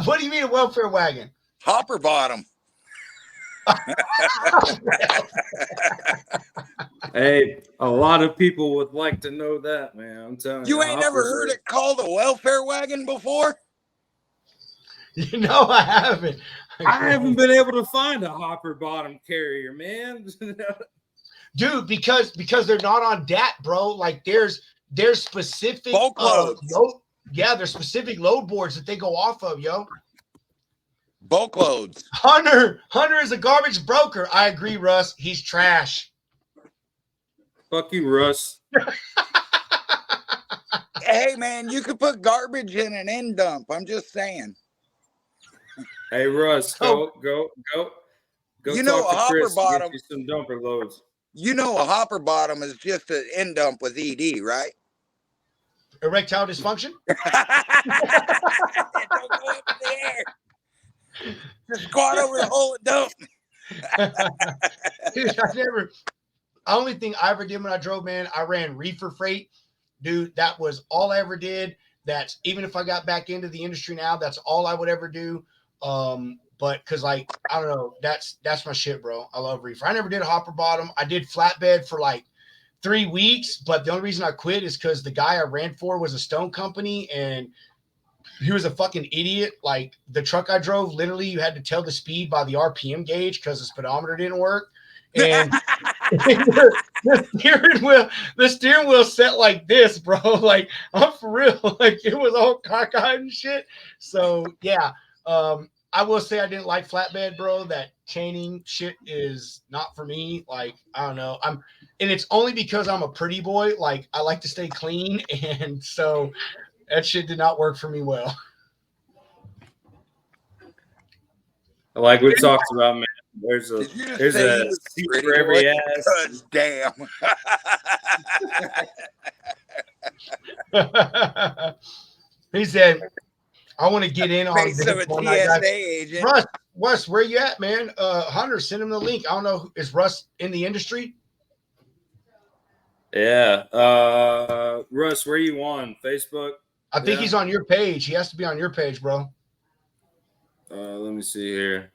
Speaker 2: What do you mean a welfare wagon?
Speaker 3: Hopper bottom.
Speaker 1: Hey, a lot of people would like to know that, man. I'm telling you.
Speaker 3: You ain't never heard it called a welfare wagon before?
Speaker 2: You know I haven't.
Speaker 1: I haven't been able to find a hopper bottom carrier, man.
Speaker 2: Dude, because they're not on DAT, bro. Like there's specific
Speaker 3: Bulk loads.
Speaker 2: there's specific load boards that they go off of, yo.
Speaker 3: Bulk loads.
Speaker 2: Hunter is a garbage broker. I agree, Russ. He's trash.
Speaker 1: Fuck you, Russ.
Speaker 3: Hey, man, you could put garbage in an end dump. I'm just saying.
Speaker 1: Hey, Russ, go
Speaker 3: You know,
Speaker 1: talk
Speaker 3: a
Speaker 1: to
Speaker 3: hopper
Speaker 1: Chris to
Speaker 3: bottom-
Speaker 1: get you some dumper loads.
Speaker 3: You know, a hopper bottom is just an end dump with ED, right?
Speaker 2: Erectile dysfunction?
Speaker 3: Don't go up in the air. Just squat over the hole and dump.
Speaker 2: Dude, only thing I ever did when I drove, man, I ran reefer freight. Dude, that was all I ever did. That's even if I got back into the industry now, that's all I would ever do. But cause like, I don't know, that's my shit, bro. I love reefer. I never did a hopper bottom. I did flatbed for like 3 weeks, but the only reason I quit is because the guy I ran for was a stone company and he was a fucking idiot. Like the truck I drove, literally you had to tell the speed by the RPM gauge because the speedometer didn't work. And the steering wheel set like this, bro. Like I'm for real. Like it was all cockeyed and shit. So yeah. I will say I didn't like flatbed, bro. That chaining shit is not for me. Like, I don't know. And it's only because I'm a pretty boy. Like, I like to stay clean. And so that shit did not work for me well.
Speaker 1: Like we talked about, man. There's a
Speaker 3: Did you just
Speaker 1: there's
Speaker 3: say
Speaker 1: a
Speaker 3: he was
Speaker 1: seat
Speaker 3: pretty
Speaker 1: for every
Speaker 3: boy?
Speaker 1: ass.
Speaker 3: Cause damn.
Speaker 2: He said, I want to get in on
Speaker 3: Face of a
Speaker 2: this one. I got-
Speaker 3: TSA agent.
Speaker 2: Russ, where you at, man? Hunter, send him the link. I don't know. Is Russ in the industry?
Speaker 1: Yeah. Russ, where you on? Facebook?
Speaker 2: I think
Speaker 1: Yeah.
Speaker 2: he's on your page. He has to be on your page, bro.
Speaker 1: Let me see here.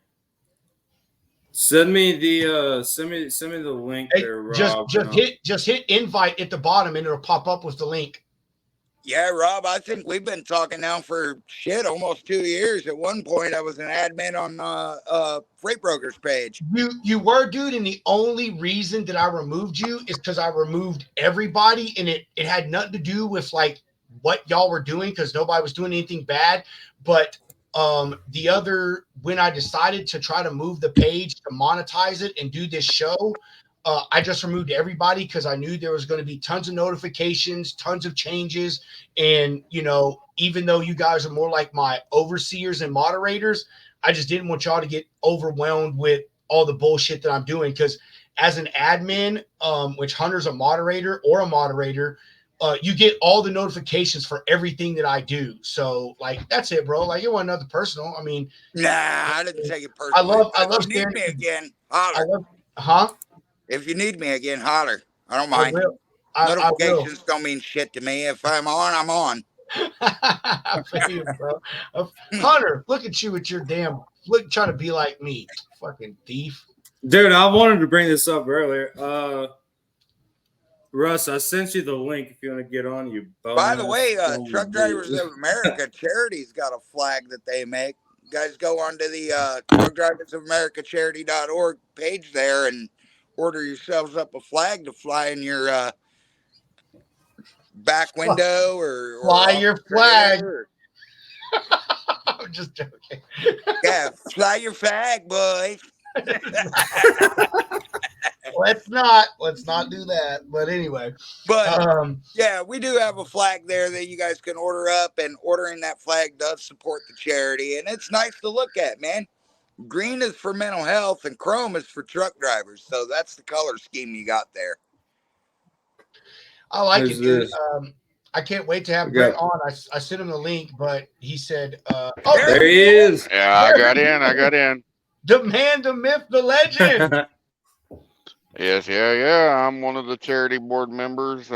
Speaker 1: Send me the link
Speaker 2: Hey,
Speaker 1: there, Rob.
Speaker 2: just hit invite at the bottom and it'll pop up with the link.
Speaker 3: Yeah, Rob, I think we've been talking now for almost 2 years. At one point, I was an admin on Freight Brokers page.
Speaker 2: You were, dude, and the only reason that I removed you is because I removed everybody, and it had nothing to do with like what y'all were doing because nobody was doing anything bad. But when I decided to try to move the page to monetize it and do this show, I just removed everybody because I knew there was going to be tons of notifications, tons of changes. And, you know, even though you guys are more like my overseers and moderators, I just didn't want y'all to get overwhelmed with all the bullshit that I'm doing. Because as an admin, which Hunter's a moderator, you get all the notifications for everything that I do. So, like, that's it, bro. Like, it wasn't nothing personal. I mean,
Speaker 3: Nah, I didn't take it personally.
Speaker 2: I love
Speaker 3: If you need me
Speaker 2: staring-
Speaker 3: again, holler. If you need me again, holler. I don't mind.
Speaker 2: I will.
Speaker 3: Notifications don't mean shit to me. If I'm on, I'm on.
Speaker 2: I feel you, bro. Hunter, look at you with your trying to be like me, fucking thief.
Speaker 1: Dude, I wanted to bring this up earlier. Russ, I sent you the link if you want to get on. You.
Speaker 3: By the way, Truck Drivers of America charity's got a flag that they make. You guys go onto the Truck Drivers of America charity.org page there and order yourselves up a flag to fly in your back window or
Speaker 2: Fly your flag.
Speaker 3: or-
Speaker 2: I'm just joking.
Speaker 3: Yeah, fly your flag, boys.
Speaker 2: let's not do that. But anyway,
Speaker 3: But yeah, we do have a flag there that you guys can order up, and ordering that flag does support the charity, and it's nice to look at, man. Green is for mental health, and chrome is for truck drivers. So that's the color scheme you got there.
Speaker 2: I like
Speaker 1: Who's
Speaker 2: it, dude.
Speaker 1: this?
Speaker 2: I can't wait to have
Speaker 1: We
Speaker 2: Brent
Speaker 1: got-
Speaker 2: on. I sent him the link, but he said,
Speaker 1: There he is.
Speaker 5: Yeah, I got in.
Speaker 2: the man, the myth, the legend.
Speaker 5: Yes, yeah. I'm one of the charity board members.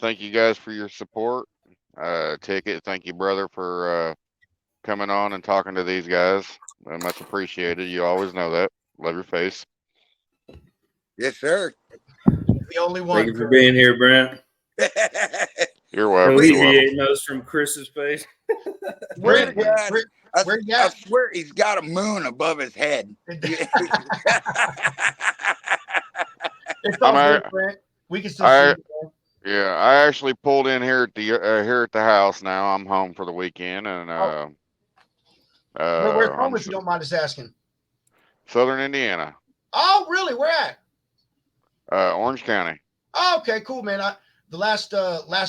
Speaker 5: Thank you guys for your support. Ticket, thank you, brother, for coming on and talking to these guys. Much appreciated. You always know that. Love your face.
Speaker 3: Yes, sir.
Speaker 2: The only one.
Speaker 1: Thank you for being here, Brent.
Speaker 5: You're welcome.
Speaker 1: Alleviating us from Chris's face.
Speaker 3: Swear to God,
Speaker 2: where you
Speaker 3: I
Speaker 2: at?
Speaker 3: swear he's got a moon above his head.
Speaker 2: It's all
Speaker 5: I'm
Speaker 2: good, Brent. We can still
Speaker 5: I-
Speaker 2: see you,
Speaker 5: Yeah, I actually pulled in here at the house now. I'm home for the weekend, and
Speaker 2: man. Where's home,
Speaker 5: I'm
Speaker 2: if you don't mind us asking?
Speaker 5: Southern Indiana,
Speaker 2: Oh, really? Where at?
Speaker 5: Orange County.
Speaker 2: Oh, okay, cool, man. The last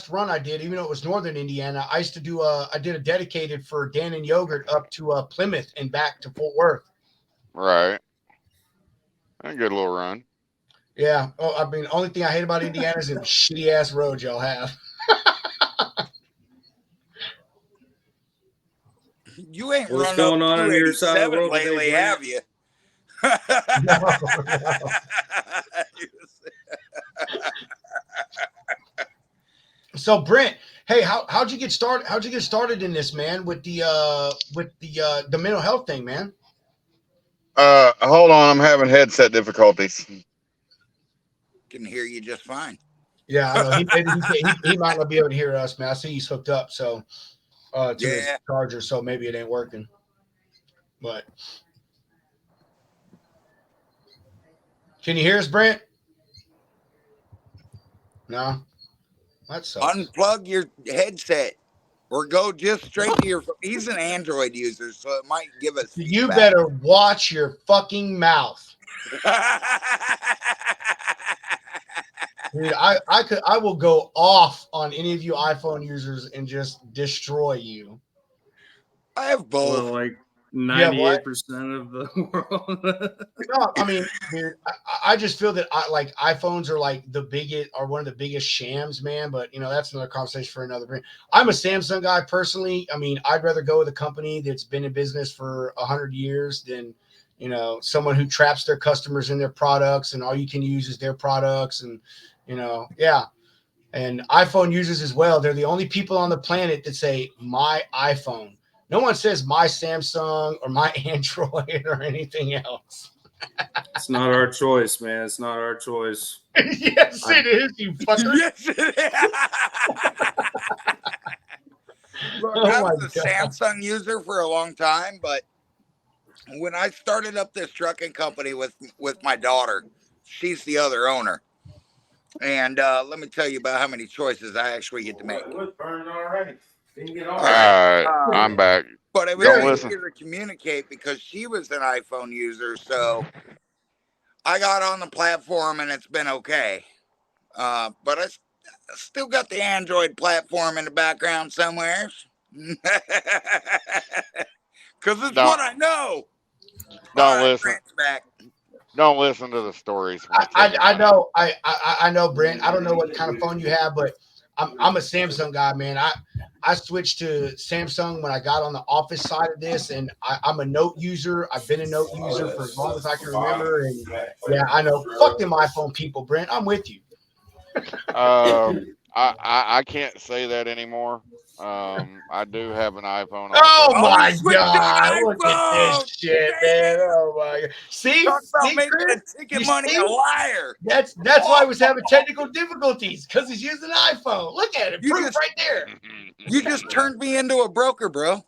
Speaker 2: run I did, even though it was Northern Indiana, I used to do I did a dedicated for Dan and Yogurt up to Plymouth and back to Fort Worth.
Speaker 5: Right. A good little run.
Speaker 2: Yeah. Oh, I mean, only thing I hate about Indiana is the shitty ass roads y'all have.
Speaker 3: You ain't
Speaker 1: What's
Speaker 3: run
Speaker 1: going
Speaker 3: up
Speaker 1: on your side of the
Speaker 3: 287
Speaker 1: world today,
Speaker 3: lately,
Speaker 1: Brent?
Speaker 3: have you?
Speaker 2: So Brent, hey, how'd you get started? How'd you get started in this, man? With the mental health thing, man.
Speaker 5: Hold on, I'm having headset difficulties.
Speaker 3: Can hear you just fine.
Speaker 2: Yeah, I know. He might not be able to hear us, man. I see he's hooked up, so to his
Speaker 3: Yeah.
Speaker 2: charger, so maybe it ain't working. But can you hear us, Brent? No, that sucks.
Speaker 3: Unplug your headset or go just straight to your phone. He's an Android user, so it might give us
Speaker 2: You
Speaker 3: feedback.
Speaker 2: better watch your fucking mouth. Dude, I will go off on any of you iPhone users and just destroy you.
Speaker 3: I have both.
Speaker 1: Well, like
Speaker 2: Yeah, what?
Speaker 1: 98% of the world.
Speaker 2: No, I mean, dude, I just feel that iPhones are like one of the biggest shams, man. But that's another conversation for another brand. I'm a Samsung guy personally. I mean, I'd rather go with a company that's been in business for 100 years than someone who traps their customers in their products and all you can use is their products and yeah. And iPhone users as well. They're the only people on the planet that say my iPhone. No one says my Samsung or my Android or anything else.
Speaker 1: It's not our choice, man. It's not our choice.
Speaker 2: Yes, it is, you fucker.
Speaker 3: Yes, it is. Look,
Speaker 2: Oh
Speaker 3: I
Speaker 2: my
Speaker 3: was a
Speaker 2: God.
Speaker 3: Samsung user for a long time, but when I started up this trucking company with my daughter, she's the other owner. And let me tell you about how many choices I actually get to make.
Speaker 5: I'm back.
Speaker 3: But it was
Speaker 5: Don't
Speaker 3: easier
Speaker 5: listen.
Speaker 3: to communicate because she was an iPhone user, so I got on the platform and it's been okay. But I still got the Android platform in the background somewhere. Because it's
Speaker 5: Don't-
Speaker 3: what I know.
Speaker 5: Don't
Speaker 3: All right,
Speaker 5: listen.
Speaker 3: Brent's back.
Speaker 5: Don't listen to the stories.
Speaker 2: I know. I know, Brent. I don't know what kind of phone you have, but I'm a Samsung guy, man. I switched to Samsung when I got on the Office side of this, and I'm a Note user. I've been a Note user for as long as I can remember, and yeah, I know. Fuck them iPhone people, Brent. I'm with you.
Speaker 5: I can't say that anymore. I do have an iPhone.
Speaker 2: Oh
Speaker 5: also.
Speaker 2: my
Speaker 3: switch to an
Speaker 2: God! Look at
Speaker 3: iPhone!
Speaker 2: this shit, man. Oh my God! See,
Speaker 3: Talk about
Speaker 2: see,
Speaker 3: making
Speaker 2: Chris?
Speaker 3: a ticket
Speaker 2: You
Speaker 3: money
Speaker 2: see?
Speaker 3: a liar.
Speaker 2: That's why I was having technical difficulties because he's using an iPhone. Look at it,
Speaker 3: You
Speaker 2: proof
Speaker 3: just-
Speaker 2: right there.
Speaker 3: You just turned me into a broker, bro.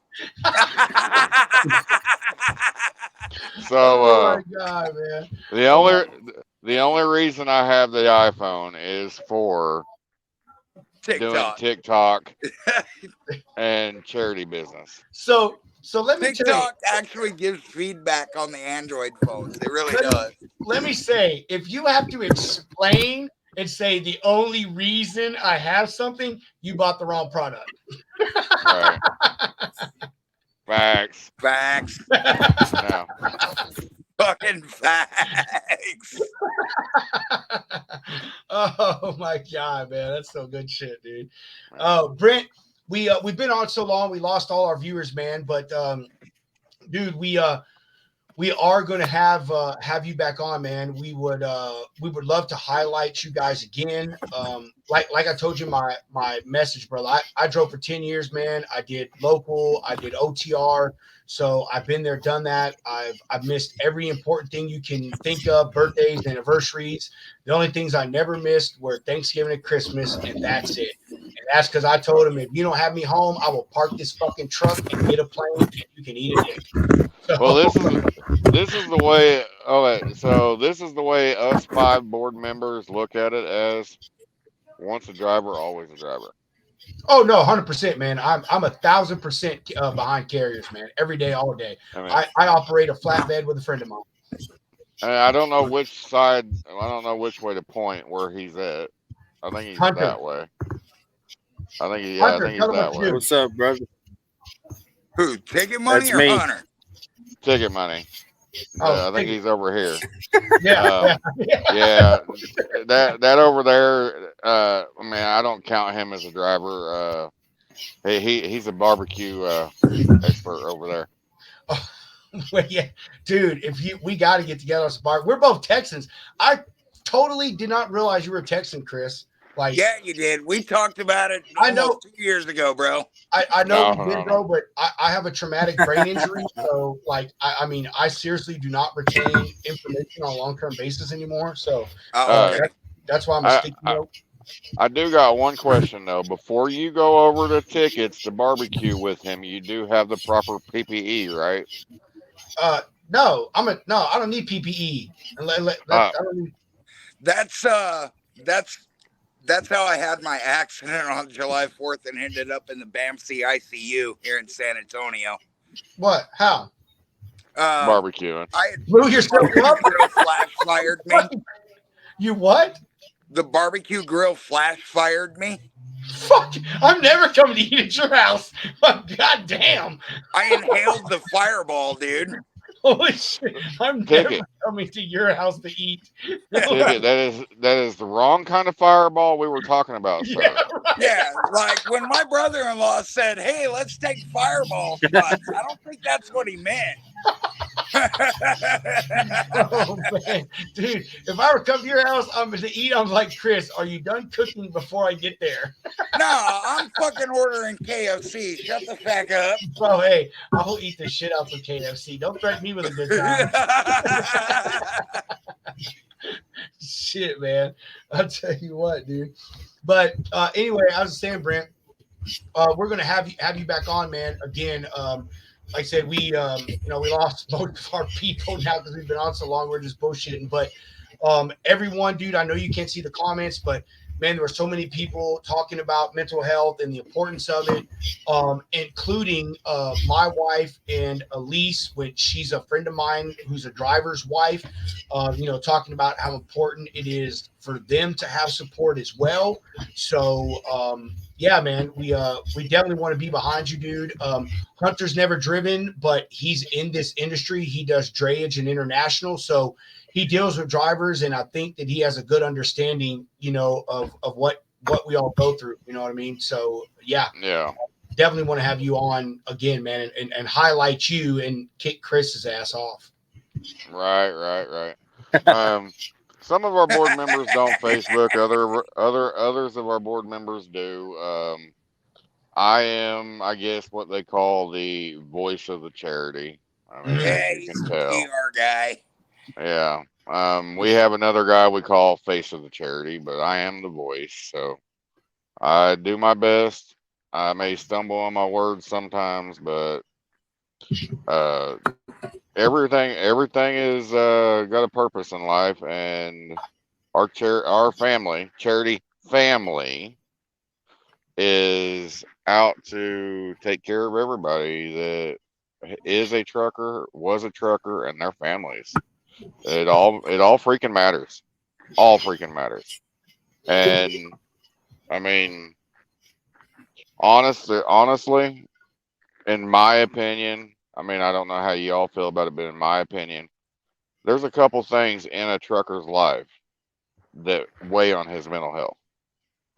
Speaker 5: So
Speaker 2: Oh my God, man!
Speaker 5: the only reason I have the iPhone is for doing
Speaker 3: TikTok.
Speaker 5: TikTok and charity business.
Speaker 2: So let me tell you.
Speaker 3: TikTok actually gives feedback on the Android phones. It really
Speaker 2: Let me-
Speaker 3: does.
Speaker 2: Let me say, if you have to explain and say the only reason I have something, you bought the wrong product.
Speaker 5: Right. Facts.
Speaker 3: Facts.
Speaker 5: No.
Speaker 3: Fucking facts.
Speaker 2: Oh my god, man, that's so good shit, dude. Brent, we've been on so long, we lost all our viewers, man. But dude, we are going to have you back on, man. We would love to highlight you guys again. Like I told you my message, brother. I drove for 10 years, man. I did local, I did OTR. So I've been there, done that. I've missed every important thing you can think of, birthdays, anniversaries. The only things I never missed were Thanksgiving and Christmas, and that's it. And that's because I told him, if you don't have me home, I will park this fucking truck and get a plane, and you can eat a dick. So,
Speaker 5: Well, this is the way. Okay, so this is the way us 5 board members look at it as once a driver, always a driver.
Speaker 2: oh no, 100%, man. I'm 1,000% behind carriers, man. Every day, all day.
Speaker 5: I mean,
Speaker 2: I operate a flatbed with a friend of mine.
Speaker 5: I don't know which side. I don't know which way to point where he's at. I think he's
Speaker 2: Hunter.
Speaker 5: that way. I think he,
Speaker 2: Hunter,
Speaker 5: I think
Speaker 2: tell
Speaker 5: he's
Speaker 2: him
Speaker 5: that
Speaker 2: what to
Speaker 5: way.
Speaker 2: do.
Speaker 1: What's up, brother?
Speaker 3: Who? Ticket money
Speaker 1: That's
Speaker 3: or
Speaker 1: me.
Speaker 3: Hunter?
Speaker 5: Ticket money.
Speaker 2: Oh,
Speaker 5: I think he's over here.
Speaker 2: Yeah,
Speaker 5: Yeah, that over there. I mean, I don't count him as a driver. He's a barbecue expert over there.
Speaker 2: Well, yeah, dude. We got to get together on some bar. We're both Texans. I totally did not realize you were a Texan, Chris. Like,
Speaker 3: Yeah, you did. We talked about it
Speaker 2: I know.
Speaker 3: almost 2 years ago, bro.
Speaker 2: I know
Speaker 5: No,
Speaker 2: we did
Speaker 5: no,
Speaker 2: though, but I have a traumatic brain injury, so like I mean I seriously do not retain information on a long-term basis anymore. So
Speaker 3: Oh, okay.
Speaker 2: that's why I'm a sticky note.
Speaker 5: I do got one question though. Before you go over the tickets to barbecue with him, you do have the proper PPE, right?
Speaker 2: No, I don't need PPE. I don't need,
Speaker 3: That's how I had my accident on July 4th and ended up in the BAMC ICU here in San Antonio.
Speaker 2: what? How?
Speaker 5: Barbecuing.
Speaker 3: I
Speaker 2: Blew yourself up?
Speaker 3: grill flash fired me.
Speaker 2: You what?
Speaker 3: The barbecue grill flash fired me.
Speaker 2: Fuck! I'm never coming to eat at your house. God damn!
Speaker 3: I inhaled the fireball, dude.
Speaker 2: Holy shit! I'm
Speaker 5: Ticket.
Speaker 2: never coming to your house to eat.
Speaker 5: Ticket. That is the wrong kind of fireball we were talking about, sir.
Speaker 2: Yeah, right.
Speaker 3: Yeah, like when my brother-in-law said, "Hey, let's take fireball shots," I don't think that's what he meant.
Speaker 2: Oh man, dude! If I were to come to your house, I'm going to eat. I'm like, Chris, are you done cooking before I get there?
Speaker 3: No, I'm fucking ordering KFC. Shut the fuck up.
Speaker 2: Oh, hey, I will eat the shit out of KFC. Don't threaten me with a good time. Shit, man. I'll tell you what, dude. But anyway, I was saying, Brent, we're gonna have you back on, man. Again, like I said, we lost most of our people now because we've been on so long. We're just bullshitting. But everyone, dude, I know you can't see the comments, but man, there were so many people talking about mental health and the importance of it, including my wife and Elise, which she's a friend of mine who's a driver's wife, talking about how important it is for them to have support as well. So, yeah, man, we definitely want to be behind you, dude. Hunter's never driven, but he's in this industry. He does drayage and international. So he deals with drivers, and I think that he has a good understanding, of what we all go through. You know what I mean? So yeah, definitely want to have you on again, man, and highlight you and kick Chris's ass off.
Speaker 5: Right. Some of our board members don't Facebook. Others of our board members do. I am, I guess, what they call the voice of the charity. I mean,
Speaker 3: Yeah,
Speaker 5: as you
Speaker 3: he's
Speaker 5: can
Speaker 3: a
Speaker 5: tell.
Speaker 3: PR guy.
Speaker 5: Yeah. We have another guy we call face of the charity, but I am the voice, so I do my best. I may stumble on my words sometimes, but everything is got a purpose in life, and our charity family is out to take care of everybody that is a trucker, was a trucker, and their families. It all freaking matters. All freaking matters. And I mean, honestly, in my opinion, I mean, I don't know how you all feel about it, but in my opinion, there's a couple things in a trucker's life that weigh on his mental health: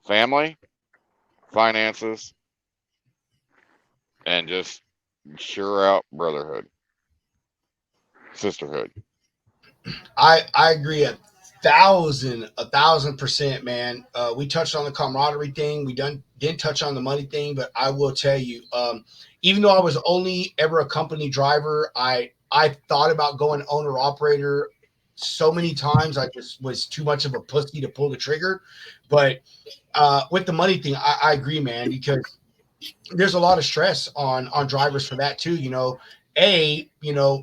Speaker 5: family, finances, and just sure out brotherhood, sisterhood.
Speaker 2: I agree 1,000%, man. We touched on the camaraderie thing. We didn't touch on the money thing, but I will tell you, even though I was only ever a company driver, I thought about going owner operator so many times. I just was too much of a pussy to pull the trigger. But with the money thing, I agree, man, because there's a lot of stress on drivers for that too.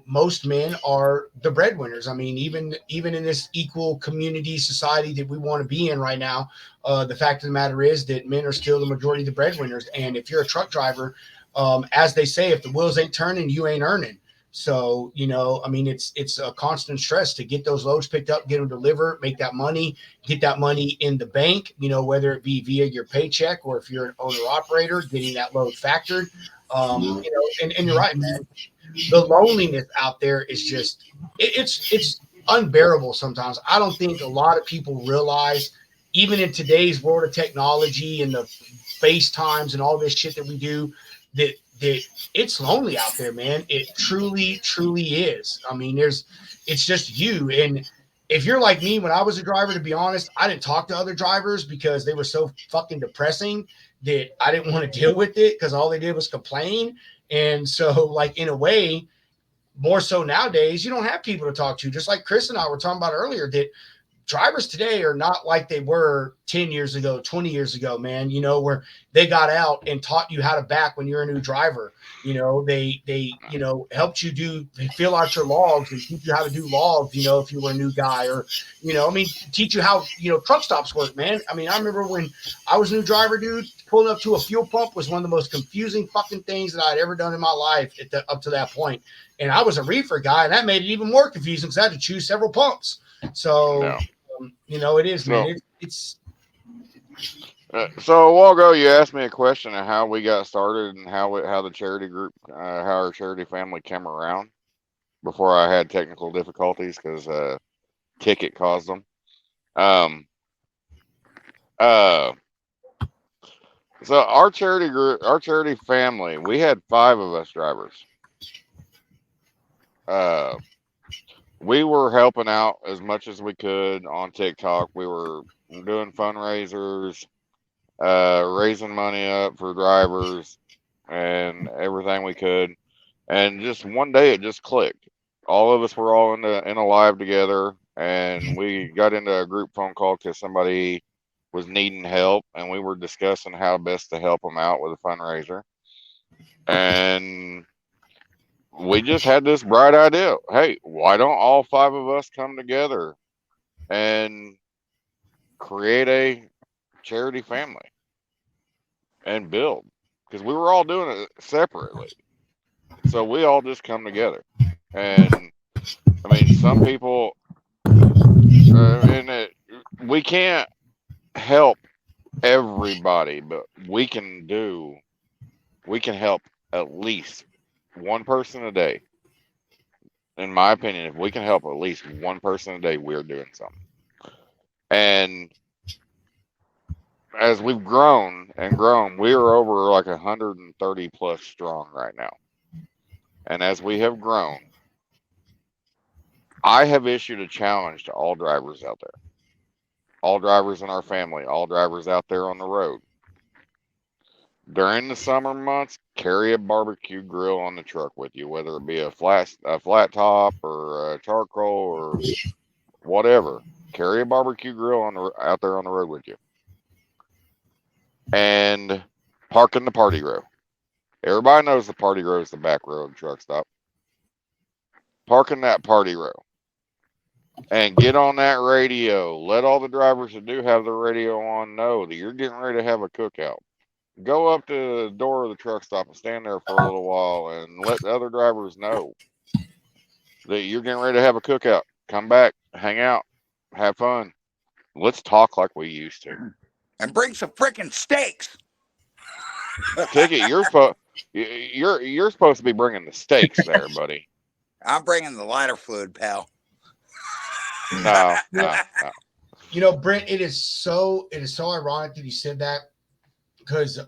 Speaker 2: Most men are the breadwinners. I mean, even in this equal community society that we want to be in right now, the fact of the matter is that men are still the majority of the breadwinners. And if you're a truck driver, as they say, if the wheels ain't turning, you ain't earning. So, I mean, it's a constant stress to get those loads picked up, get them delivered, make that money, get that money in the bank, whether it be via your paycheck or if you're an owner operator, getting that load factored. And you're right, man. The loneliness out there is just, it's unbearable sometimes. I don't think a lot of people realize, even in today's world of technology and the FaceTimes and all this shit that we do, that it's lonely out there, man. It truly, truly is. I mean, it's just you. And if you're like me, when I was a driver, to be honest, I didn't talk to other drivers because they were so fucking depressing that I didn't want to deal with it, because all they did was complain. And so, like, in a way, more so nowadays, you don't have people to talk to. Just like Chris and I were talking about earlier, that drivers today are not like they were 10 years ago, 20 years ago, man, where they got out and taught you how to back when you're a new driver. They helped you fill out your logs and teach you how to do logs, if you were a new guy, or, teach you how, truck stops work, man. I mean, I remember when I was a new driver, dude, pulling up to a fuel pump was one of the most confusing fucking things that I'd ever done in my life up to that point. And I was a reefer guy, and that made it even more confusing because I had to choose several pumps. So, it is, man. It's
Speaker 5: so a while ago, you asked me a question of how we got started and how the charity group, how our charity family came around before I had technical difficulties because Ticket caused them. So our charity group, our charity family, we had 5 of us drivers. We were helping out as much as we could on TikTok. We were doing fundraisers, raising money up for drivers and everything we could. And just one day it just clicked. All of us were all in a live together, and we got into a group phone call because somebody was needing help, and we were discussing how best to help them out with a fundraiser. And we just had this bright idea. Hey, why don't all 5 of us come together and create a charity family and build? Because we were all doing it separately. So we all just come together. And I mean, some people, we can't help everybody, but we can help at least one person a day. In my opinion, if we can help at least one person a day, we're doing something. And as we've grown and grown, we are over like 130 plus strong right now. And as we have grown, I have issued a challenge to all drivers out there, all drivers in our family, all drivers out there on the road. During the summer months, carry a barbecue grill on the truck with you, whether it be a flat top or a charcoal or whatever. Carry a barbecue grill out there on the road with you. And park in the party row. Everybody knows the party row is the back row of the truck stop. Park in that party row. And get on that radio. Let all the drivers that do have the radio on know that you're getting ready to have a cookout. go up to the door of the truck stop and stand there for a little while and let the other drivers know that you're getting ready to have a cookout. Come back, hang out, have fun. Let's talk like we used to.
Speaker 3: And bring some freaking steaks.
Speaker 5: Ticket, you're supposed to be bringing the steaks there, buddy.
Speaker 3: I'm bringing the lighter fluid, pal.
Speaker 5: No.
Speaker 2: You know, Brent, it is so ironic that you said that, because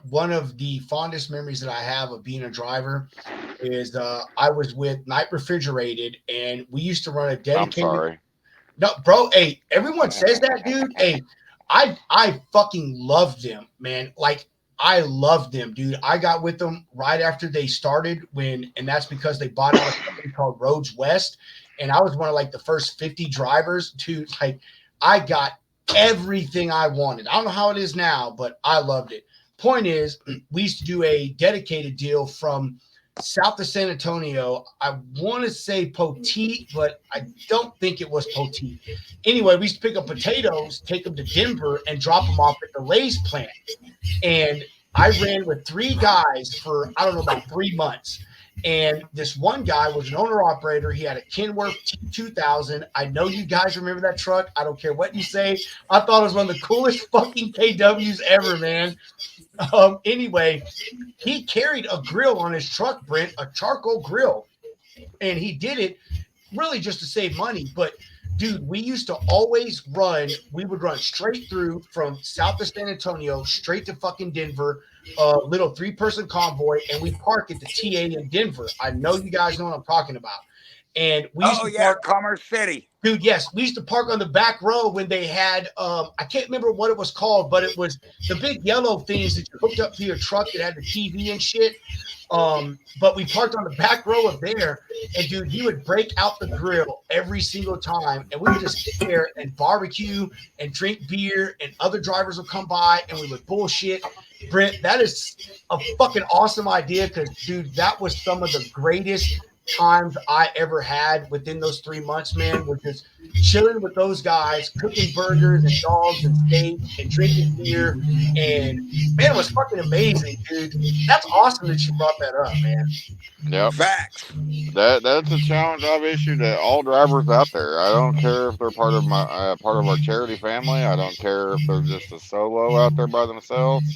Speaker 2: one of the fondest memories that I have of being a driver is I was with Night Refrigerated, and we used to run a dedicated.
Speaker 5: I'm sorry.
Speaker 2: No, bro. Hey, everyone says that, dude. Hey, I fucking loved them, man. Like, I loved them, dude. I got with them right after they started and that's because they bought out a company called Roads West. And I was one of like the first 50 drivers to like, I got everything I wanted. I don't know how it is now, but I loved it. Point is, we used to do a dedicated deal from south of San Antonio. I want to say Poteet, but I don't think it was Poteet. Anyway, we used to pick up potatoes, take them to Denver, and drop them off at the Lay's plant. And I ran with 3 guys for, I don't know, about 3 months. And this one guy was an owner-operator. He had a Kenworth T2000. I know you guys remember that truck. I don't care what you say. I thought it was one of the coolest fucking KWs ever, man. Anyway, he carried a grill on his truck, Brent, a charcoal grill. And he did it really just to save money. But, dude, we used to always run. We would run straight through from south of San Antonio, straight to fucking Denver, little 3-person convoy, and we park at the TA in Denver. I know you guys know what I'm talking about. And we used to park,
Speaker 3: Commerce City.
Speaker 2: dude. Yes, we used to park on the back row when they had I can't remember what it was called, but it was the big yellow things that you hooked up to your truck that had the TV and shit. But we parked on the back row of there, and dude, he would break out the grill every single time, and we would just sit there and barbecue and drink beer, and other drivers would come by and we would bullshit. Brent, that is a fucking awesome idea, because dude, that was some of the greatest times I ever had within those 3 months, man. Was just chilling with those guys, cooking burgers and dogs and steak and drinking beer, and man, it was fucking amazing, dude. That's awesome that you brought that up, man.
Speaker 5: Yep.
Speaker 3: Facts.
Speaker 5: That's a challenge I've issued to all drivers out there. I don't care if they're part of my part of our charity family. I don't care if they're just a solo out there by themselves.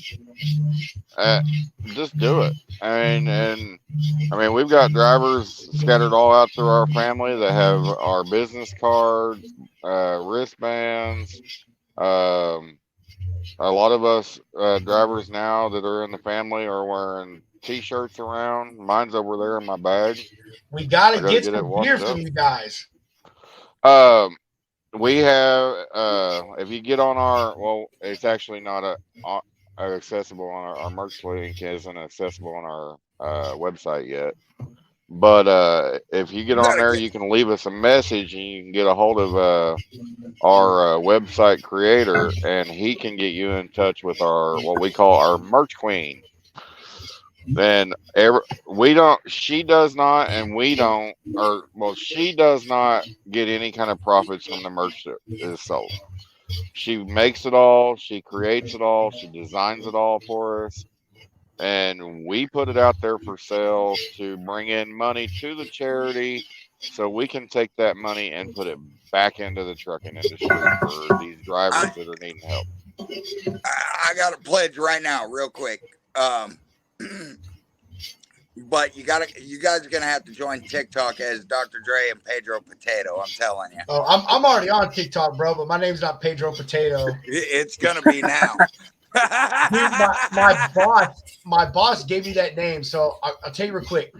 Speaker 5: Just do it. I mean, we've got drivers scattered all out through our family that have our business cards, wristbands. A lot of us drivers now that are in the family are wearing T-shirts around. Mine's over there in my bag.
Speaker 2: We gotta
Speaker 5: gotta
Speaker 2: get
Speaker 5: get it
Speaker 2: some
Speaker 5: washed
Speaker 2: beer
Speaker 5: up.
Speaker 2: from you guys.
Speaker 5: We have if you get on our it's actually not accessible on our merch link isn't accessible on our website yet. But if you get on there, you can leave us a message and you can get a hold of our website creator, and he can get you in touch with our what we call our merch queen. Then she does not get any kind of profits from the merch that is sold. She makes it all, she creates it all, she designs it all for us, and we put it out there for sale to bring in money to the charity, so we can take that money and put it back into the trucking industry for these drivers that are needing help.
Speaker 3: I got a pledge right now, real quick. But you guys are gonna have to join TikTok as Dr. Dre and Pedro Potato. I'm telling you.
Speaker 2: Oh, I'm already on TikTok, bro, but my name's not Pedro Potato.
Speaker 3: It's gonna be now.
Speaker 2: Dude, my boss gave me that name, so I'll tell you real quick.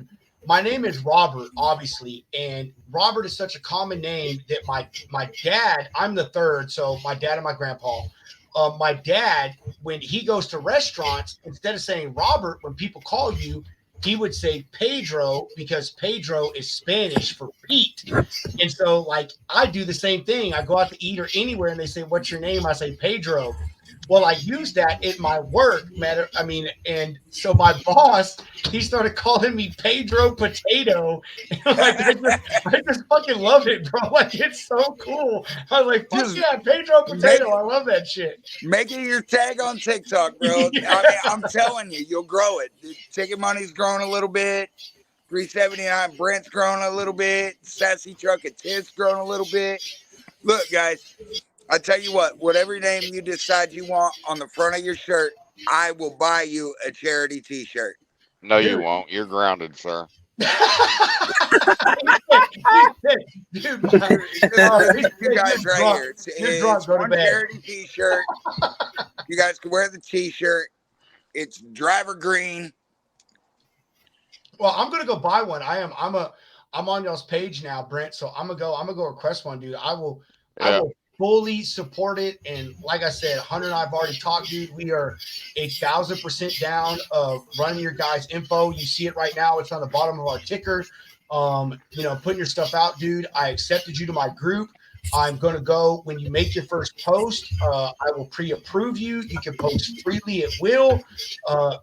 Speaker 2: My name is Robert, obviously, and Robert is such a common name that my dad, I'm the third, so my dad and my grandpa. My dad, when he goes to restaurants, instead of saying Robert, when people call you, he would say Pedro, because Pedro is Spanish for Pete. And so, like, I do the same thing. I go out to eat or anywhere, and they say, "What's your name?" I say Pedro. Well, I used that in my work, man. I mean, and so my boss, he started calling me Pedro Potato. And like, I just fucking love it, bro. Like, it's so cool. I was like, fuck
Speaker 3: Just
Speaker 2: yeah, Pedro Potato. I love that shit.
Speaker 3: Make it your tag on TikTok, bro.
Speaker 2: Yeah.
Speaker 3: I mean, I'm telling you, you'll grow it. Dude, Ticket Money's growing a little bit. 379 Brent's growing a little bit. Sassy Truck at Tiff's growing a little bit. Look, guys, I tell you what, whatever name you decide you want on the front of your shirt, I will buy you a charity t-shirt.
Speaker 5: No, you
Speaker 2: Dude.
Speaker 5: won't. You're grounded, sir.
Speaker 2: Dude,
Speaker 3: You guys right here.
Speaker 2: You're drunk.
Speaker 3: It's
Speaker 2: Go to
Speaker 3: one
Speaker 2: bed.
Speaker 3: charity t-shirt. You guys can wear the t-shirt. It's driver green.
Speaker 2: Well, I'm gonna go buy one. I'm on y'all's page now, Brent. So I'm gonna go request one, dude. I will fully support it. And like I said, Hunter and I've already talked, dude. We are 1,000% down of running your guys' info. You see it right now. It's on the bottom of our ticker. Putting your stuff out, dude. I accepted you to my group. I'm going to go when you make your first post. I will pre-approve you. You can post freely at will.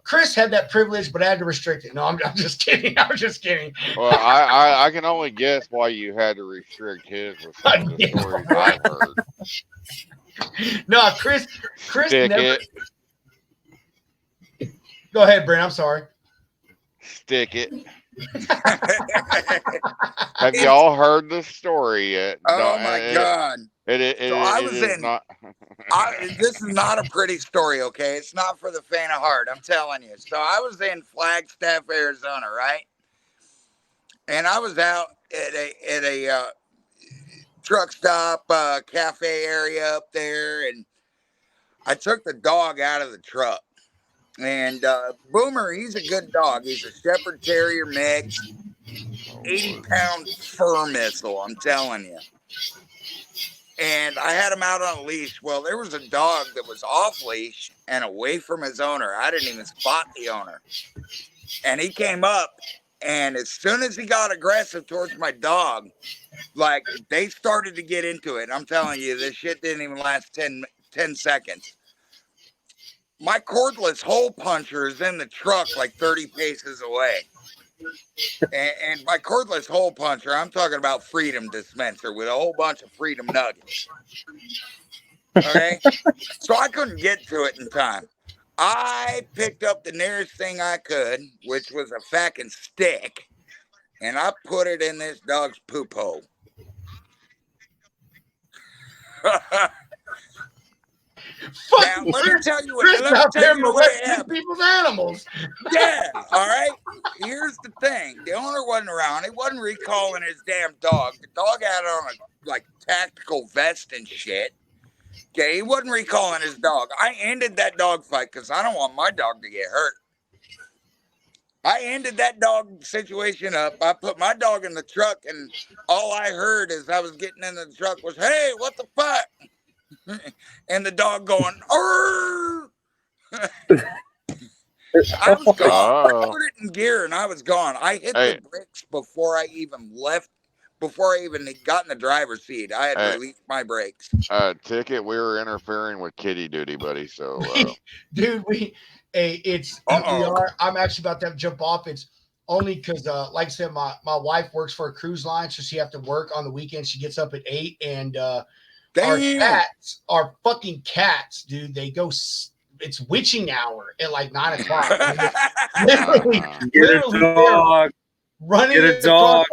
Speaker 2: Chris had that privilege, but I had to restrict it. No, I'm just kidding. I'm just kidding.
Speaker 5: Well, I can only guess why you had to restrict his with some of the stories I've heard.
Speaker 2: No, Chris
Speaker 5: Stick
Speaker 2: never.
Speaker 5: it.
Speaker 2: Go ahead, Brent. I'm sorry.
Speaker 5: Stick it. Have y'all heard the story yet?
Speaker 3: Oh my God. This is not a pretty story, okay? It's not for the faint of heart, I'm telling you. So I was in Flagstaff, Arizona, right? And I was out at a truck stop, cafe area up there, and I took the dog out of the truck. And Boomer, he's a good dog. He's a Shepherd Terrier mix, 80-pound fur missile, I'm telling you. And I had him out on a leash. Well, there was a dog that was off leash and away from his owner. I didn't even spot the owner. And he came up, and as soon as he got aggressive towards my dog, like, they started to get into it. I'm telling you, this shit didn't even last 10 seconds. My cordless hole puncher is in the truck like 30 paces away. And my cordless hole puncher, I'm talking about Freedom dispenser with a whole bunch of Freedom nuggets. Okay? So I couldn't get to it in time. I picked up the nearest thing I could, which was a fucking stick, and I put it in this dog's poop hole. Now, let me tell you what happened.
Speaker 2: People's animals.
Speaker 3: Yeah, all right. Here's the thing: the owner wasn't around. He wasn't recalling his damn dog. The dog had on a tactical vest and shit. Okay, he wasn't recalling his dog. I ended that dog fight because I don't want my dog to get hurt. I ended that dog situation up. I put my dog in the truck, and all I heard as I was getting into the truck was, "Hey, what the fuck?" And the dog going, "Arr!" I was gone. I put it in gear and I was gone. I hit the brakes before I even left, before I even got in the driver's seat. I had released my brakes.
Speaker 5: Ticket, we were interfering with kitty duty, buddy. So,
Speaker 2: dude, I'm actually about to have to jump off. It's only because, like I said, my wife works for a cruise line, so she have to work on the weekend. She gets up at 8, and our fucking cats, dude, they go. It's witching hour at like 9 o'clock. literally,
Speaker 1: Get a dog.
Speaker 2: Running
Speaker 1: Get a dog.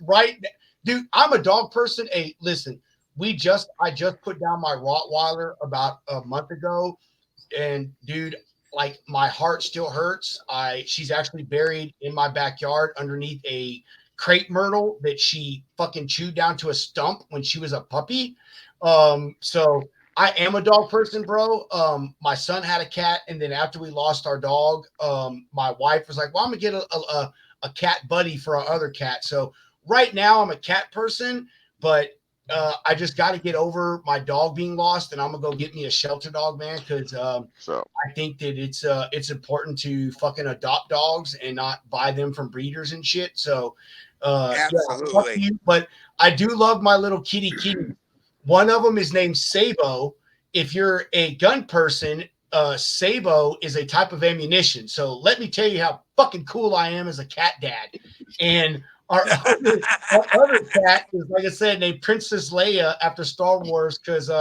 Speaker 2: Right, dude. I'm a dog person. Hey, listen, I just put down my Rottweiler about a month ago, and dude, like my heart still hurts. She's actually buried in my backyard underneath a crepe myrtle that she fucking chewed down to a stump when she was a puppy. So I am a dog person, bro. My son had a cat, and then after we lost our dog, my wife was like, "Well, I'm gonna get a cat buddy for our other cat." So right now, I'm a cat person, but I just got to get over my dog being lost, and I'm gonna go get me a shelter dog, man, because I think that it's important to fucking adopt dogs and not buy them from breeders and shit. So
Speaker 3: absolutely.
Speaker 2: Yeah, but I do love my little kitty. One of them is named Sabo. if you're a gun person, Sabo is a type of ammunition. So let me tell you how fucking cool I am as a cat dad. And our other cat is, like I said, named Princess Leia after Star Wars, because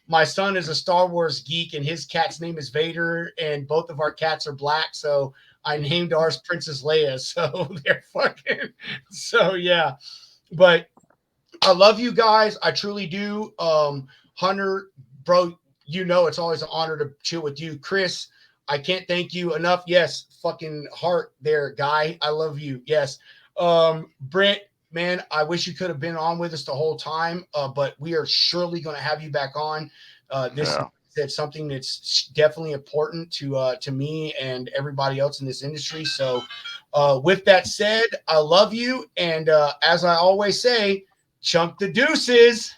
Speaker 2: my son is a Star Wars geek and his cat's name is Vader, and both of our cats are black. So I named ours Princess Leia. So they're fucking, so yeah. But I love you guys. I truly do. Hunter, bro, you know it's always an honor to chill with you. Chris, I can't thank you enough. Yes, fucking heart there, guy. I love you. Yes. Brent, man, I wish you could have been on with us the whole time, but we are surely going to have you back on. This is something that's definitely important to me and everybody else in this industry. So with that said, I love you. And as I always say, chunk the deuces.